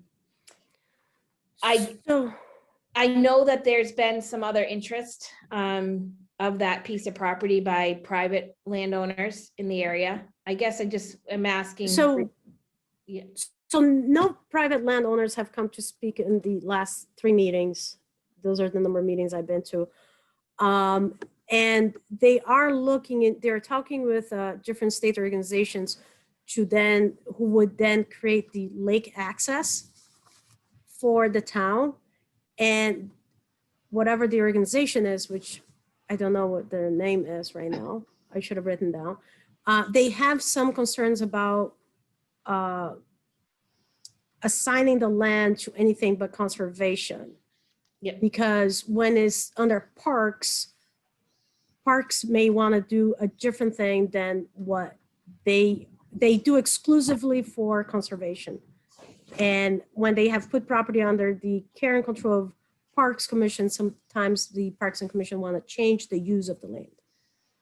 know that there's been some other interest of that piece of property by private landowners in the area. I guess I just am asking. Yeah. So no private landowners have come to speak in the last 3 meetings. Those are the number of meetings I've been to. And they are they're talking with different state organizations who would then create the lake access for the town. And whatever the organization is, which I don't know what their name is right now, I should have written down. They have some concerns about assigning the land to anything but conservation. Yeah. Because when it's under parks may want to do a different thing than what they do exclusively for conservation. And when they have put property under the care and control of Parks Commission, sometimes the Parks and Commission want to change the use of the land.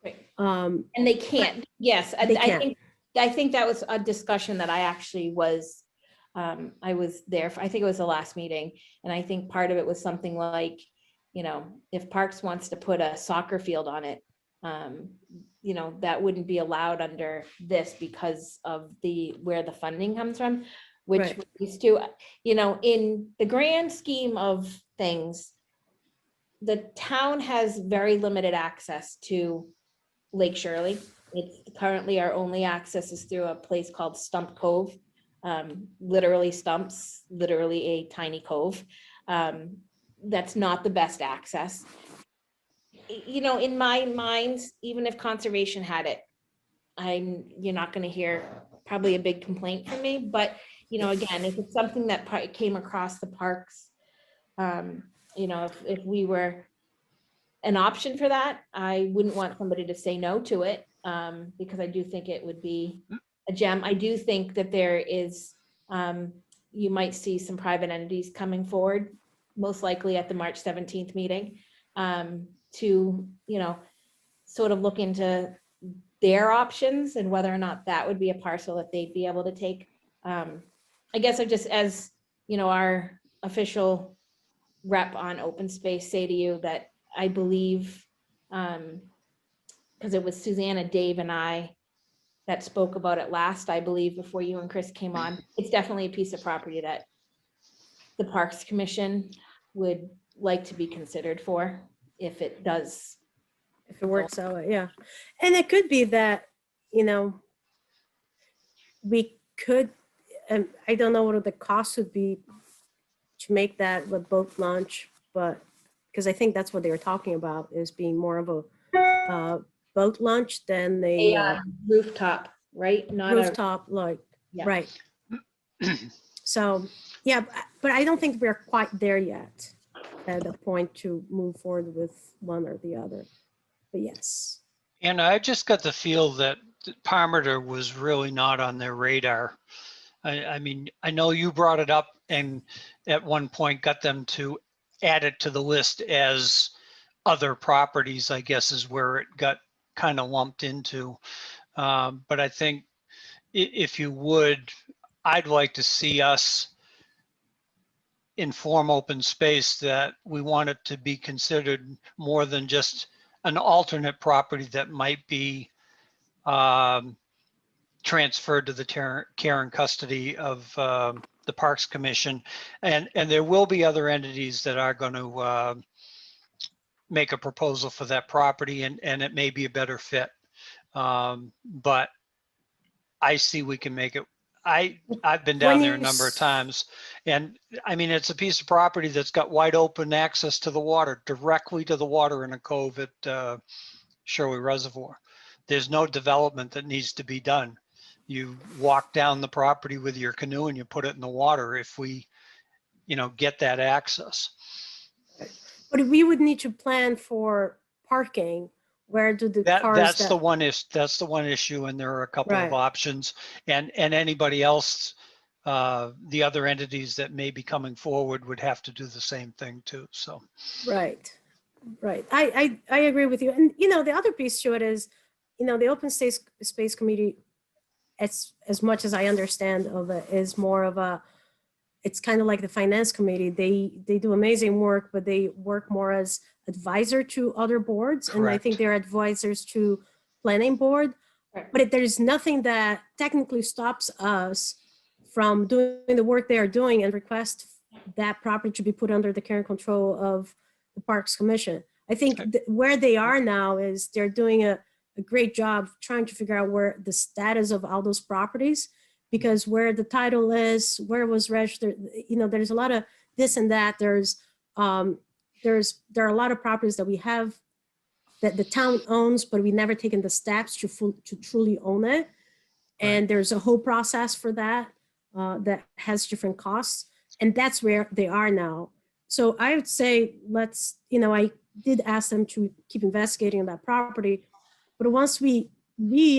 Right. And they can't. Yes, I think that was a discussion that I actually was. I was there. I think it was the last meeting, and I think part of it was something like, if Parks wants to put a soccer field on it, that wouldn't be allowed under this because of where the funding comes from, which Right. used to, in the grand scheme of things, the town has very limited access to Lake Shirley. It's currently our only access is through a place called Stump Cove, literally stumps, literally a tiny cove. That's not the best access. you know, in my mind, even if conservation had it, you're not gonna hear probably a big complaint from me, but, you know, again, if it's something that came across the parks, you know, if we were an option for that, I wouldn't want somebody to say no to it, because I do think it would be a gem. I do think that there is, you might see some private entities coming forward, most likely at the March 17th meeting, to, you know, sort of look into their options and whether or not that would be a parcel that they'd be able to take. I guess I just, as, you know, our official rep on open space, say to you that I believe, because it was Susanna, Dave, and I that spoke about it last, I believe, before you and Chris came on. It's definitely a piece of property that the Parks Commission would like to be considered for if it does. If it works out, yeah. And it could be that, you know, we could, I don't know what the cost would be to make that with boat launch, but, because I think that's what they were talking about, is being more of a boat launch than A a rooftop, right? Not a, rooftop, like, yeah. right. So, yeah, but I don't think we're quite there yet at the point to move forward with one or the other. But yes, And I just got the feel that Parmenter was really not on their radar. I mean, I know you brought it up and at one point got them to add it to the list as other properties, I guess is where it got kind of lumped into. But I think if you would, I'd like to see us inform open space that we want it to be considered more than just an alternate property that might be transferred to the care and custody of the Parks Commission. And there will be other entities that are going to make a proposal for that property, and it may be a better fit. But I see we can make it. I've been down When there a you number of s- times, and I mean, it's a piece of property that's got wide open access to the water, directly to the water in a cove at Shirley Reservoir. There's no development that needs to be done. You walk down the property with your canoe and you put it in the water if we, you know, get that access. but we would need to plan for parking. Where do the cars That's the one issue, and there are a couple of Right. options, and anybody else, the other entities that may be coming forward would have to do the same thing too. So Right. I agree with you. And, you know, the other piece to it is, you know, the open space committee, as much as I understand of it, is more of a, it's kind of like the finance committee. They do amazing work, but they work more as advisor to other boards. And I think Correct. they're advisors to planning board. Right. But there's nothing that technically stops us from doing the work they are doing and request that property to be put under the care and control of the Parks Commission. I think where they are now is they're doing a great job trying to figure out where the status of all those properties, because where the title is, where it was registered, you know, there's a lot of this and that. There are a lot of properties that we have that the town owns, but we never taken the steps to truly own it. And there's a whole process for that that has different costs. And that's where they are now. So I would say, let's, you know, I did ask them to keep investigating that property. But once we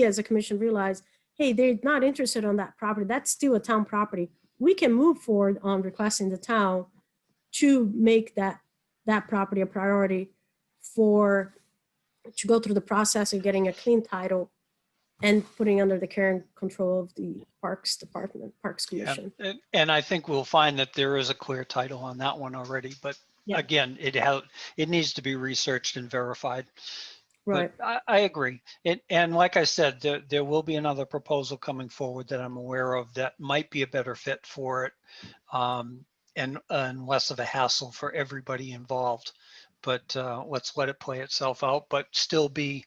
as a commission realize, hey, they're not interested on that property, that's still a town property, we can move forward on requesting the town to make that property a priority to go through the process of getting a clean title and putting under the care and control of the Parks Department, Parks yeah, Commission. and I think we'll find that there is a clear title on that one already. But Yeah. again, it needs to be researched and verified. Right. But I agree. And like I said, there will be another proposal coming forward that I'm aware of that might be a better fit for it, and less of a hassle for everybody involved. But let's let it play itself out, but still make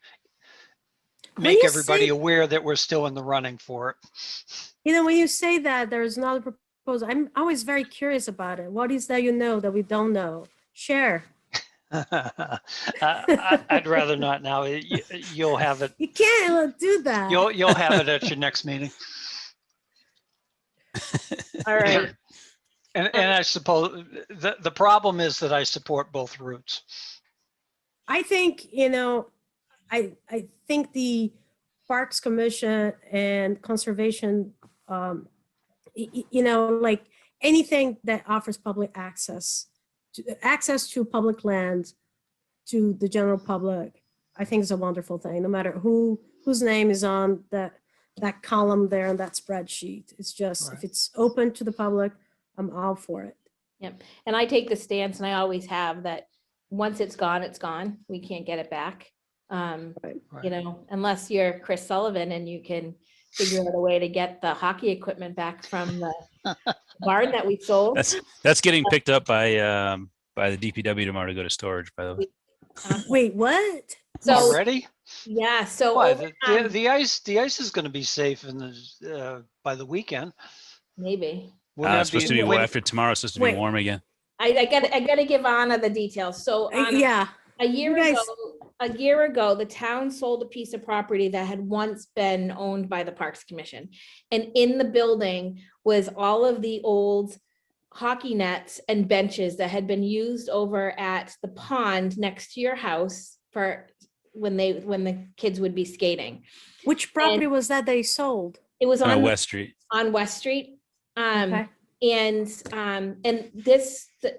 you everybody say- aware that we're still in the running for it. You know, when you say that there's another proposal, I'm always very curious about it. What is that you know that we don't know? Share. I'd rather not now. You'll have it. You can't do that. You'll have it at your next meeting. All right. And I suppose the problem is that I support both routes. I think, I think the Parks Commission and Conservation, like anything that offers public access to public lands to the general public, I think is a wonderful thing, no matter whose name is on that column there in that spreadsheet. It's just, if Right. it's open to the public, I'm all for it. Yep. And I take the stance, and I always have, that once it's gone, it's gone. We can't get it back. Right. Unless you're Chris Sullivan and you can figure out a way to get the hockey equipment back from the barn that we sold. That's getting picked up by the DPW tomorrow to go to storage, by the way. Wait, what? So, Already? yeah, so Why? over The, time- the ice is going to be safe by the weekend. maybe. Wouldn't It's that supposed to be when- after tomorrow. It's supposed to be Wait. warm again. I gotta give Anna the details. So Anna, Yeah, a year You guys- ago, the town sold a piece of property that had once been owned by the Parks Commission. And in the building was all of the old hockey nets and benches that had been used over at the pond next to your house for when the kids would be skating. which property was that they sold? It was on West Street. on West Street. Okay. And the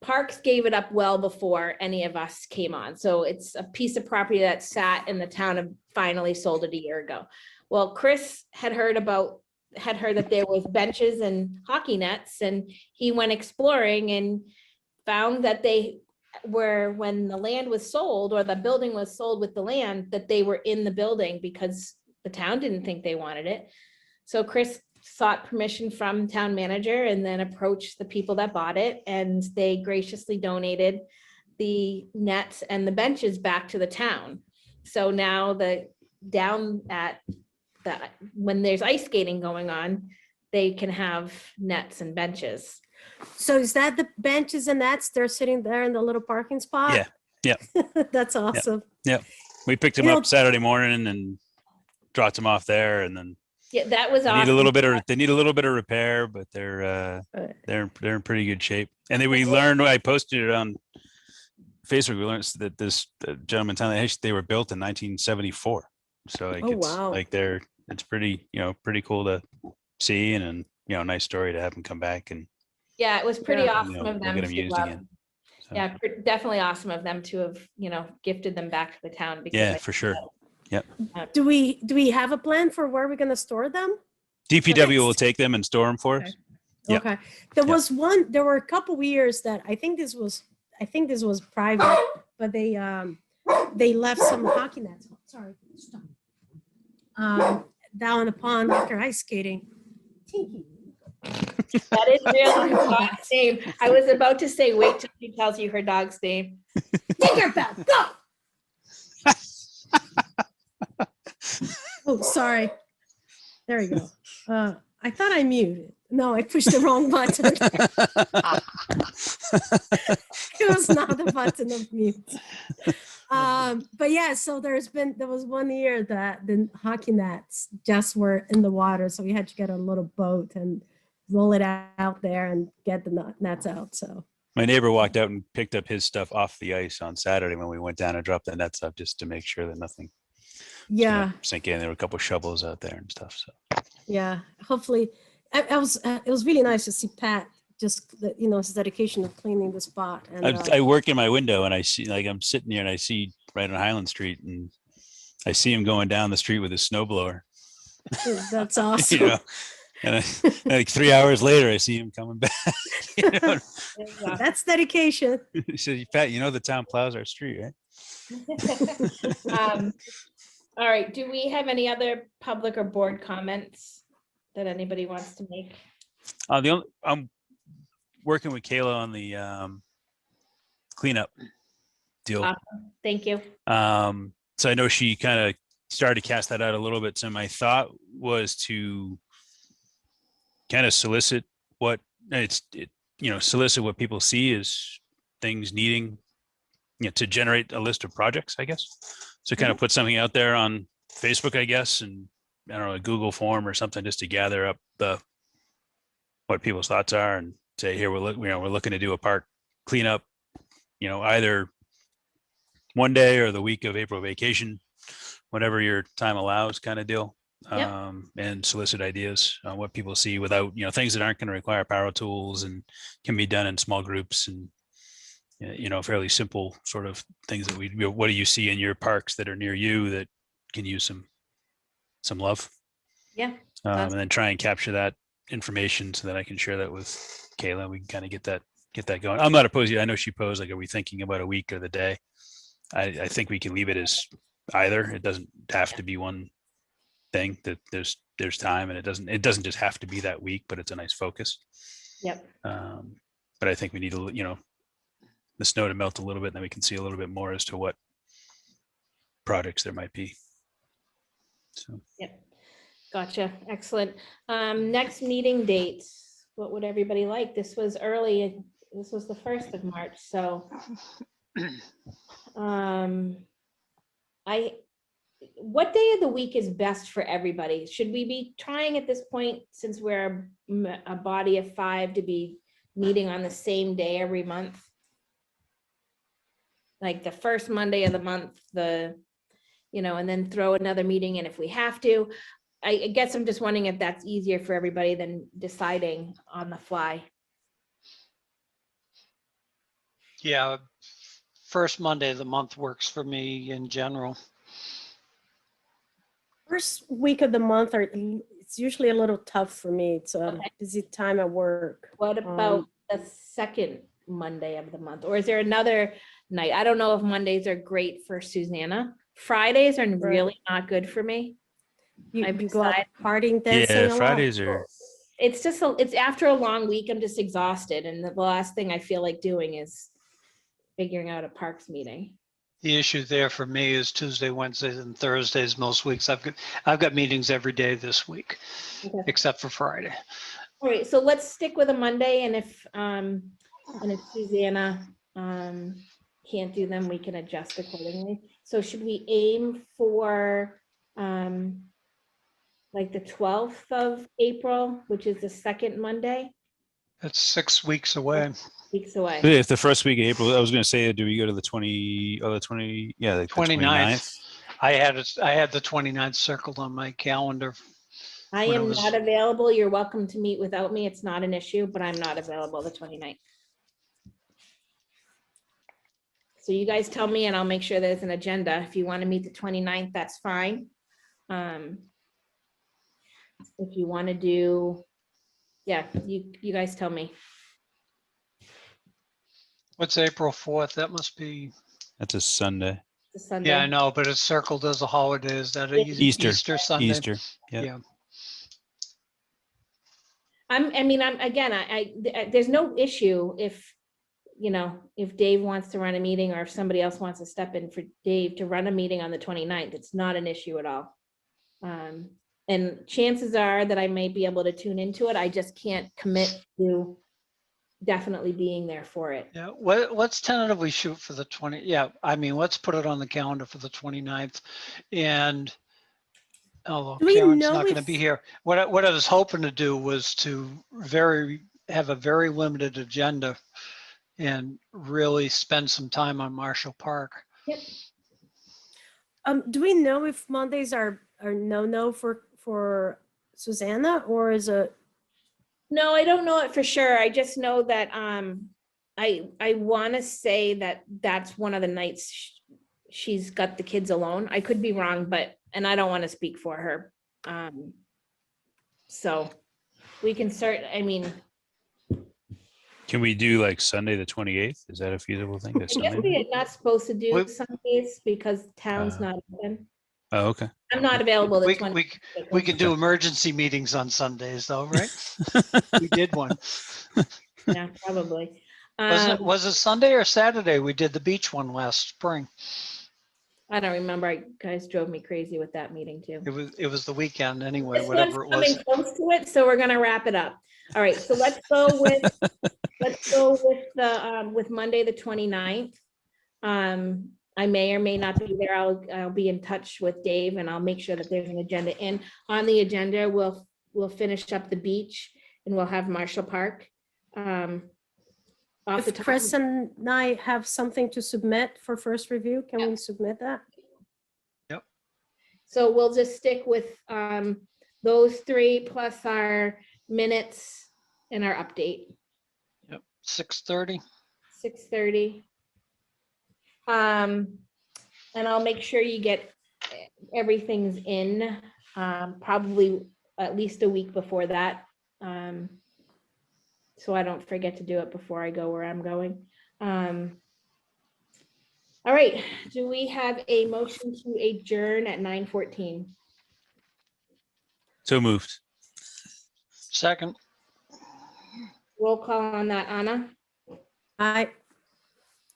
Parks gave it up well before any of us came on. So it's a piece of property that sat in the town and finally sold it a year ago. Well, Chris had heard that there was benches and hockey nets, and he went exploring and found that they were, when the land was sold, or the building was sold with the land, that they were in the building because the town didn't think they wanted it. So Chris sought permission from town manager and then approached the people that bought it, and they graciously donated the nets and the benches back to the town. So now when there's ice skating going on, they can have nets and benches. So is that the benches and nets? They're sitting there in the little parking spot? Yeah, That's awesome. We picked them You know- up Saturday morning and dropped them off there, and then Yeah, that was they awesome. need a little bit of repair, but they're in pretty good shape. And then we learned, I posted it on Facebook, we learned that this gentleman telling they were built in 1974. So like Oh, it's wow. like it's pretty cool to see, and nice story to have them come back, and Yeah, it was pretty Yeah. awesome of we'll them get them to, used again. So, yeah, definitely awesome of them to have, gifted them back to the town. Because yeah, I for sure. Do we have a plan for where we're gonna store them? DPW will take them and store them for us. Yep. Okay. There were a couple years that I think this was private, but they left some hockey nets. Sorry. Stop. Down in the pond after ice skating. Tinky. That is really her dog's name. I was about to say, wait till she tells you her dog's name. Tinkerbell, go! Oh, sorry. There we go. I thought I muted. No, I pushed the wrong button. It was not the button of mute. But yeah, so there was 1 year that the hockey nets just were in the water. So we had to get a little boat and roll it out there and get the nets out. So My neighbor walked out and picked up his stuff off the ice on Saturday when we went down and dropped the nets up, just to make sure that nothing yeah, sink in. There were a couple shovels out there and stuff. So yeah. Hopefully, it was really nice to see Pat just his dedication of cleaning the spot. And I work in my window and I see, like, I'm sitting here and I see right on Highland Street, and I see him going down the street with his snowblower. that's awesome. And like 3 hours later, I see him coming back. That's dedication. He said, "Pat, the town plows our street, right?" All right, do we have any other public or board comments that anybody wants to make? I'm working with Kayla on the cleanup deal. Awesome. Thank you. So I know she kind of started to cast that out a little bit. So my thought was to kind of solicit what people see as things needing to generate a list of projects, I guess. So kind of put something out there on Facebook, I guess, and I don't know, a Google form or something, just to gather up what people's thoughts are and say, here, we're looking to do a park cleanup, either one day or the week of April vacation, whatever your time allows, kind of deal. Yep. And solicit ideas on what people see without, things that aren't going to require power tools and can be done in small groups and, fairly simple sort of things that what do you see in your parks that are near you that can use some love? Yeah. And then try and capture that information so that I can share that with Kayla. We can kind of get that going. I'm not opposed. I know she posed, like, are we thinking about a week or the day? I think we can leave it as either. It doesn't have to be one thing, that there's time, and it doesn't just have to be that week, but it's a nice focus. Yep. But I think we need to, the snow to melt a little bit, and then we can see a little bit more as to what projects there might be. So. Yep. Gotcha. Excellent. Next meeting dates. What would everybody like? This was early. This was the 1st of March. So, what day of the week is best for everybody? Should we be trying at this point, since we're a body of 5, to be meeting on the same day every month? Like the first Monday of the month, and then throw another meeting in if we have to. I guess I'm just wondering if that's easier for everybody than deciding on the fly. Yeah, first Monday of the month works for me in general. First week of the month, it's usually a little tough for me. It's a Okay. busy time at work. What about the second Monday of the month? Or is there another night? I don't know if Mondays are great for Susanna. Fridays are really not good for me. You go out partying, dancing a Yeah, lot? Fridays are. It's just, it's after a long week, I'm just exhausted. And the last thing I feel like doing is figuring out a parks meeting. The issue there for me is Tuesday, Wednesdays, and Thursdays. Most weeks I've got meetings every day this week, Okay. except for Friday. All right, so let's stick with a Monday, and if Susanna can't do them, we can adjust accordingly. So should we aim for like the 12th of April, which is the second Monday? That's 6 weeks away. Weeks away. If the first week of April, I was going to say, do we go to the 20? Oh, the 20. Yeah, the 29th. I had the 29th circled on my calendar. I am not available. You're welcome to meet without me. It's not an issue, but I'm not available the 29th. So you guys tell me and I'll make sure there's an agenda. If you want to meet the 29th, that's fine. If you want to do, yeah, you guys tell me. What's April 4th? That must be. That's a Sunday. It's a Sunday. Yeah, I know, but it's circled as a holiday. Is that a Easter. Easter Sunday? Easter. Yeah. There's no issue if Dave wants to run a meeting or if somebody else wants to step in for Dave to run a meeting on the 29th. It's not an issue at all. And chances are that I may be able to tune into it. I just can't commit to definitely being there for it. Yeah. Let's tentatively shoot for the 20. Yeah. I mean, let's put it on the calendar for the 29th. And although Karen's not going to be here, what I was hoping to do was to have a very limited agenda and really spend some time on Marshall Park. Yep. Do we know if Mondays are no for Susanna, or is it? No, I don't know it for sure. I just know that I want to say that that's one of the nights she's got the kids alone. I could be wrong, and I don't want to speak for her. So we can Can we do like Sunday the 28th? Is that a feasible thing? I guess we are not supposed to do Sundays because town's not open. Oh, okay. I'm not available the 20th. We can do emergency meetings on Sundays though, right? We did one. Yeah, probably. Was it Sunday or Saturday? We did the beach one last spring. I don't remember. You guys drove me crazy with that meeting too. It was the weekend anyway, This whatever it one's was. coming close to it, so we're gonna wrap it up. All right, so let's go with with Monday the 29th. I may or may not be there. I'll be in touch with Dave and I'll make sure that there's an agenda in. On the agenda, we'll finish up the beach and we'll have Marshall Park. Off the If top Chris of- and I have something to submit for first review, can we submit that? So we'll just stick with those three plus our minutes and our update. Yep, 6:30. 6:30. And I'll make sure you get everything's in, probably at least a week before that. So I don't forget to do it before I go where I'm going. All right, do we have a motion to adjourn at 9:14? So moved. Second. Roll call on that, Anna, I,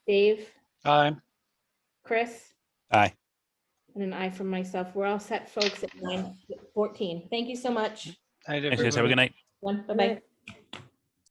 Dave, Aye. Chris, Aye. and an aye from myself. We're all set, folks, at 9:14. Thank you so much. Night, Thanks, guys. Have a everybody. good night. Bye-bye.